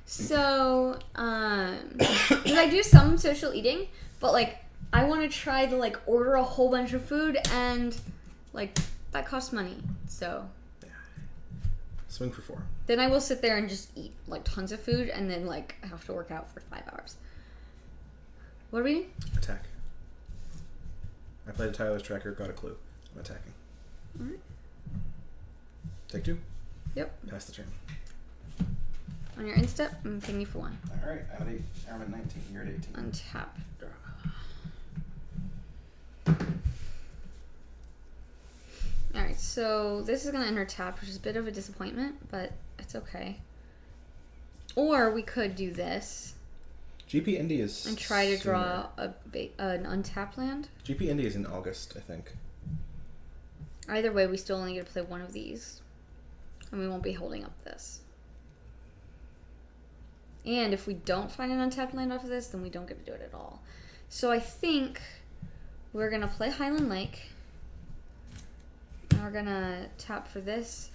So, because I do some social eating, but like I want to try to like order a whole bunch of food and like that costs money. So Swing for 4. then I will sit there and just eat like tons of food and then like I have to work out for 5 hours. What are we doing? Attack. I played a Tireless Tracker, got a clue. I'm attacking. Alright. Take 2. Yep. Pass the turn. On your instep, I'm ping you for 1. Alright, I'm at 8. I'm at 19. You're at 18. Untap. Draw. Alright, so this is going to enter tap, which is a bit of a disappointment, but it's okay. Or we could do this. GP Indy is and try to sooner. draw an untapped land. GP Indy is in August, I think. Either way, we still only get to play one of these. And we won't be holding up this. And if we don't find an untapped land off of this, then we don't get to do it at all. So I think we're going to play Highland Lake. And we're going to tap for this.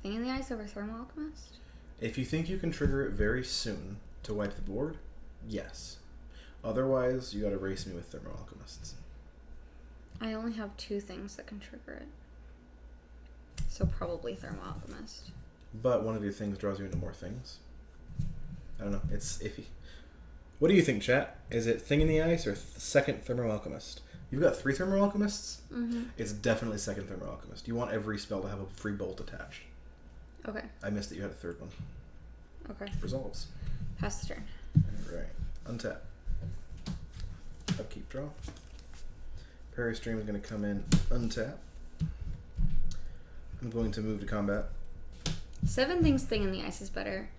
Thing in the Ice over Thermal Alchemist? If you think you can trigger it very soon to wipe the board, yes. Otherwise, you gotta race me with Thermal Alchemists. I only have 2 things that can trigger it. So probably Thermal Alchemist. But one of your things draws you into more things. I don't know. It's iffy. What do you think, chat? Is it Thing in the Ice or second Thermal Alchemist? You've got 3 Thermal Alchemists? Mm-hmm. It's definitely second Thermal Alchemist. You want every spell to have a free bolt attached. Okay. I missed that you had a 3rd one. Okay. Resolves. Pass the turn. Alright. Untap. Upkeep draw. Prairie Stream is going to come in untap. I'm going to move to combat. 7 thinks Thing in the Ice is better.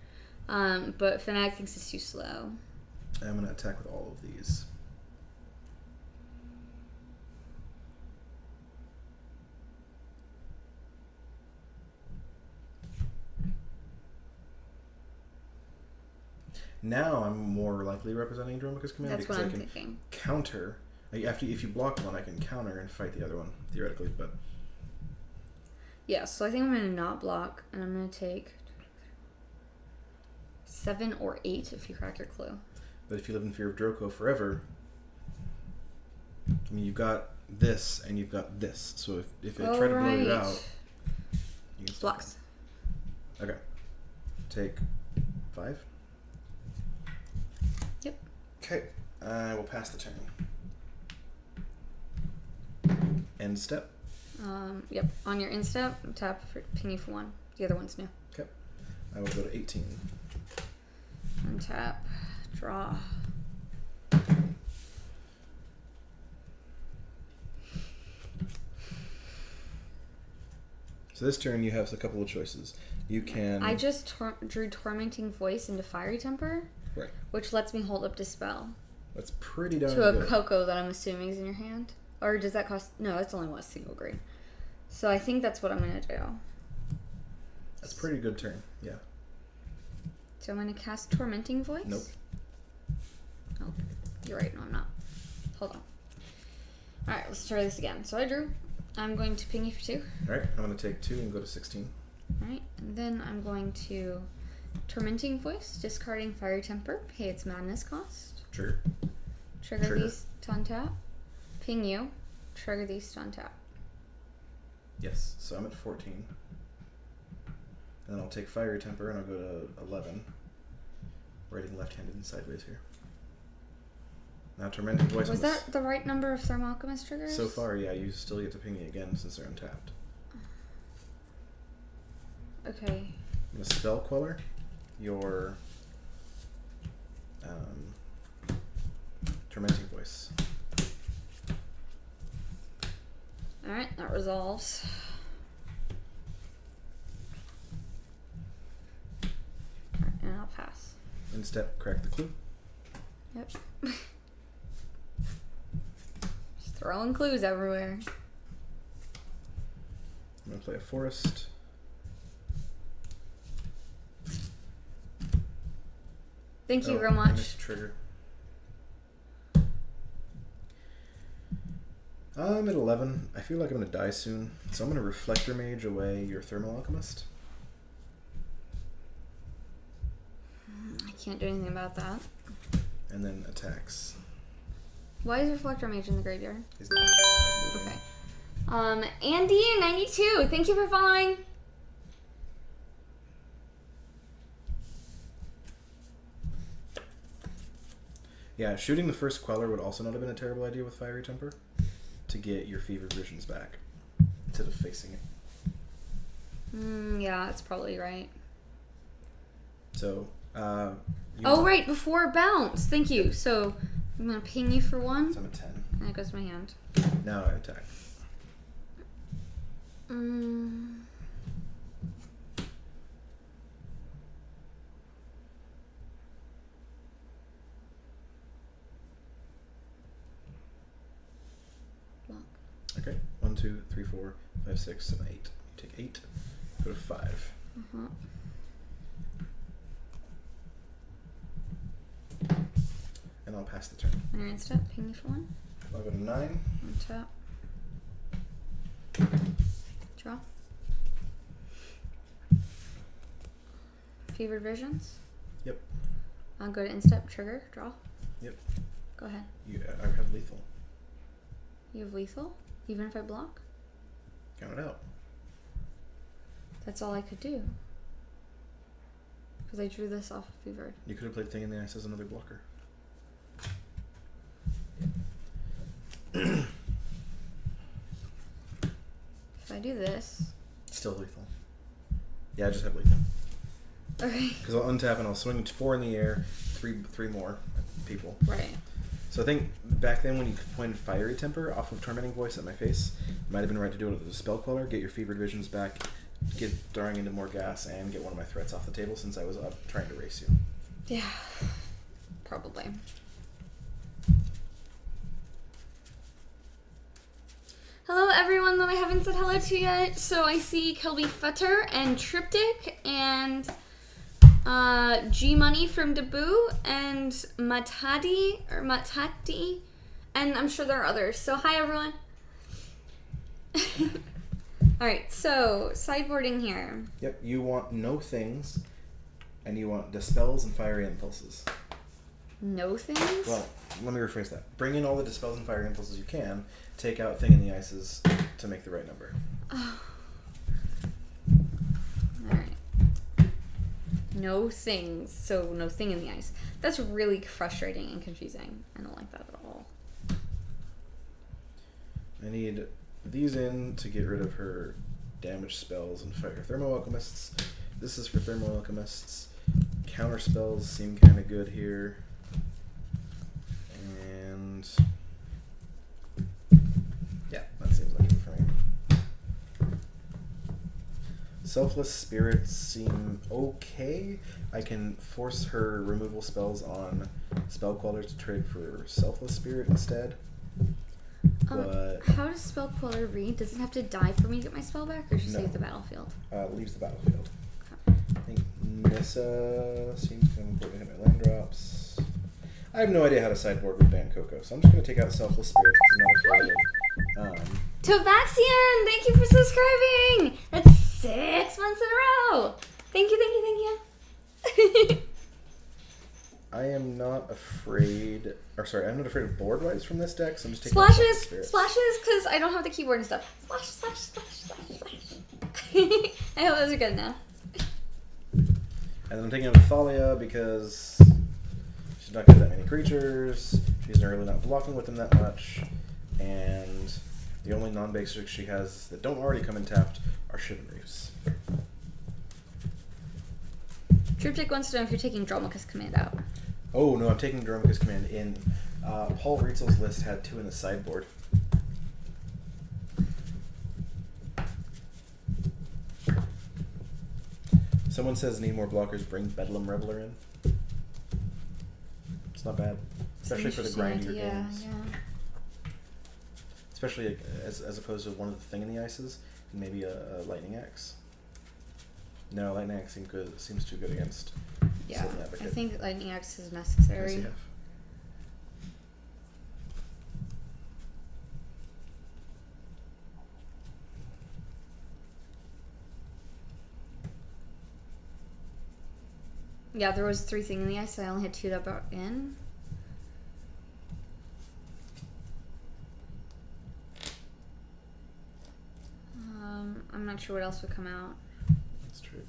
But Fnatic thinks it's too slow. I'm going to attack with all of these. Now I'm more likely representing Dromica's command That's because what I I'm can thinking. counter. If you block one, I can counter and fight the other one, theoretically, but... Yeah, so I think I'm going to not block, and I'm going to take 7 or 8 if you crack your clue. But if you live in fear of Droko forever, I mean, you've got this and you've got this. So if they try to blow you out, you can blocks. Okay. Take 5. Yep. Okay. I will pass the turn. End step. Yep. On your end step, tap for ping for 1. The other one's new. Okay. I will go to 18. Untap. Draw. So this turn you have a couple of choices. You can... I just drew Tormenting Voice into Fiery Temper. Right. Which lets me hold up Dispel. That's pretty darn To a good. Coco that I'm assuming is in your hand. Or does that cost... No, it's only one single green. So I think that's what I'm going to do. That's a pretty good turn, yeah. So I'm going to cast Tormenting Voice? Nope. Oh, you're right. No, I'm not. Hold on. Alright, let's try this again. So I drew. I'm going to ping you for 2. Alright, I'm going to take 2 and go to 16. Alright, and then I'm going to Tormenting Voice, discarding Fiery Temper, pay its Madness cost. Trigger. Trigger these to untap. Ping you. Trigger these to untap. Yes, so I'm at 14. Then I'll take Fiery Temper and I'll go to 11. Writing left-handed and sideways here. Now Tormenting Voice. Was that the right number of Thermal Alchemist triggers? So far, yeah, you still get to ping me again since they're untapped. Okay. I'm gonna Spell Queller your Tormenting Voice. Alright, that resolves. Alright, and I'll pass. End step, crack the clue. Yep. Just throwing clues everywhere. I'm gonna play a Forest. Thank you very I much. missed a trigger. I'm at 11. I feel like I'm going to die soon, so I'm going to Reflector Mage away your Thermal Alchemist. I can't do anything about that. And then attacks. Why is Reflector Mage in the graveyard? He's not moving. Okay. Andy92, thank you for following. Yeah, shooting the first Queller would also not have been a terrible idea with Fiery Temper to get your Fevered Visions back instead of facing it. Yeah, that's probably right. So, right, before bounce. Thank you. So, I'm going to ping you for 1. So I'm at 10. And that goes to my hand. Now I attack. Block. Okay, 1, 2, 3, 4, 5, 6, 7, 8. You take 8, go to 5. And I'll pass the turn. On your instant, ping you for 1. I'll go to 9. Untap. Draw. Fevered Visions. Yep. I'll go to instep, trigger, draw. Yep. Go ahead. I have lethal. You have lethal? Even if I block? Count it out. That's all I could do. Because I drew this off of Fevered. You could have played Thing in the Ice as another blocker. If I do this... Still lethal. Yeah, I just have lethal. Okay. Because I'll untap and I'll swing 4 in the air, three more people. Right. So I think back then when you pointed Fiery Temper off of Tormenting Voice at my face, it might have been right to do it with a Spell Queller, get your Fevered Visions back, get throwing into more gas, and get one of my threats off the table since I was up trying to race you. Yeah. Probably. Hello everyone that I haven't said hello to yet. So I see Kelby Futter and Triptych and G Money from Debut and Matadi and I'm sure there are others. So hi everyone. Alright, so sideboarding here. Yep, you want no things, and you want dispels and fiery impulses. No things? Well, let me rephrase that. Bring in all the dispels and fiery impulses you can. Take out thing in the ices to make the right number. Oh. Alright. No things. So no thing in the ice. That's really frustrating and confusing. I don't like that at all. I need these in to get rid of her damage spells and fire thermo alchemists. This is for thermo alchemists. Counter spells seem kind of good here. And yeah, that seems like it for me. Selfless spirits seem okay. I can force her removal spells on spell queller to trade for selfless spirit instead. But how does spell queller read? Does it have to die for me to get my spell back, or just No. leave the battlefield? leaves the battlefield. I think Nissa seems kind of important to hit my land drops. I have no idea how to sideboard with Ban Coco, so I'm just going to take out Selfless Spirits because I'm not afraid of Tovaxian, thank you for subscribing. That's 6 months in a row. Thank you. I am not afraid, I'm not afraid of board wipes from this deck, so I'm just taking out Selfless Spirits. Splashes, because I don't have the keyboard and stuff. Splash. I hope those are good enough. And then I'm taking out Thalia because she's not got that many creatures, she's really not blocking with them that much, and the only non-basics she has that don't already come in tapped are Shivan Reefs. Triptych wants to know if you're taking Dromica's command out. Oh no, I'm taking Dromica's command in. Paul Rietzel's list had 2 in the sideboard. Someone says need more blockers, bring Bedlam Reveler in. It's not bad. Especially for the grindier games. Yeah. Especially as opposed to one of the thing in the ices, and maybe a Lightning Axe. No, Lightning Axe seems too good against Sylvan I Advocate. think Lightning Axe is What necessary. does he have? Yeah, there was 3 things in the ice, so I only had 2 that brought in. I'm not sure what else would come out. That's true.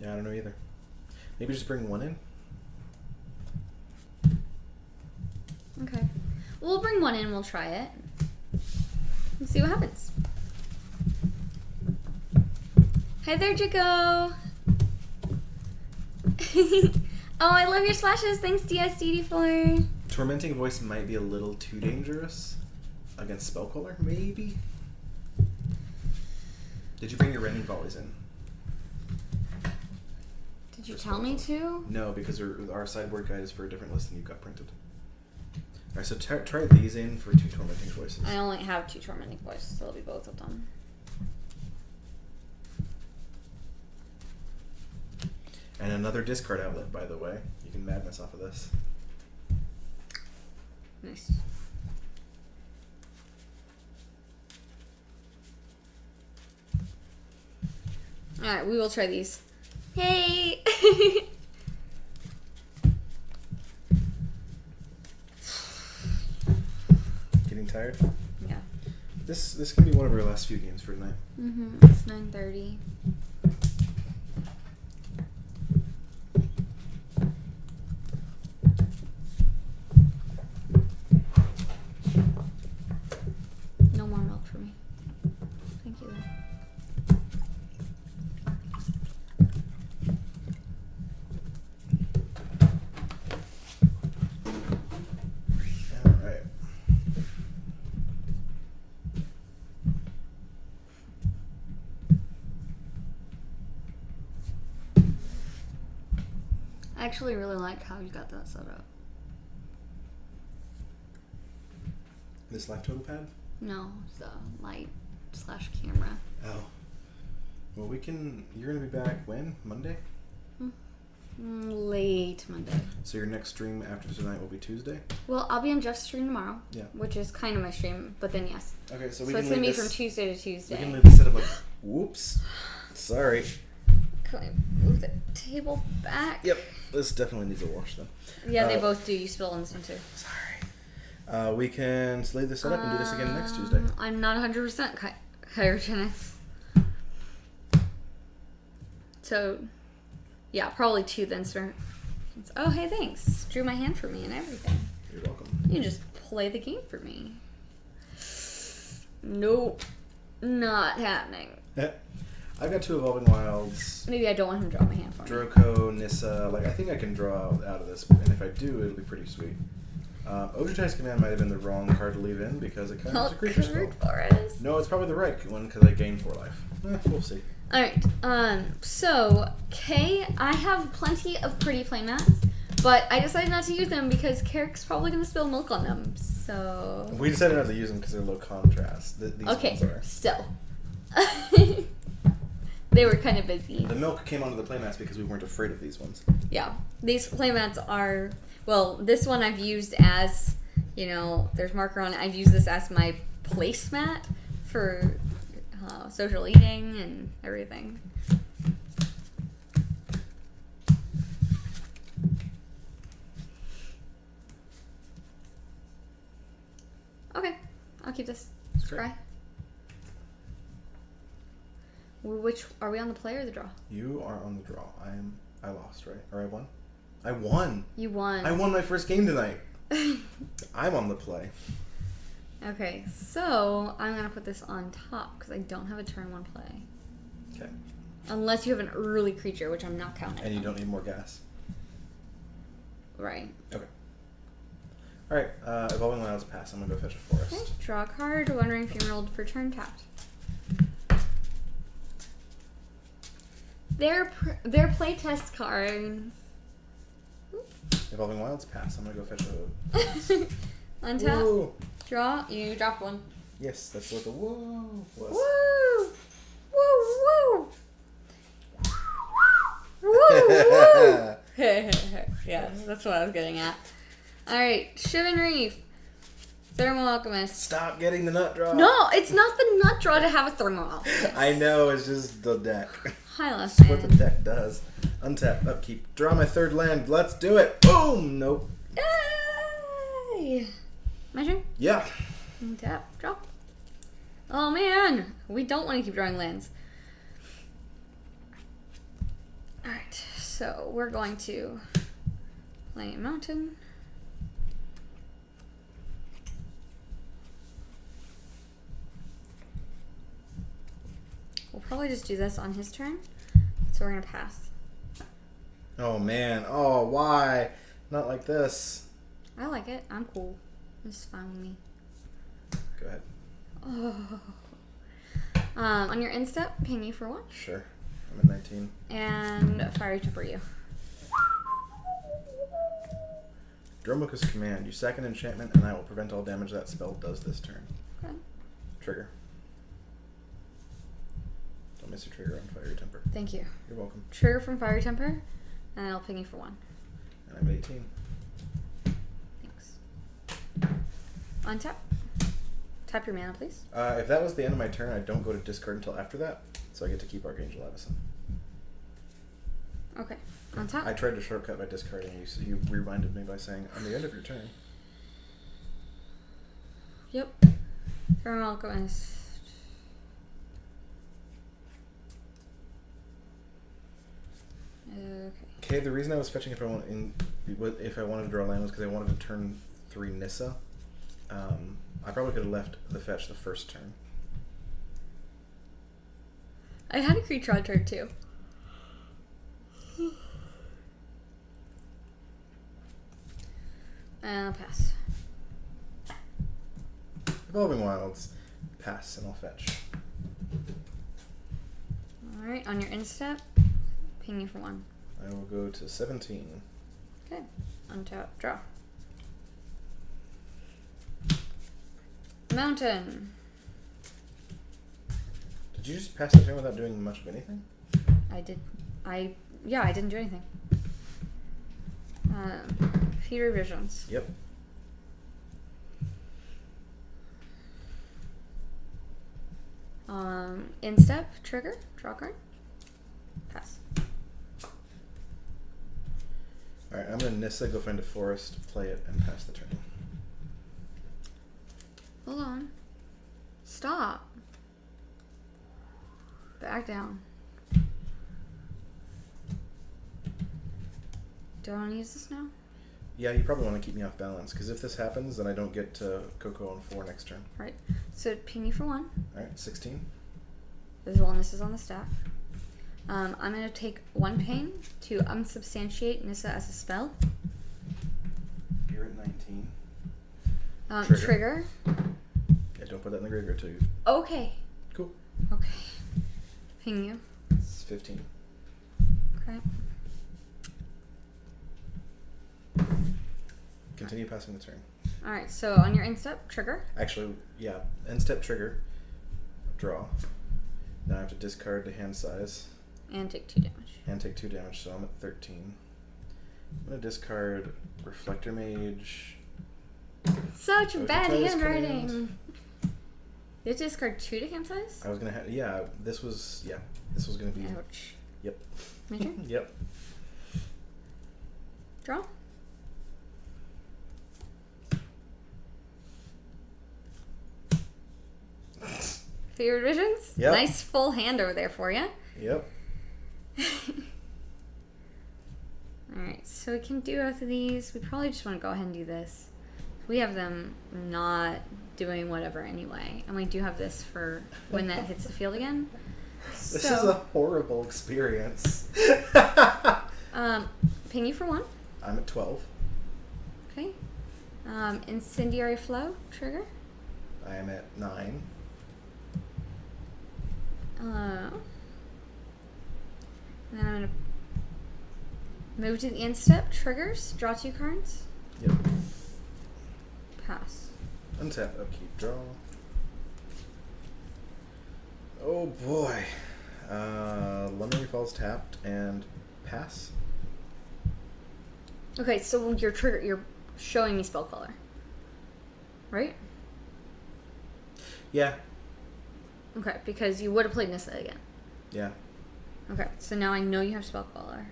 Yeah, I don't know either. Maybe just bring 1 in. Okay. We'll bring 1 in, we'll try it. And see what happens. Hi there, Jaco! Oh, I love your splashes. Thanks, DSDD4. Tormenting Voice might be a little too dangerous against Spellcaller, maybe? Did you bring your Rending Volleys in? Did you tell me to? No, because our sideboard guide is for a different list than you got printed. Alright, so try these in for 2 Tormenting Voices. I only have 2 Tormenting Voices, so it'll be both of them. And another discard outlet, by the way. You can madness off of this. Nice. Alright, we will try these. Hey! Getting tired? Yeah. This can be one of our last few games for tonight. It's 9:30. No more milk for me. Thank you. Alright. I actually really like how you got that set up. This life total pad? No, the light/camera. Oh. Well, we can. You're gonna be back when? Monday? Late Monday. So your next stream after tonight will be Tuesday? Well, I'll be on Jeff's stream tomorrow. Yeah. Which is kind of my stream, but then yes. Okay, so we So can it's gonna be leave from this. Tuesday to Tuesday. We can leave this setup like. Whoops. Sorry. Can I move the table back? Yep. This definitely needs a wash then. Yeah, they both do. You spill on this one too. Sorry. We can leave this setup and do this again next Tuesday. I'm not 100% hygienic. So, yeah, probably 2 then, sir. Oh, hey, thanks. Drew my hand for me and everything. You're welcome. You can just play the game for me. Nope. Not happening. I've got 2 Evolving Wilds. Maybe I don't want him to draw my hand for me. Droko, Nissa. Like, I think I can draw out of this, and if I do, it'll be pretty sweet. Ojutai's Command might have been the wrong card to leave in because it kind of is a creature spell. Forest. No, it's probably the right one because I gain 4 life. We'll see. Alright, so, Kay, I have plenty of pretty playmats, but I decided not to use them because Carrick's probably going to spill milk on them, so... We decided not to use them because they're low contrast. These Okay, ones are. still. They were kind of busy. The milk came onto the playmats because we weren't afraid of these ones. Yeah, these playmats are... Well, this one I've used as, there's marker on it. I've used this as my placemat for social eating and everything. Okay, I'll keep this. Try. Which are we on the play or the draw? You are on the draw. I lost, right? Or I won? I won. You won. I won my first game tonight. I'm on the play. Okay, so I'm gonna put this on top because I don't have a turn 1 play. Okay. Unless you have an early creature, which I'm not counting. And you don't need more gas. Right. Okay. Alright, Evolving Wilds pass. I'm gonna go fetch a forest. Okay, draw a card. Wondering if you rolled for turn tapped. They're playtest cards. Evolving Wilds pass. I'm gonna go fetch a... Untap. Woo! Draw. You drop 1. Yes, that's what the whoa was. Woo! Woo! Woo! Woo! Woo! Yeah, that's what I was getting at. Alright, Shivan Reef. Thermal Alchemist. Stop getting the nut draw. No, it's not the nut draw to have a Thermal Alchemist. I know, it's just the deck. Hi, That's lesson. what the deck does. Untap, upkeep. Draw my 3rd land. Let's do it. Boom! Nope. Yay! My turn? Yeah. Tap, draw. Oh man, we don't want to keep drawing lands. Alright, so we're going to play a mountain. We'll probably just do this on his turn. So we're going to pass. Oh man. Oh, why? Not like this. I like it. I'm cool. This is fine with me. Go ahead. Oh. On your instep, ping me for 1. Sure. I'm at 19. And Fiery Temper you. Dromoka's Command. You sack an enchantment and I will prevent all damage that spell does this turn. Okay. Trigger. Don't miss your trigger on Fiery Temper. Thank you. You're welcome. Trigger from Fiery Temper, and I'll ping you for 1. And I'm at 18. Thanks. Untap. Tap your mana, please. If that was the end of my turn, I don't go to discard until after that, so I get to keep Archangel Avison. Okay. Untap. I tried to shortcut by discarding you, so you reminded me by saying, on the end of your turn. Yep. Thermal Alchemist. Okay. Okay, the reason I was fetching if I wanted to draw land was because I wanted to turn 3 Nissa. I probably could have left the fetch the first turn. I had a creature on turn 2. Pass. Evolving Wilds, pass, and I'll fetch. Alright, on your instep, ping you for 1. I will go to 17. Okay. Untap. Draw. Mountain. Did you just pass the turn without doing much of anything? I did. Yeah, I didn't do anything. Few revisions. Yep. Instep, trigger, draw card. Pass. Alright, I'm gonna Nissa, go find a forest, play it, and pass the turn. Hold on. Stop. Back down. Do I want to use this now? Yeah, you probably want to keep me off balance, because if this happens, then I don't get to Coco on 4 next turn. Right. So ping you for 1. Alright, 16. This one, this is on the stack. I'm going to take 1 pain to unsubstantiate Nissa as a spell. You're at 19. Trigger. Yeah, don't put that in the graveyard till you... Okay. Cool. Okay. Ping you. It's 15. Okay. Continue passing the turn. Alright, so on your instep, trigger. Actually, yeah, end step trigger. Draw. Now I have to discard to hand size. And take 2 damage. And take 2 damage, so I'm at 13. I'm going to discard Reflector Mage. Such bad Ototo's handwriting. Command. You have to discard 2 to hand size? I was going to have... Yeah, this was going to be... Ouch. Yep. Major? Yep. Draw. Few revisions? Yep. Nice full hand over there for you. Yep. Alright, so we can do both of these. We probably just want to go ahead and do this. We have them not doing whatever anyway. And we do have this for when that hits the field again. This is a horrible experience. Ping you for 1. I'm at 12. Okay. Incendiary Flow, trigger. I am at 9. And then I'm going to move to the instep, triggers, draw 2 cards. Yep. Pass. Untap, upkeep, draw. Oh boy. Luminary Falls tapped and pass. Okay, so your trigger, you're showing me spell color, right? Yeah. Okay, because you would have played Nissa again. Yeah. Okay, so now I know you have spell color.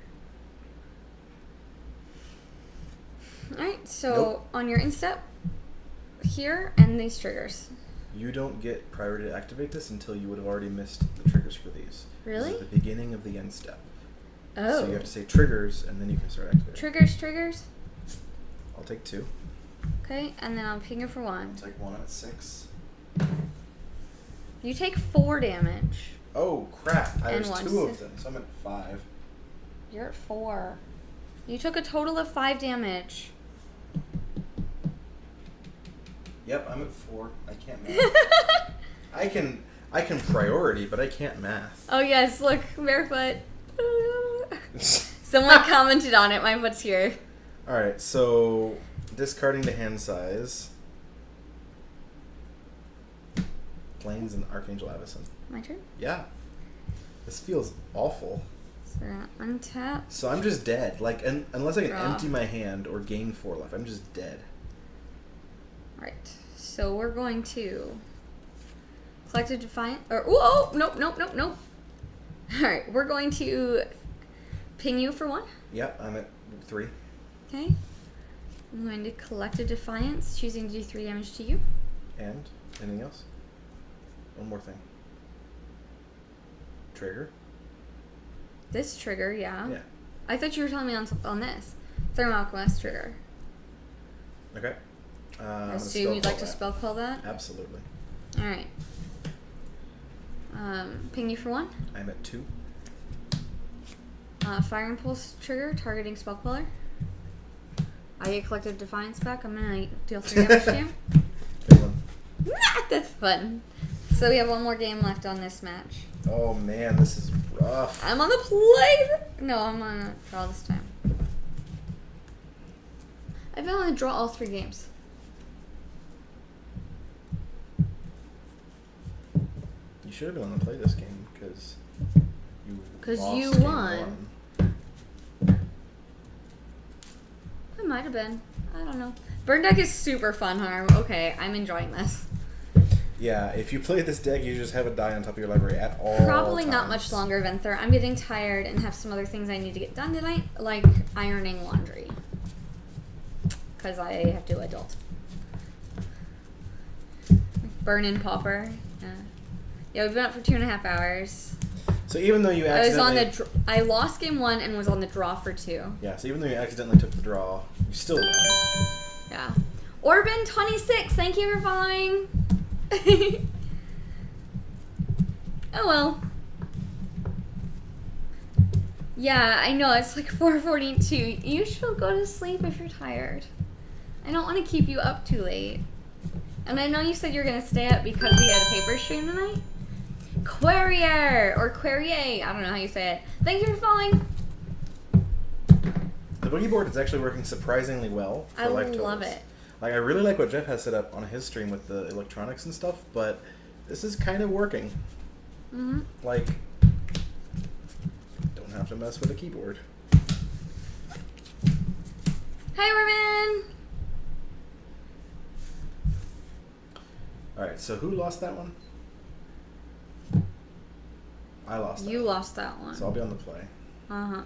Alright, so Nope. on your instep, here, and these triggers. You don't get priority to activate this until you would have already missed the triggers for these. Really? This is the beginning of the end step. Oh. So you have to say triggers, and then you can start activating. Triggers. I'll take 2. Okay, and then I'll ping you for 1. I'll take 1 at 6. You take 4 damage. Oh, crap. And There's one 2 of them, so I'm at 5. You're at 4. You took a total of 5 damage. Yep, I'm at 4. I can't math. I can priority, but I can't math. Oh yes, look, barefoot. Someone commented on it. My foot's here. Alright, so discarding to hand size. Plains and Archangel Avison. My turn. Yeah. This feels awful. So we're gonna untap. So I'm just dead. Like, unless I can Draw. empty my hand or gain 4 life, I'm just dead. Right. So we're going to collect a defiant. Or whoa! Nope. All right. We're going to ping you for 1. Yep, I'm at 3. Okay. I'm going to collect a defiance, choosing to do 3 damage to you. And anything else? One more thing. Trigger. This trigger, yeah. Yeah. I thought you were telling me on this. Thermalquest trigger. Okay. I I'm gonna assume you'd spell like to that. spell call that? Absolutely. Alright. Ping you for 1. I'm at 2. Fire Impulse trigger, targeting spell queller. I get collective defiance back. I'm gonna deal 3 damage to you. Big one. That's fun. So we have one more game left on this match. Oh man, this is rough. I'm on the play. No, I'm gonna draw this time. I've been able to draw all 3 games. You should have been able to play this game because you. 'Cause lost you game won. It might have been. I don't know. Burn deck is super fun, Harm. Okay, I'm enjoying this. Yeah, if you play this deck, you just have a die on top of your library at all. Probably not times. much longer, Venther. I'm getting tired and have some other things I need to get done tonight, like ironing laundry. Because I have to adult. Burn in Pauper. Yeah, we've been up for 2.5 hours. So even though you I was on accidentally, the. I lost game 1 and was on the draw for 2. yeah, so even though you accidentally took the draw, you still won. Yeah. Orban26, thank you for following. Oh well. Yeah, I know, it's like 4:42. You should go to sleep if you're tired. I don't want to keep you up too late. And I know you said you're going to stay up because we had a paper stream tonight. Querier, or Querier, I don't know how you say it. Thank you for following. The boogie board is actually working surprisingly well for I life love totals. it. Like, I really like what Jeff has set up on his stream with the electronics and stuff, but this is kind of working. Mm-hmm. Like, don't have to mess with a keyboard. Hi, Orban. Alright, so who lost that one? I lost that You one. lost that one. So I'll be on the play. Uh-huh.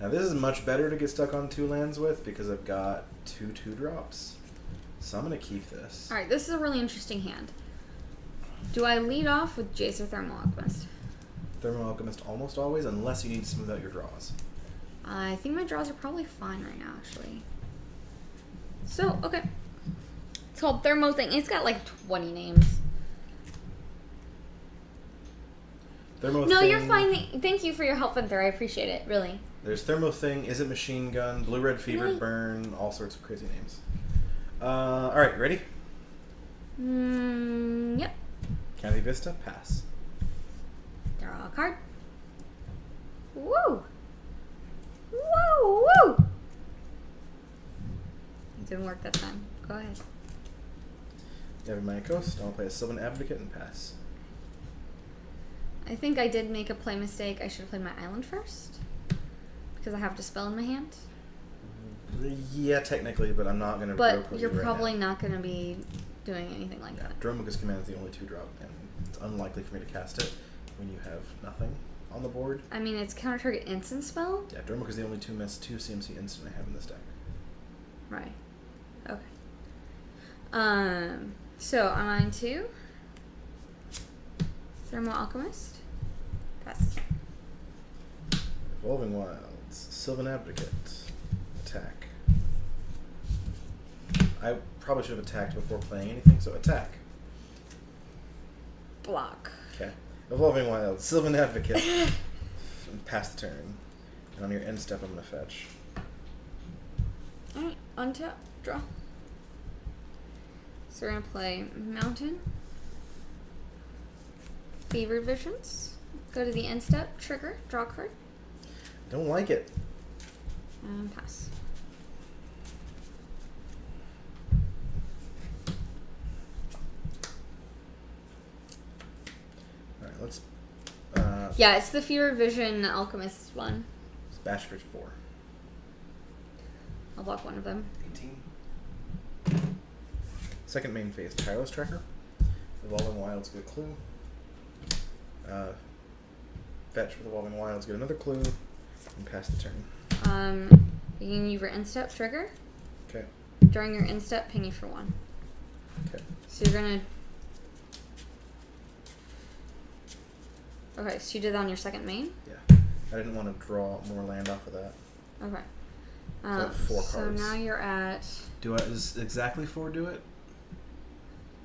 Now this is much better to get stuck on 2 lands with because I've got 2 2-drops. So I'm going to keep this. Alright, this is a really interesting hand. Do I lead off with Jace or Thermal Alchemist? Thermal Alchemist almost always, unless you need to smooth out your draws. I think my draws are probably fine right now, actually. So, okay. It's called Thermo Thing. It's got like 20 names. Thermo No, Thing, you're fine. Thank you for your help, Venther. I appreciate it, really. There's Thermo Thing, Is It Machine Gun, Blue Red Fevered Really? Burn, all sorts of crazy names. Alright, ready? Yep. County Vista, pass. Draw a card. Woo! Woo! Woo! It didn't work that time. Go ahead. Nevermind Coast, I'll play a Sylvan Advocate and pass. I think I did make a play mistake. I should have played my island first. Because I have Dispel in my hand. Yeah, technically, but I'm not going to. But you're probably not going to be doing anything like that. Dromoka's Command is the only 2-drop, and it's unlikely for me to cast it when you have nothing on the board. I mean, it's counter target instant spell. Yeah, Dromoka's the only 2 CMC instant I have in this deck. Right. Okay. So I'm on 2. Thermal Alchemist. Pass. Evolving Wilds, Sylvan Advocate, attack. I probably should have attacked before playing anything, so attack. Block. Okay. Evolving Wilds, Sylvan Advocate, and pass the turn. And on your end step, I'm going to fetch. Alright, untap, draw. So we're going to play Mountain. Fevered Visions. Go to the end step, trigger, draw a card, Don't like it. and pass. Alright, let's Yeah, it's the Fever Vision Alchemist one. bash for 4. I'll block one of them. 18. Second main phase, Tireless Tracker. Evolving Wilds, get a clue. Fetch with Evolving Wilds, get another clue, and pass the turn. You can use your end step trigger. Okay. During your end step, ping you for 1. Okay. So you're gonna. Okay, so you did that on your second main. Yeah. I didn't want to draw more land off of that. Okay. I have 4 So cards. now you're at Does exactly 4 do it?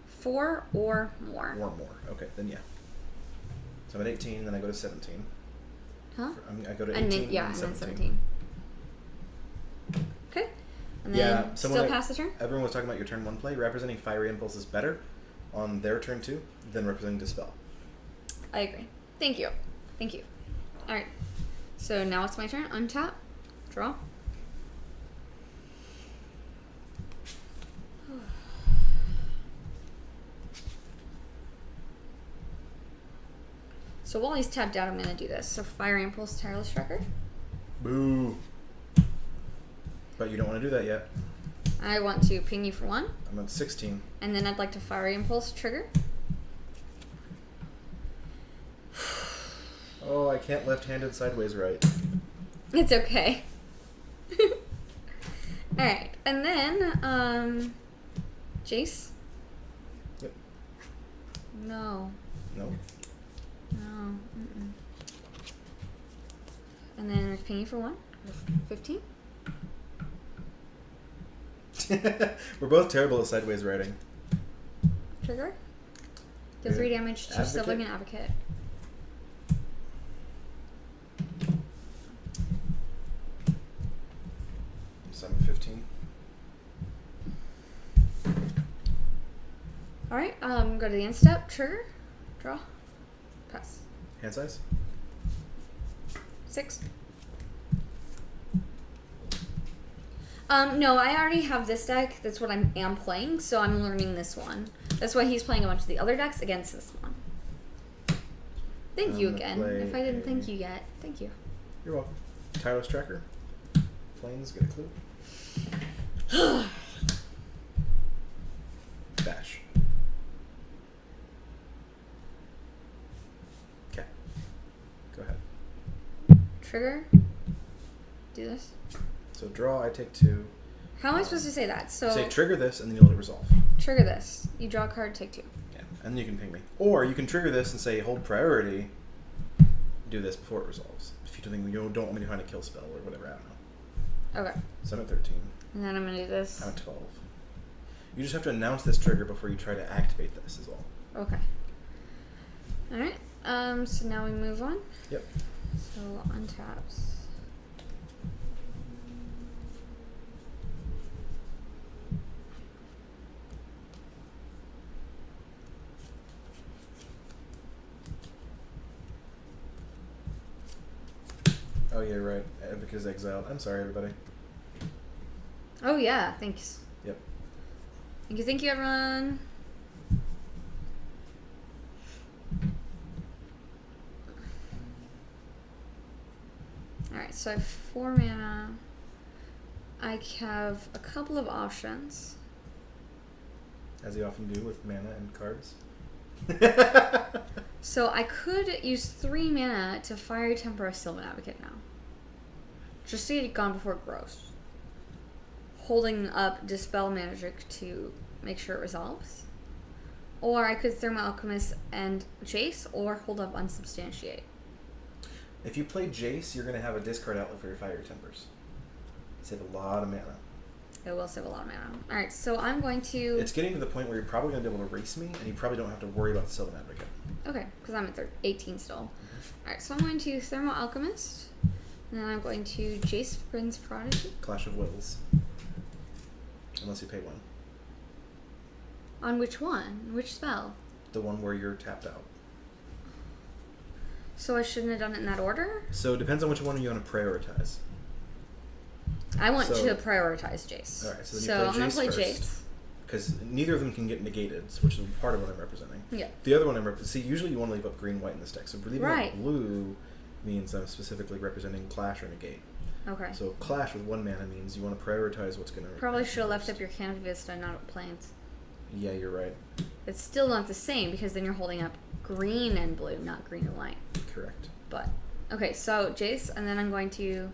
4 or more. Or more. Okay, then yeah. So I'm at 18, then I go to 17. Huh? I go to 18 And then, yeah, and and then 17. 17. Okay. And then Yeah, still pass the turn? Everyone was talking about your turn 1 play. Representing Fiery Impulse is better on their turn 2 than representing Dispel. I agree. Thank you. Thank you. Alright. So now it's my turn. Untap. Draw. So while he's tapped out, I'm going to do this. So Fire Impulse, Tireless Tracker. Boo. But you don't want to do that yet. I want to ping you for 1. I'm at 16. And then I'd like to Fire Impulse trigger. Oh, I can't left-handed sideways right. It's okay. Alright, and then, Jace? Yep. No. No. No. Mm-mm. And then ping you for 1. 15. We're both terrible at sideways writing. Trigger. Deal 3 damage to Advocate? Sibling and Advocate. So I'm at 15. Alright, go to the end step. Trigger. Draw. Pass. Hand size? 6. No, I already have this deck. That's what I am playing, so I'm learning this one. That's why he's playing a bunch of the other decks against this one. Thank you again. If I didn't thank you yet, thank you. You're welcome. Tireless Tracker. Planes, get a clue. Bash. Okay. Go ahead. Trigger. Do this. So draw, I take 2. How am I supposed to say that? So Say trigger this, and then you'll let it resolve. trigger this. You draw a card, take 2. Yeah, and then you can ping me. Or you can trigger this and say hold priority. Do this before it resolves. If you think you don't want me to find a kill spell or whatever, I don't know. Okay. So I'm at 13. And then I'm gonna do this. I'm at 12. You just have to announce this trigger before you try to activate this, is all. Okay. Alright. So now we move on. Yep. So untaps. Oh yeah, right. Because exiled. I'm sorry, everybody. Oh yeah, thanks. Yep. Thank you everyone. Alright, so I have 4 mana. I have a couple of options. As you often do with mana and cards. So I could use 3 mana to Fiery Temper a Sylvan Advocate now. Just to get it gone before it grows. Holding up Dispel Magic to make sure it resolves. Or I could Thermal Alchemist and Jace, or hold up Unsubstantiate. If you play Jace, you're going to have a discard outlet for your Fiery Tempers. Save a lot of mana. It will save a lot of mana. Alright, so I'm going to... It's getting to the point where you're probably going to be able to race me, and you probably don't have to worry about the Sylvan Advocate. Okay, because I'm at 18 still. Alright, so I'm going to Thermal Alchemist. And then I'm going to Jace Prince Prodigy. Clash of Wills. Unless you pay 1. On which one? Which spell? The one where you're tapped out. So I shouldn't have done it in that order? So it depends on which one you want to prioritize. I want So- to prioritize Jace. Alright, so then you So play I'm going Jace to play first. Jace. Because neither of them can get negated, which is part of what I'm representing. Yeah. The other one I'm representing... See, usually you want to leave up green, white in this deck. So leaving Right. up blue means I'm specifically representing Clash or Negate. Okay. So Clash with 1 mana means you want to prioritize what's going to... Probably should have left up your Canopy Vista and not Plains. Yeah, you're right. It's still not the same because then you're holding up green and blue, not green and white. Correct. But, okay, so Jace, and then I'm going to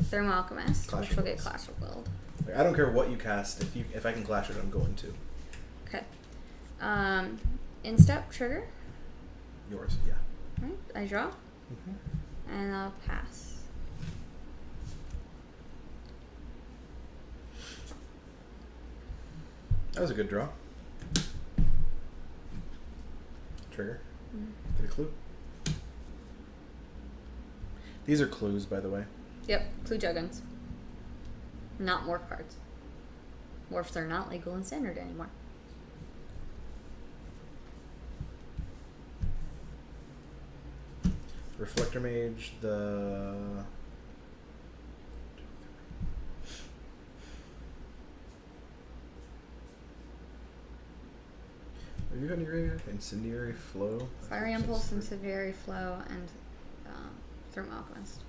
Thermal Alchemist, Clash which of will get Wills. Clash of Willed. Like, I don't care what you cast. If I can Clash it, I'm going to. Okay. Instep, trigger. Yours, yeah. Right, I draw, Mm-hmm. and I'll pass. That was a good draw. Trigger. Mm. Get a clue. These are clues, by the way. Yep, Clue Juggins. Not morph cards. Morphs are not legal in Standard anymore. Reflector Mage, the... Have you got any graveyard? Incendiary Flow? Fiery Impulse, Incendiary Flow, and Thermal Alchemist.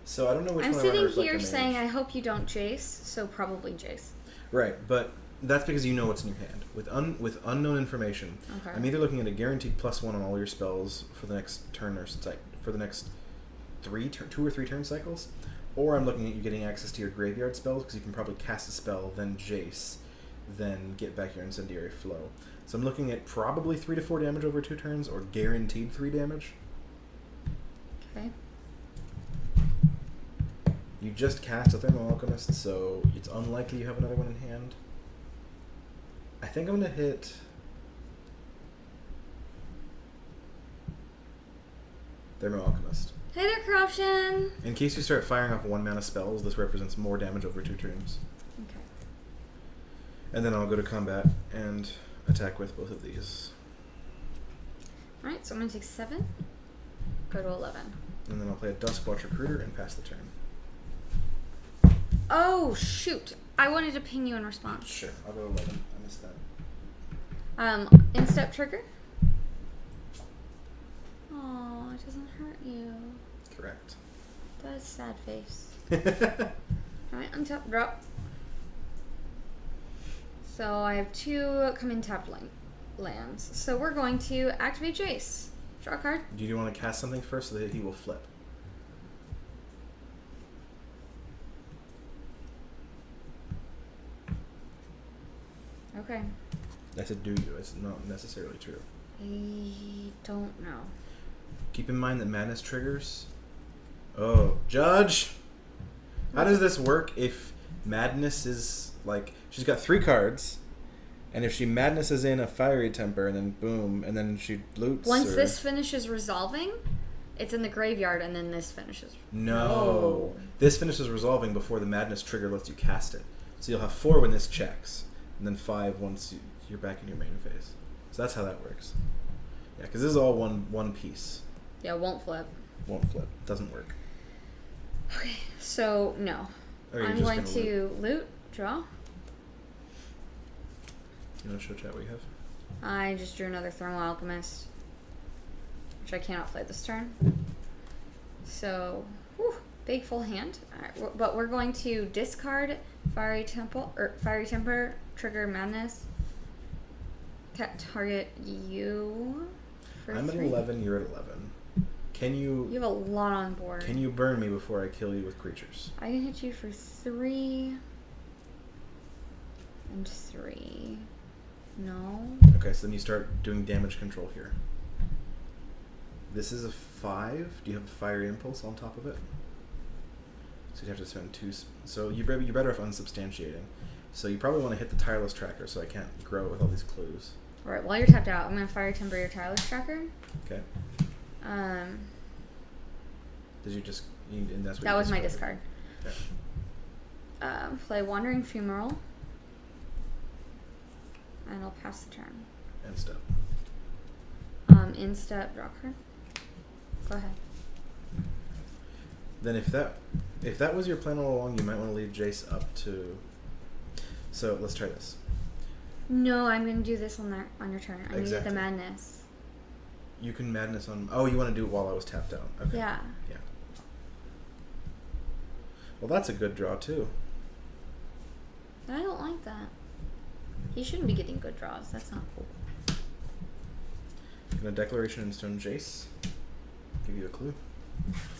So I don't know which I'm one I want to sitting here Reflector saying Mage. I hope you don't Jace, so probably Jace. Right, but that's because you know what's in your hand. With unknown information, Okay. I'm either looking at a guaranteed +1 on all your spells for the next turn or for the next 2 or 3 turn cycles, or I'm looking at you getting access to your graveyard spells because you can probably cast a spell, then Jace, then get back your Incendiary Flow. So I'm looking at probably 3 to 4 damage over 2 turns, or guaranteed 3 damage. Okay. You just cast a Thermal Alchemist, so it's unlikely you have another one in hand. I think I'm going to hit... Thermal Alchemist. Hey there, Corruption! In case you start firing off 1 mana spells, this represents more damage over 2 turns. Okay. And then I'll go to combat and attack with both of these. Alright, so I'm going to take 7. Go to 11. And then I'll play a Duskwatch Recruiter and pass the turn. Oh, shoot! I wanted to ping you in response. Sure, I'll go 11. I missed that. Instep trigger. Oh, it doesn't hurt you. Correct. That's sad face. Alright, untap, drop. So I have 2 coming tapped lands. So we're going to activate Jace. Draw a card. Do you want to cast something first so that he will flip? Okay. I said do you. It's not necessarily true. I don't know. Keep in mind that madness triggers... Oh, Judge! How does this work if madness is, like... She's got 3 cards, and if she madnesses in a fiery temper, and then boom, and then she loots... Once this finishes resolving, it's in the graveyard, and then this finishes. No. This finishes resolving before the madness trigger lets you cast it. So you'll have 4 when this checks, and then 5 once you're back in your main phase. So that's how that works. Yeah, because this is all one piece. Yeah, won't flip. Won't flip. Doesn't work. Okay, so no. Or you're I'm just going gonna to loot, draw. You want to show chat what you have? I just drew another Thermal Alchemist, which I cannot play this turn. So, whew, big full hand. Alright, but we're going to discard Fiery Temper, trigger Madness. Target you for I'm 3. at 11, you're at 11. Can you... You have a lot on board. Can you burn me before I kill you with creatures? I can hit you for 3. And 3. No. Okay, so then you start doing damage control here. This is a 5. Do you have a Fiery Impulse on top of it? So you'd have to spend 2... So you're better off unsubstantiating. So you probably want to hit the Tireless Tracker so I can't grow with all these clues. Alright, while you're tapped out, I'm going to Fire Timber your Tireless Tracker. Okay. Did you just... and that's what That you was my discarded? discard. Okay. Play Wandering Fumarole. And I'll pass the turn. And step. Instep, draw card. Go ahead. Then if that was your plan all along, you might want to leave Jace up to... So let's try this. No, I'm going to do this on your turn. I needed Exactly. the Madness. You can madness on... Oh, you want to do it while I was tapped out. Okay. Yeah. Yeah. Well, that's a good draw, too. I don't like that. He shouldn't be getting good draws. That's not cool. Gonna Declaration and Stone Jace. Give you a clue.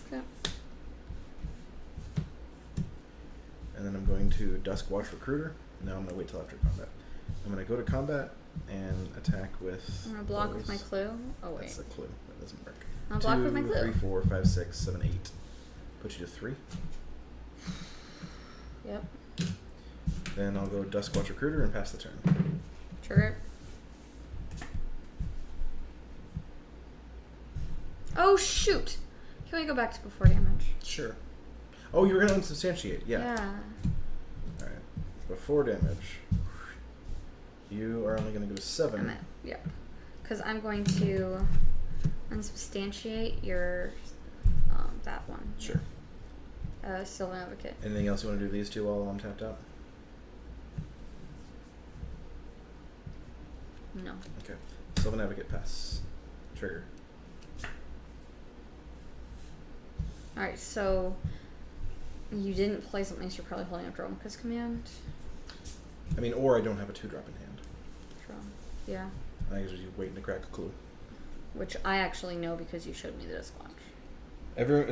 Okay. And then I'm going to Duskwatch Recruiter. Now I'm going to wait till after combat. I'm going to go to combat and attack with... I'm going to block with my those. clue. Oh, wait. That's a clue. That doesn't work. I'll block with my clue. 2, 3, 4, 5, 6, 7, 8. Put you to 3. Yep. Then I'll go Duskwatch Recruiter and pass the turn. Trigger. Oh, shoot! Can we go back to before damage? Sure. Oh, you were going to unsubstantiate. Yeah. Yeah. Alright. Before damage, you are only going to go to 7. I'm at, yep. Because I'm going to unsubstantiate your that one. Sure. Sylvan Advocate. Anything else you want to do these two while I'm tapped out? No. Okay. Sylvan Advocate, pass. Trigger. Alright, so you didn't play something, so you're probably holding up Dromoka's command. I mean, or I don't have a 2-drop in hand. Yeah. I usually waiting to crack a clue. Which I actually know because you showed me the disc launch.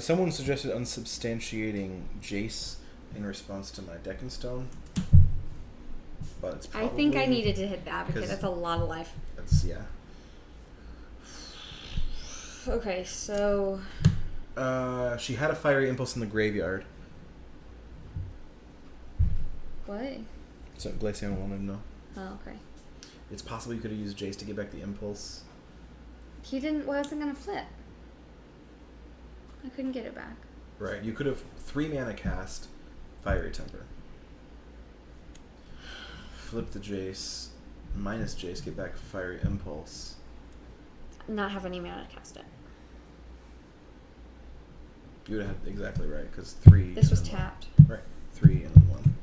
Someone suggested unsubstantiating Jace in response to my Deck and Stone. But it's probably... I think I needed to hit the Advocate. 'cause That's a lot of life. That's, yeah. Okay, so... She had a Fiery Impulse in the graveyard. What? So Glaceon wanted to know. Oh, okay. It's possible you could have used Jace to get back the Impulse. He wasn't gonna flip. I couldn't get it back. Right. You could have 3 mana cast Fiery Temper. Flip the Jace, minus Jace, get back Fiery Impulse. Not have any mana to cast it. You would have had exactly right, because 3... This was and then tapped. 1. Right. 3 and then 1.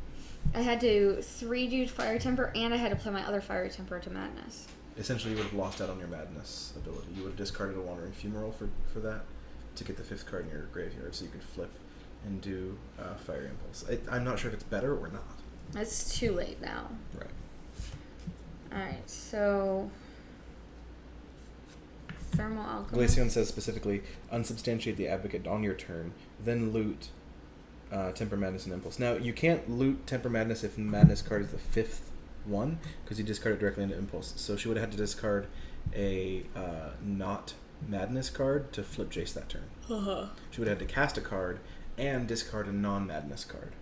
I had to 3 Fiery Temper, and I had to play my other Fiery Temper to Madness. Essentially, you would have lost out on your Madness ability. You would have discarded a Wandering Fumarole for that to get the 5th card in your graveyard, so you could flip and do Fiery Impulse. I'm not sure if it's better or not. It's too late now. Right. Alright, so... Thermal Alchemist. Glaceon says specifically, unsubstantiate the Advocate on your turn, then loot Temper Madness and Impulse. Now, you can't loot Temper Madness if Madness card is the 5th one, because you discard it directly into Impulse. So she would have had to discard a not Madness card to flip Jace that turn. She would have had to cast a card and discard a non-Madness card.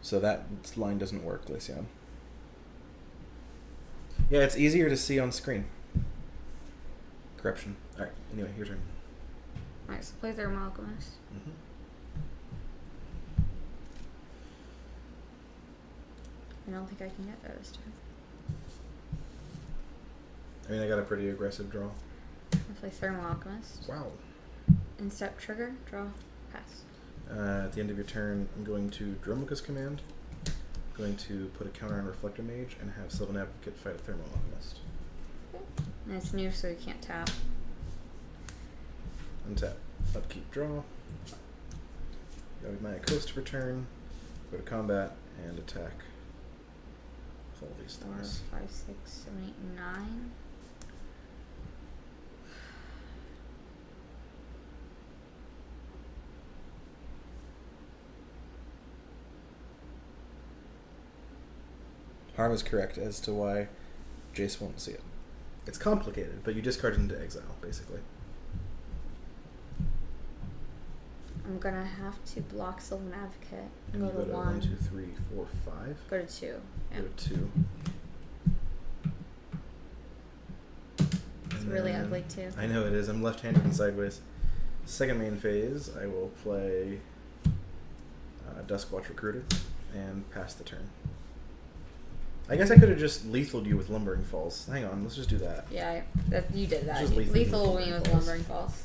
So that line doesn't work, Glaceon. Yeah, it's easier to see on screen. Corruption. Alright, anyway, your turn. Alright, so play Thermal Alchemist. Mm-hmm. I don't think I can get that this turn. I mean, I got a pretty aggressive draw. I play Thermal Alchemist. Wow. Instep trigger, draw, pass. At the end of your turn, I'm going to Dromoka's command. I'm going to put a counter on Reflector Mage and have Sylvan Advocate fight a Thermal Alchemist. And it's new, so you can't tap. Untap. Upkeep, draw. Go with my Coast for turn. Go to combat and attack with all these 4, things. 5, 6, 7, 8, 9. Harm is correct as to why Jace won't see it. It's complicated, but you discard it into exile, basically. I'm gonna have to block Sylvan Advocate. And Go you to go to 1. 1, 2, 3, 4, 5. Go to 2. Yeah. Go to 2. It's And really then- ugly too. I know it is. I'm left-handed and sideways. Second main phase, I will play Duskwatch Recruiter and pass the turn. I guess I could have just lethaled you with Lumbering Falls. Hang on, let's just do that. Yeah, you did that. Just Lethal me with Lumbering Falls.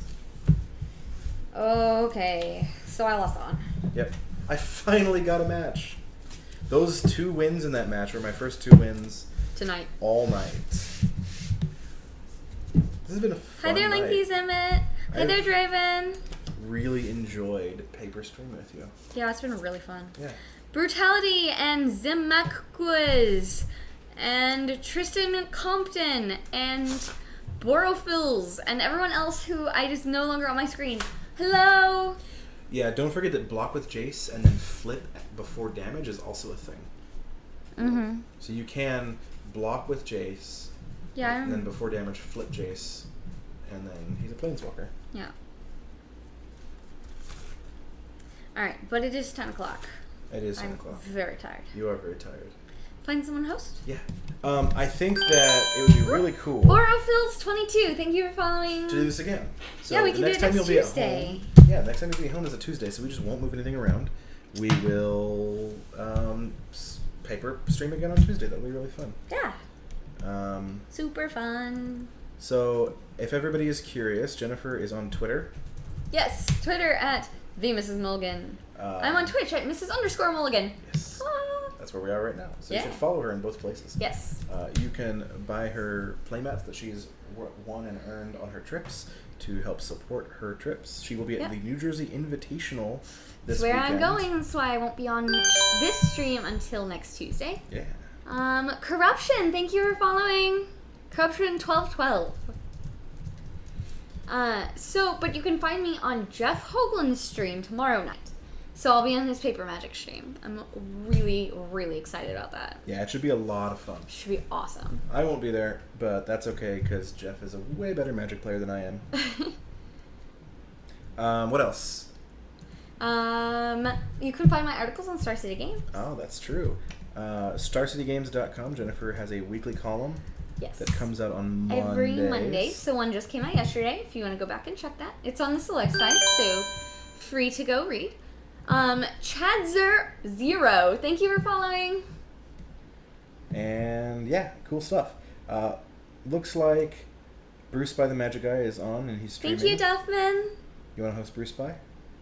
Okay, so I lost on. Yep. I finally got a match. Those 2 wins in that match were my first 2 wins Tonight. all night. This has been a fun Hi there, night. Linky Zimmit. Hi there, I've- Draven. Really enjoyed Paper Stream with you. Yeah, it's been really fun. Yeah. Brutality and Zimakquiz and Tristan Compton and Borophils and everyone else who I just no longer on my screen. Hello. Yeah, don't forget that block with Jace and then flip before damage is also a thing. Mm-hmm. So you can block with Jace, Yeah. and then before damage flip Jace, and then he's a Planeswalker. Yeah. Alright, but it is 10 o'clock. It is 10 I'm o'clock. very tired. You are very tired. Find someone host? Yeah. I think that it would be really cool Borophils22, thank you for following. to do this again. So Yeah, we the can do next it time next you'll Tuesday. Be at home, yeah, next time you'll be at home is a Tuesday, so we just won't move anything around. We will paper stream again on Tuesday. That'll be really fun. Yeah. Um, Super fun. So, if everybody is curious, Jennifer is on Twitter. Yes, Twitter at the Mrs. Mulligan. I'm on Twitch at Mrs._Mulligan. Yes. Ah. That's where we are right now. So you Yeah. should follow her in both places. Yes. You can buy her playmats that she's won and earned on her trips to help support her trips. She will be at the New Jersey Invitational this That's where weekend. I'm going. That's why I won't be on this stream until next Tuesday. Yeah. Corruption, thank you for following. Corruption 1212. But you can find me on Jeff Hoagland's stream tomorrow night. So I'll be on his paper magic stream. I'm really, really excited about that. Yeah, it should be a lot of fun. Should be awesome. I won't be there, but that's okay because Jeff is a way better Magic player than I am. What else? You can find my articles on Star City Games. Oh, that's true. StarCityGames.com. Jennifer has a weekly column Yes. that comes out on Mondays. Every Monday. So one just came out yesterday. If you want to go back and check that, it's on the select site, so free to go read. Chadzer0, thank you for following. And yeah, cool stuff. Looks like Bruce by the Magic Guy is on and he's streaming. Thank you, Duffman. You want to host Bruce by?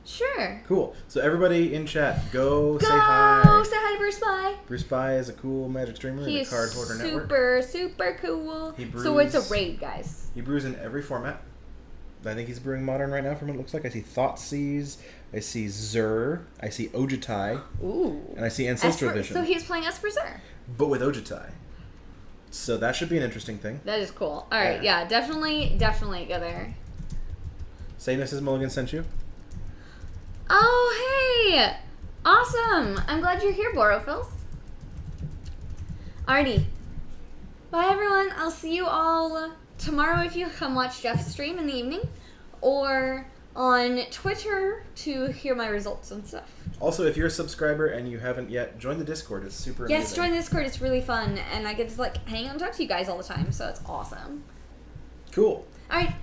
Sure. Cool. So everybody in chat, go say Go hi. say hi to Bruce Bye. Bruce By is a cool Magic streamer in He the is Card Hoarder Network. super cool. He So it's a brews- raid, guys. He brews in every format. I think he's brewing Modern right now from what it looks like. I see Thoughtseize, I see Zur, I see Ojutai, Ooh. and I see Ancestral Vision. So he's playing Esper Zur. But with Ojutai. So that should be an interesting thing. That is cool. All right, yeah, definitely go there. Say Mrs. Mulligan sent you. Oh, hey! Awesome! I'm glad you're here, Borophils. Alrighty. Bye, everyone. I'll see you all tomorrow if you come watch Jeff's stream in the evening, or on Twitter to hear my results and stuff. Also, if you're a subscriber and you haven't yet, join the Discord. It's super amazing. Yes, join the Discord. It's really fun, and I get to hang out and talk to you guys all the time, so it's awesome. Cool. Alright,